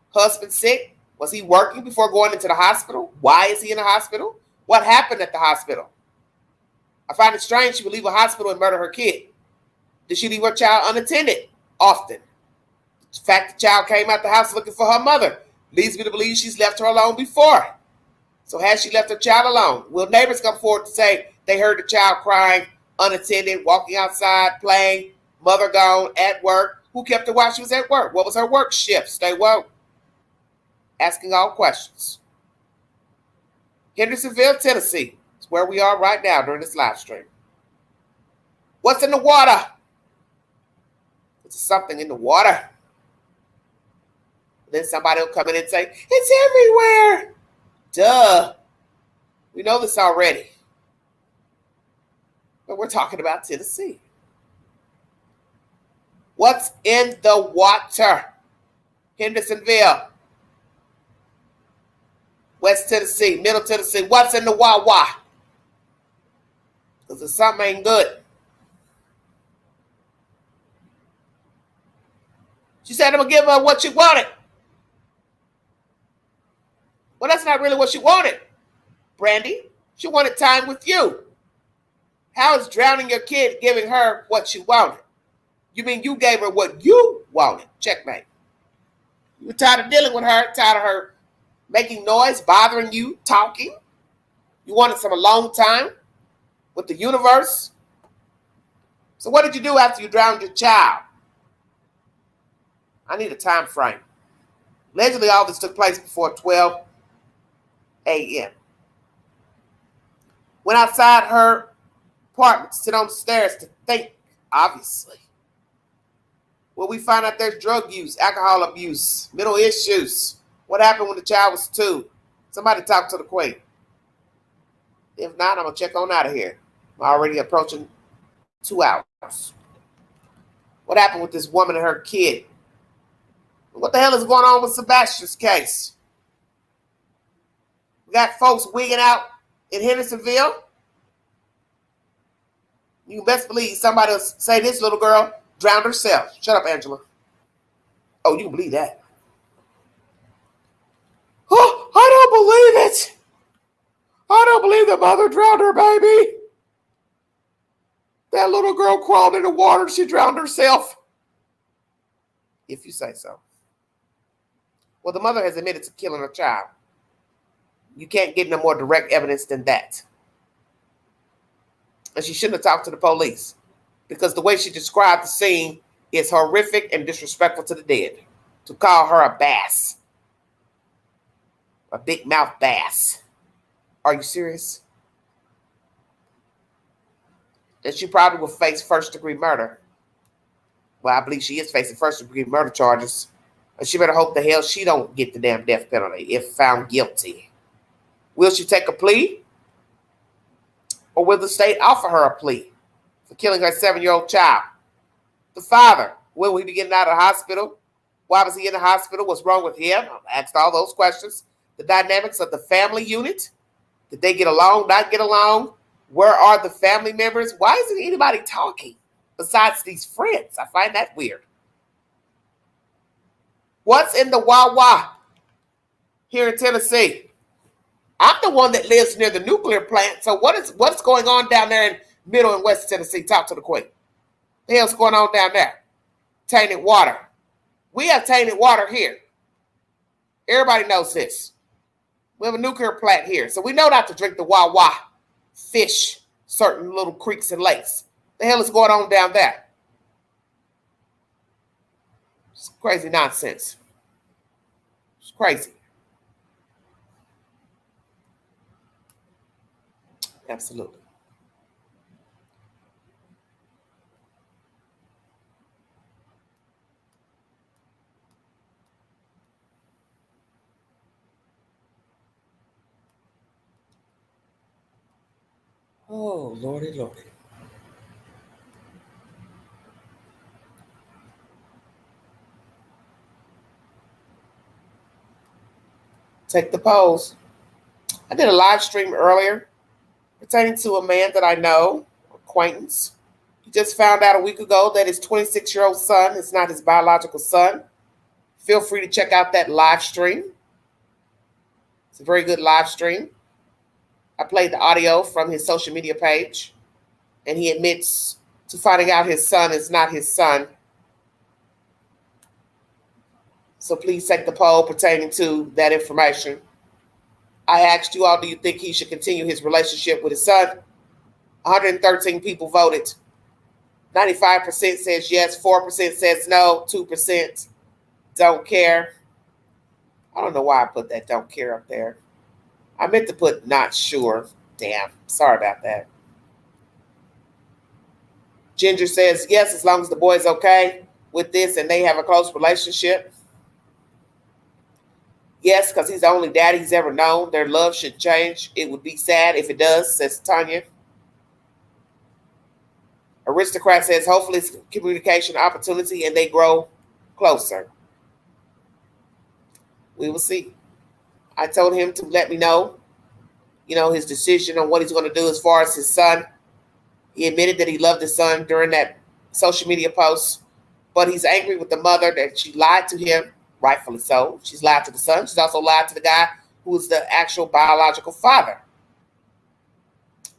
Husband sick. Was he working before going into the hospital? Why is he in the hospital? What happened at the hospital? I find it strange she would leave a hospital and murder her kid. Did she leave her child unattended? Often. The fact the child came out the house looking for her mother leads me to believe she's left her alone before. So has she left her child alone? Will neighbors come forward to say they heard the child crying, unattended, walking outside, playing, mother gone, at work? Who kept her while she was at work? What was her work shift? Stay woke. Asking all questions. Hendersonville, Tennessee is where we are right now during this live stream. What's in the water? There's something in the water. Then somebody will come in and say, it's everywhere. Duh. We know this already. But we're talking about Tennessee. What's in the water? Hendersonville. West Tennessee, Middle Tennessee. What's in the Wawa? Because if something ain't good. She said, I'm going to give her what she wanted. Well, that's not really what she wanted, Brandy. She wanted time with you. How is drowning your kid giving her what she wanted? You mean you gave her what you wanted? Checkmate. You were tired of dealing with her, tired of her making noise, bothering you, talking. You wanted some alone time with the universe. So what did you do after you drowned your child? I need a time frame. Allegedly, all this took place before 12 a.m. Went outside her apartment to sit on the stairs to think, obviously. Well, we find out there's drug use, alcohol abuse, mental issues. What happened when the child was 2? Somebody talk to the queen. If not, I'm going to check on out of here. I'm already approaching 2 hours. What happened with this woman and her kid? What the hell is going on with Sebastian's case? We got folks wigging out in Hendersonville. You best believe somebody will say this little girl drowned herself. Shut up, Angela. Oh, you can believe that. Oh, I don't believe it. I don't believe the mother drowned her baby. That little girl crawled in the water and she drowned herself. If you say so. Well, the mother has admitted to killing her child. You can't get no more direct evidence than that. And she shouldn't have talked to the police because the way she described the scene is horrific and disrespectful to the dead. To call her a bass. A big mouth bass. Are you serious? That she probably will face first-degree murder. Well, I believe she is facing first-degree murder charges. And she better hope the hell she don't get the damn death penalty if found guilty. Will she take a plea? Or will the state offer her a plea for killing her 7-year-old child? The father, when will he be getting out of the hospital? Why was he in the hospital? What's wrong with him? I asked all those questions. The dynamics of the family unit. Did they get along, not get along? Where are the family members? Why isn't anybody talking besides these friends? I find that weird. What's in the Wawa here in Tennessee? I'm the one that lives near the nuclear plant. So what's going on down there in Middle and West Tennessee? Talk to the queen. The hell's going on down there? Tainted water. We have tainted water here. Everybody knows this. We have a nuclear plant here. So we know not to drink the Wawa fish, certain little creeks and lakes. The hell is going on down there? It's crazy nonsense. It's crazy. Absolutely. Oh, Lordy, Lordy. Take the polls. I did a live stream earlier pertaining to a man that I know, acquaintance. He just found out a week ago that his 26-year-old son is not his biological son. Feel free to check out that live stream. It's a very good live stream. I played the audio from his social media page, and he admits to finding out his son is not his son. So please take the poll pertaining to that information. I asked you all, do you think he should continue his relationship with his son? 113 people voted. 95% says yes, 4% says no, 2% don't care. I don't know why I put that don't care up there. I meant to put not sure. Damn, sorry about that. Ginger says yes, as long as the boy's okay with this and they have a close relationship. Yes, because he's the only daddy he's ever known. Their love should change. It would be sad if it does, says Tanya. Aristocrat says hopefully it's communication opportunity and they grow closer. We will see. I told him to let me know, his decision on what he's going to do as far as his son. He admitted that he loved his son during that social media post, but he's angry with the mother that she lied to him, rightfully so. She's lied to the son. She's also lied to the guy who is the actual biological father.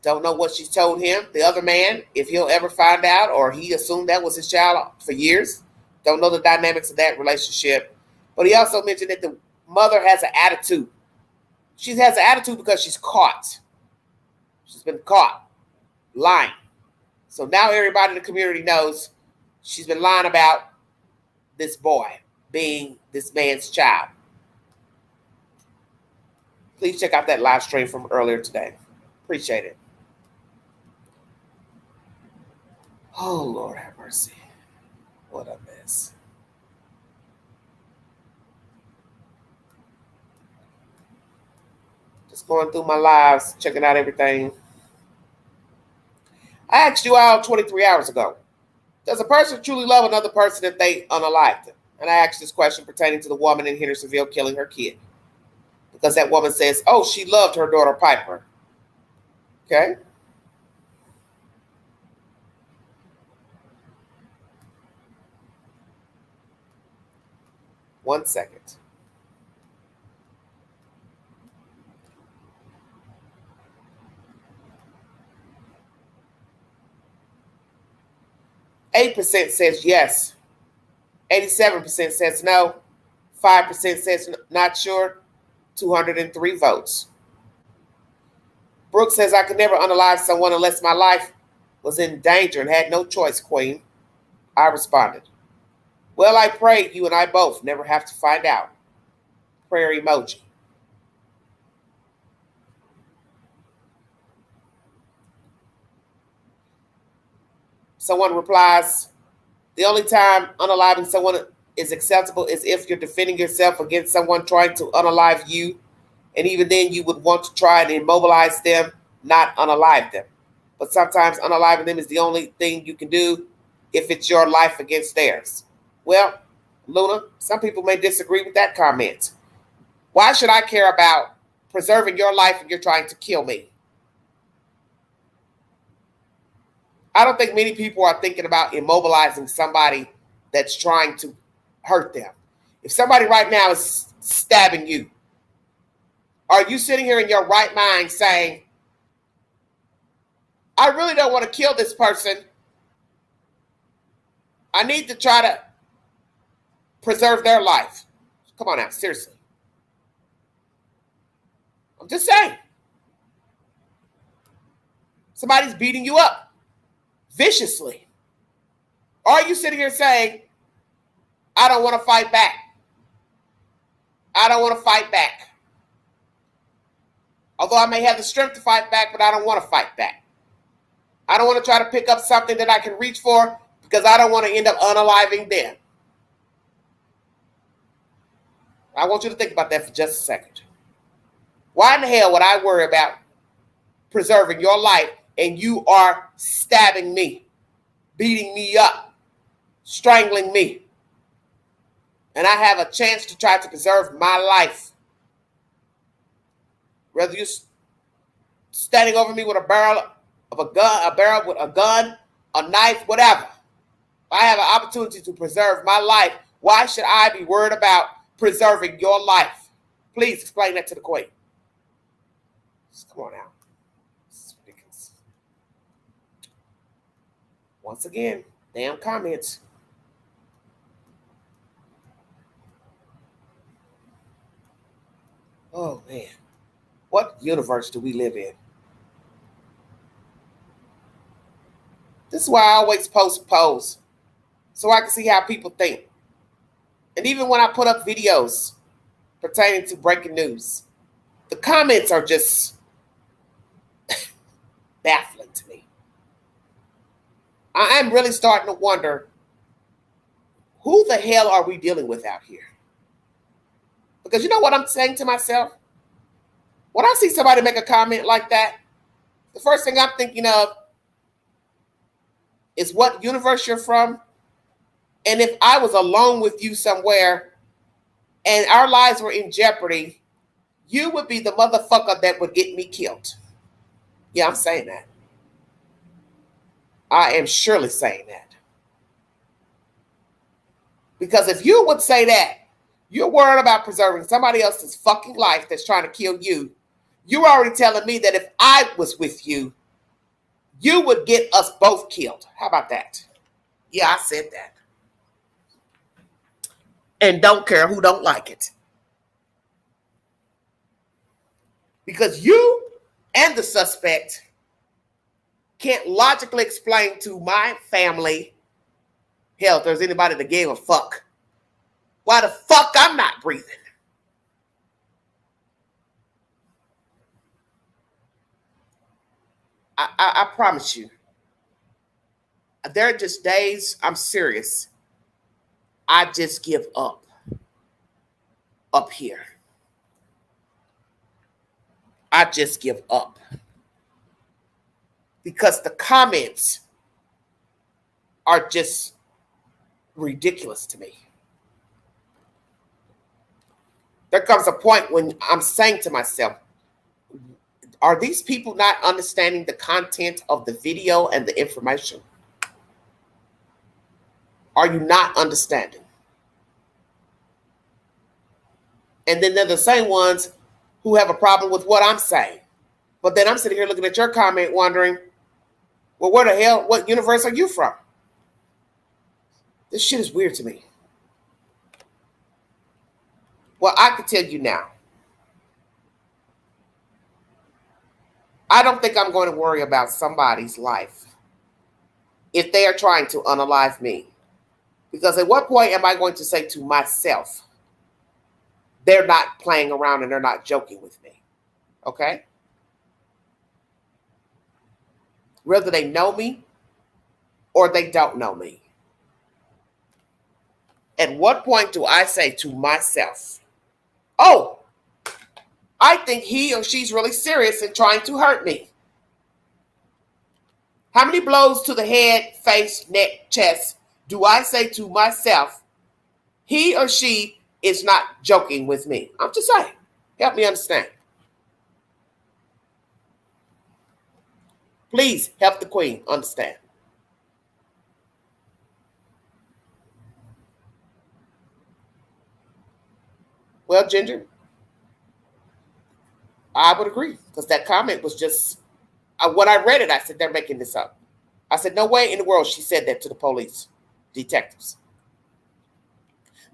Don't know what she's told him. The other man, if he'll ever find out, or he assumed that was his child for years. Don't know the dynamics of that relationship. But he also mentioned that the mother has an attitude. She has an attitude because she's caught. She's been caught lying. So now everybody in the community knows she's been lying about this boy being this man's child. Please check out that live stream from earlier today. Appreciate it. Oh, Lord have mercy. What a mess. Just going through my lives, checking out everything. I asked you all 23 hours ago, does a person truly love another person if they unalive them? And I asked this question pertaining to the woman in Hendersonville killing her kid. Because that woman says, oh, she loved her daughter Piper. Okay? One second. Eight percent says yes. 87% says no. 5% says not sure. 203 votes. Brooke says, I could never unalive someone unless my life was in danger and had no choice, Queen. I responded, well, I pray you and I both never have to find out. Prayer emoji. Someone replies, the only time unaliving someone is acceptable is if you're defending yourself against someone trying to unalive you. And even then you would want to try and immobilize them, not unalive them. But sometimes unaliving them is the only thing you can do if it's your life against theirs. Well, Luna, some people may disagree with that comment. Why should I care about preserving your life if you're trying to kill me? I don't think many people are thinking about immobilizing somebody that's trying to hurt them. If somebody right now is stabbing you, are you sitting here in your right mind saying, I really don't want to kill this person. I need to try to preserve their life. Come on now, seriously. I'm just saying. Somebody's beating you up viciously. Are you sitting here saying, I don't want to fight back? I don't want to fight back. Although I may have the strength to fight back, but I don't want to fight back. I don't want to try to pick up something that I can reach for because I don't want to end up unaliving them. I want you to think about that for just a second. Why in the hell would I worry about preserving your life and you are stabbing me, beating me up, strangling me, and I have a chance to try to preserve my life? Whether you're standing over me with a barrel of a gun, with a gun, a knife, whatever. If I have an opportunity to preserve my life, why should I be worried about preserving your life? Please explain that to the Queen. Just come on now. This is ridiculous. Once again, damn comments. Oh, man. What universe do we live in? This is why I always post polls, so I can see how people think. And even when I put up videos pertaining to breaking news, the comments are just baffling to me. I am really starting to wonder, who the hell are we dealing with out here? Because you know what I'm saying to myself? When I see somebody make a comment like that, the first thing I'm thinking of is what universe you're from. And if I was alone with you somewhere and our lives were in jeopardy, you would be the motherfucker that would get me killed. Yeah, I'm saying that. I am surely saying that. Because if you would say that, you're worried about preserving somebody else's fucking life that's trying to kill you. You're already telling me that if I was with you, you would get us both killed. How about that? Yeah, I said that. And don't care who don't like it. Because you and the suspect can't logically explain to my family, hell, if there's anybody that gave a fuck, why the fuck I'm not breathing. I promise you, there are just days, I'm serious, I just give up here. I just give up. Because the comments are just ridiculous to me. there comes a point when I'm saying to myself, are these people not understanding the content of the video and the information? Are you not understanding? And then they're the same ones who have a problem with what I'm saying. But then I'm sitting here looking at your comment wondering, well, where the hell, what universe are you from? This shit is weird to me. Well, I can tell you now. I don't think I'm going to worry about somebody's life if they are trying to unalive me. Because at what point am I going to say to myself, they're not playing around and they're not joking with me? Okay? Whether they know me or they don't know me. At what point do I say to myself, oh, I think he or she's really serious in trying to hurt me? How many blows to the head, face, neck, chest do I say to myself, he or she is not joking with me? I'm just saying. Help me understand. Please help the queen understand. Well, Ginger, I would agree, because that comment was just, when I read it, I said, they're making this up. I said, no way in the world she said that to the police detectives.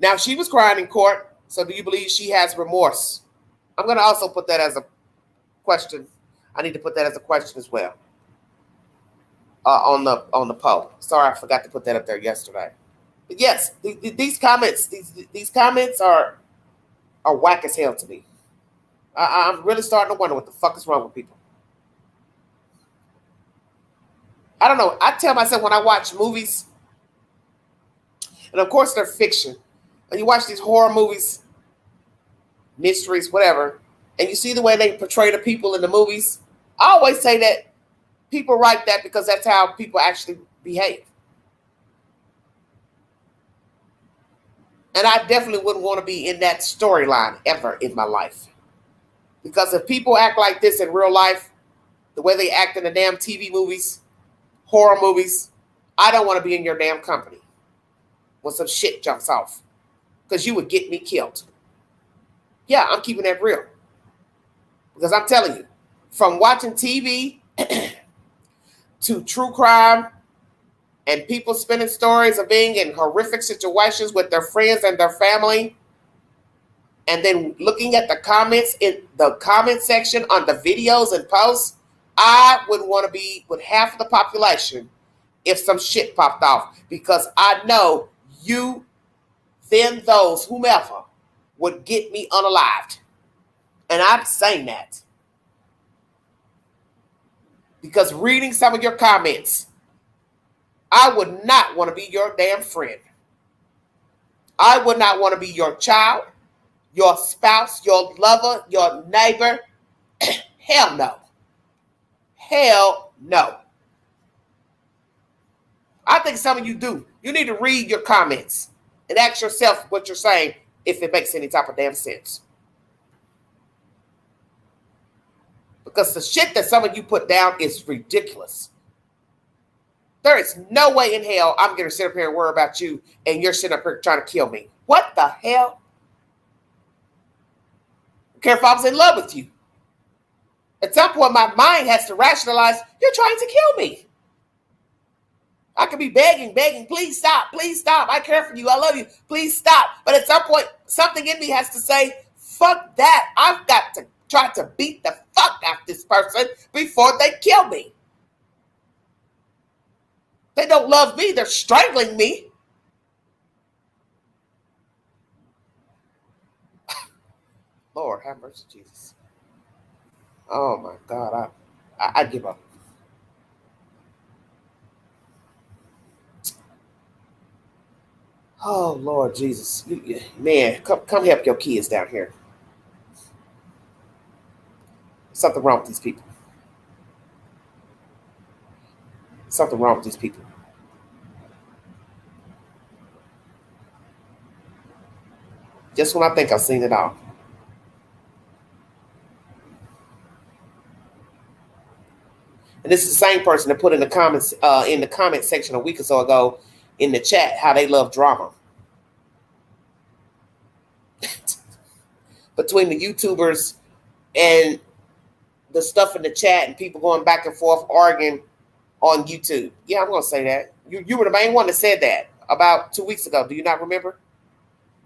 Now, she was crying in court, so do you believe she has remorse? I'm going to also put that as a question. I need to put that as a question as well on the poll. Sorry, I forgot to put that up there yesterday. But yes, these comments are whack as hell to me. I'm really starting to wonder what the fuck is wrong with people. I don't know. I tell myself when I watch movies, and of course they're fiction, and you watch these horror movies, mysteries, whatever, and you see the way they portray the people in the movies, I always say that people write that because that's how people actually behave. And I definitely wouldn't want to be in that storyline ever in my life. Because if people act like this in real life, the way they act in the damn TV movies, horror movies, I don't want to be in your damn company when some shit jumps off. Because you would get me killed. Yeah, I'm keeping that real. Because I'm telling you, from watching TV to true crime and people spinning stories of being in horrific situations with their friends and their family, and then looking at the comments in the comment section on the videos and posts, I would want to be with half of the population if some shit popped off. Because I know you, them, those, whomever, would get me unalived. And I'm saying that. Because reading some of your comments, I would not want to be your damn friend. I would not want to be your child, your spouse, your lover, your neighbor. Hell no. Hell no. I think some of you do. You need to read your comments and ask yourself what you're saying if it makes any type of damn sense. Because the shit that some of you put down is ridiculous. There is no way in hell I'm going to sit up here and worry about you and you're sitting up here trying to kill me. What the hell? I don't care if I was in love with you. At some point, my mind has to rationalize, you're trying to kill me. I could be begging, please stop, I care for you, I love you, please stop. But at some point, something in me has to say, fuck that. I've got to try to beat the fuck out of this person before they kill me. They don't love me, they're strangling me. Lord, have mercy, Jesus. Oh my God, I give up. Oh Lord Jesus, man, come help your kids down here. Something wrong with these people. Something wrong with these people. Just when I think I've seen it all. And this is the same person that put in the comments in the comment section a week or so ago in the chat how they love drama. Between the YouTubers and the stuff in the chat and people going back and forth arguing on YouTube. Yeah, I'm going to say that. You were the main one that said that about 2 weeks ago. Do you not remember?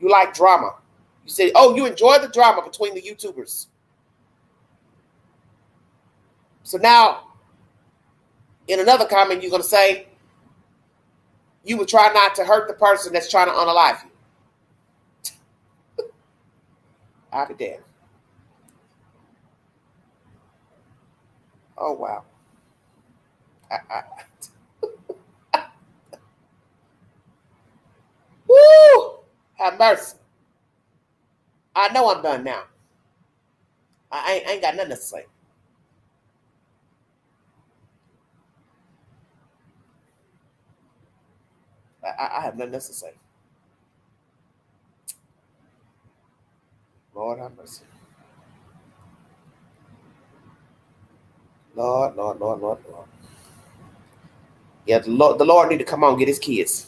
You like drama. You said, oh, you enjoy the drama between the YouTubers. So now, in another comment, you're going to say, you would try not to hurt the person that's trying to unalive you. I'll be damned. Oh, wow. Woo! Have mercy. I know I'm done now. I ain't got nothing to say. I have nothing else to say. Lord have mercy. Lord. Yeah, the Lord need to come on and get his kids.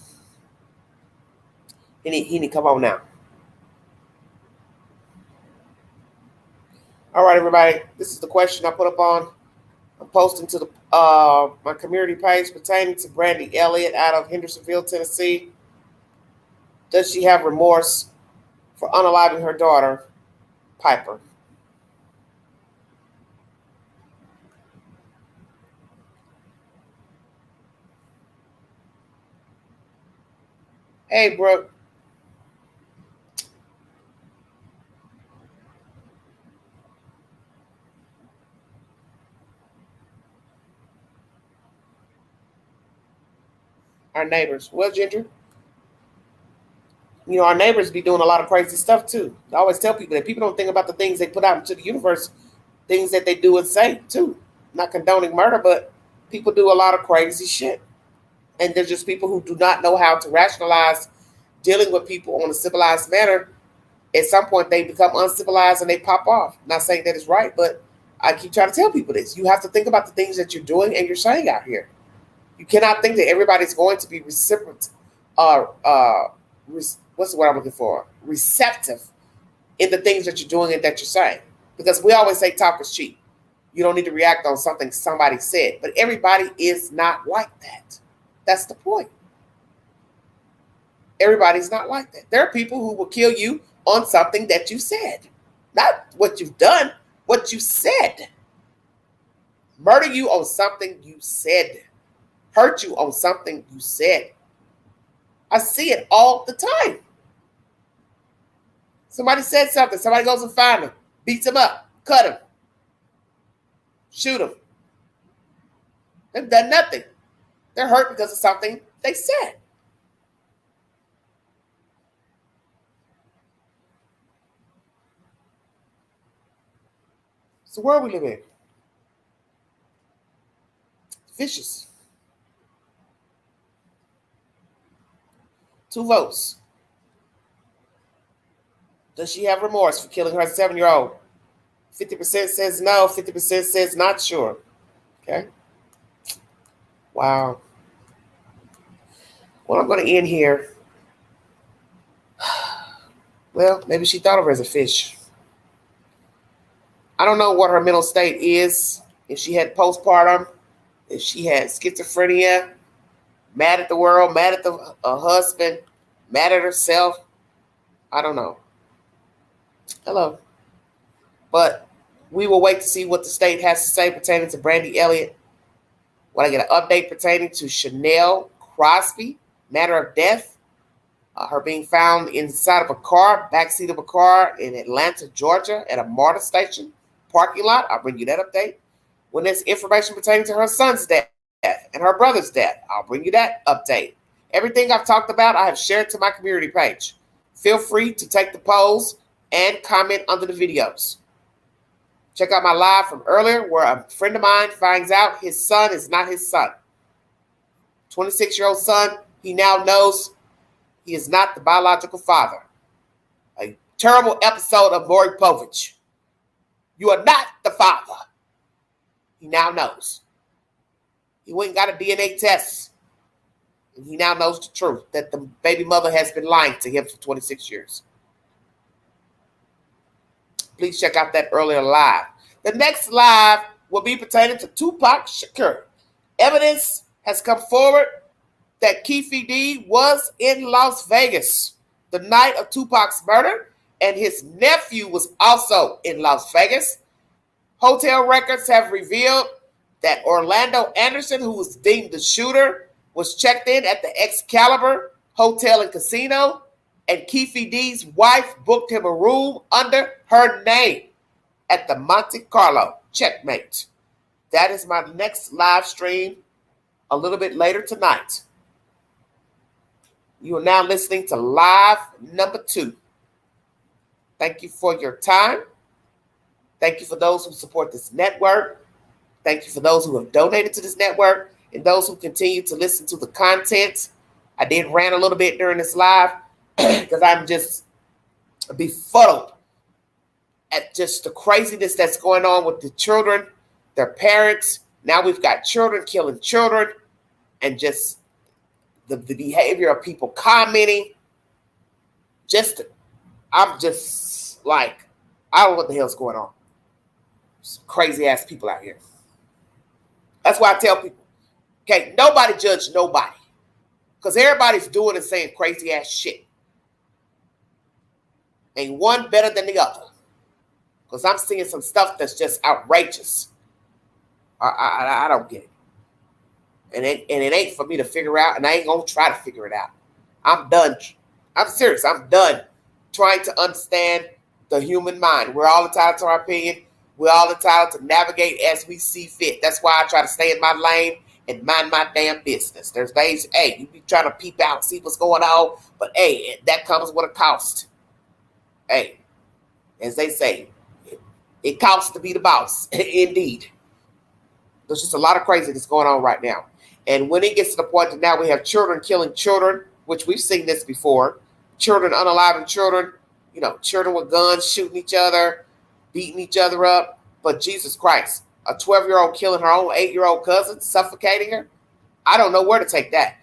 He need to come on now. All right, everybody. This is the question I put up on. I'm posting to the my community page pertaining to Brandy Elliott out of Hendersonville, Tennessee. Does she have remorse for unaliving her daughter, Piper? Hey, Brooke. Our neighbors. Well, Ginger, you know, our neighbors be doing a lot of crazy stuff too. I always tell people that people don't think about the things they put out into the universe, things that they do and say too. Not condoning murder, but people do a lot of crazy shit. And there's just people who do not know how to rationalize dealing with people on a civilized manner. At some point, they become uncivilized and they pop off. I'm not saying that is right, but I keep trying to tell people this. You have to think about the things that you're doing and you're saying out here. You cannot think that everybody's going to be what's the word I'm looking for? Receptive in the things that you're doing and that you're saying. Because we always say talk is cheap. You don't need to react on something somebody said. But everybody is not like that. That's the point. Everybody's not like that. There are people who will kill you on something that you said. Not what you've done, what you said. Murder you on something you said. Hurt you on something you said. I see it all the time. Somebody said something. Somebody goes and finds him, beats him up, cut him, shoot him. They've done nothing. They're hurt because of something they said. So where we live in? Vicious. 2 votes. Does she have remorse for killing her 7-year-old? 50% says no, 50% says not sure. Okay. Wow. Well, I'm going to end here. Well, maybe she thought of her as a fish. I don't know what her mental state is. If she had postpartum, if she had schizophrenia, mad at the world, mad at the husband, mad at herself. I don't know. Hello. But we will wait to see what the state has to say pertaining to Brandy Elliott. When I get an update pertaining to Chanel Crosby, matter of death, her being found inside of a car, backseat of a car in Atlanta, Georgia, at a Marta station parking lot. I'll bring you that update. When there's information pertaining to her son's death and her brother's death, I'll bring you that update. Everything I've talked about, I have shared to my community page. Feel free to take the polls and comment under the videos. Check out my live from earlier where a friend of mine finds out his son is not his son. 26-year-old son, he now knows he is not the biological father. A terrible episode of Maury Povich. You are not the father. He now knows. He went and got a DNA test. And he now knows the truth that the baby mother has been lying to him for 26 years. Please check out that earlier live. The next live will be pertaining to Tupac Shakur. Evidence has come forward that Keefe D was in Las Vegas the night of Tupac's murder, and his nephew was also in Las Vegas. Hotel records have revealed that Orlando Anderson, who was deemed the shooter, was checked in at the Excalibur Hotel and Casino, and Keefe D's wife booked him a room under her name at the Monte Carlo. Checkmate. That is my next live stream a little bit later tonight. You are now listening to live number 2. Thank you for your time. Thank you for those who support this network. Thank you for those who have donated to this network and those who continue to listen to the content. I did rant a little bit during this live because I'm just befuddled at just the craziness that's going on with the children, their parents. Now we've got children killing children, and just the behavior of people commenting. I'm just like, I don't know what the hell's going on. Some crazy ass people out here. That's why I tell people, okay, nobody judge nobody, because everybody's doing and saying crazy ass shit. Ain't one better than the other, because I'm seeing some stuff that's just outrageous. I don't get it. And it ain't for me to figure out, and I ain't gonna try to figure it out. I'm done. I'm serious. I'm done trying to understand the human mind. We're all entitled to our opinion. We're all entitled to navigate as we see fit. That's why I try to stay in my lane and mind my damn business. There's days, hey, you be trying to peep out, see what's going on, but hey, that comes with a cost. Hey, as they say, it costs to be the boss. Indeed. There's just a lot of craziness going on right now. And when it gets to the point that now we have children killing children, which we've seen this before, children unaliving children, children with guns shooting each other, beating each other up. But Jesus Christ, a 12-year-old killing her own 8-year-old cousin, suffocating her. I don't know where to take that.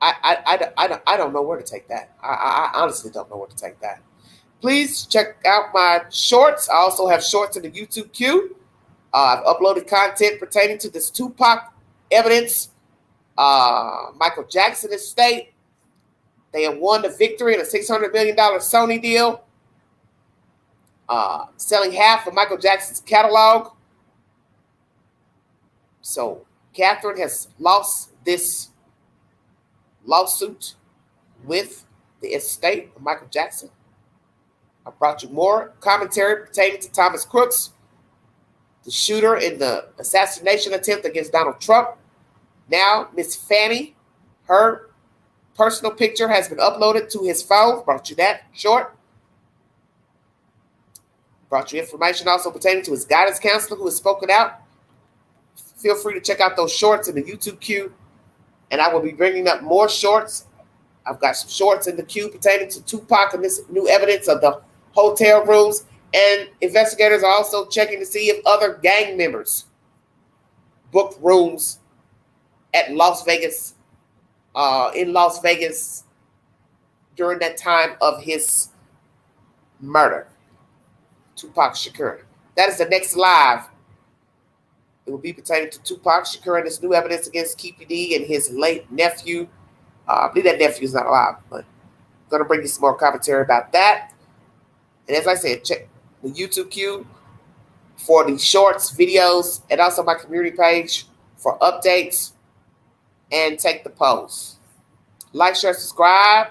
I don't know where to take that. I honestly don't know where to take that. Please check out my shorts. I also have shorts in the YouTube queue. I've uploaded content pertaining to this Tupac evidence. Michael Jackson estate. They have won the victory in a $600 million Sony deal. Selling half of Michael Jackson's catalog. So Catherine has lost this lawsuit with the estate of Michael Jackson. I brought you more commentary pertaining to Thomas Crooks, the shooter in the assassination attempt against Donald Trump. Now, Miss Fanny, her personal picture has been uploaded to his phone. Brought you that short. Brought you information also pertaining to his guidance counselor who has spoken out. Feel free to check out those shorts in the YouTube queue. And I will be bringing up more shorts. I've got some shorts in the queue pertaining to Tupac and this new evidence of the hotel rooms. And investigators are also checking to see if other gang members booked rooms at Las Vegas, in Las Vegas during that time of his murder. Tupac Shakur. That is the next live. It will be pertaining to Tupac Shakur and this new evidence against Keefe D and his late nephew. I believe that nephew is not alive, but I'm going to bring you some more commentary about that. And as I said, check the YouTube queue for the shorts, videos, and also my community page for updates, and take the polls. Like, share, subscribe.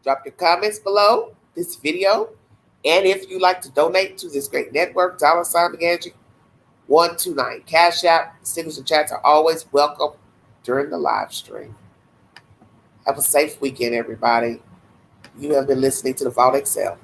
Drop your comments below this video. And if you'd like to donate to this great network, $McAndrew 129 Cash App. Signals and chats are always welcome during the live stream. Have a safe weekend, everybody. You have been listening to the Vault Excel.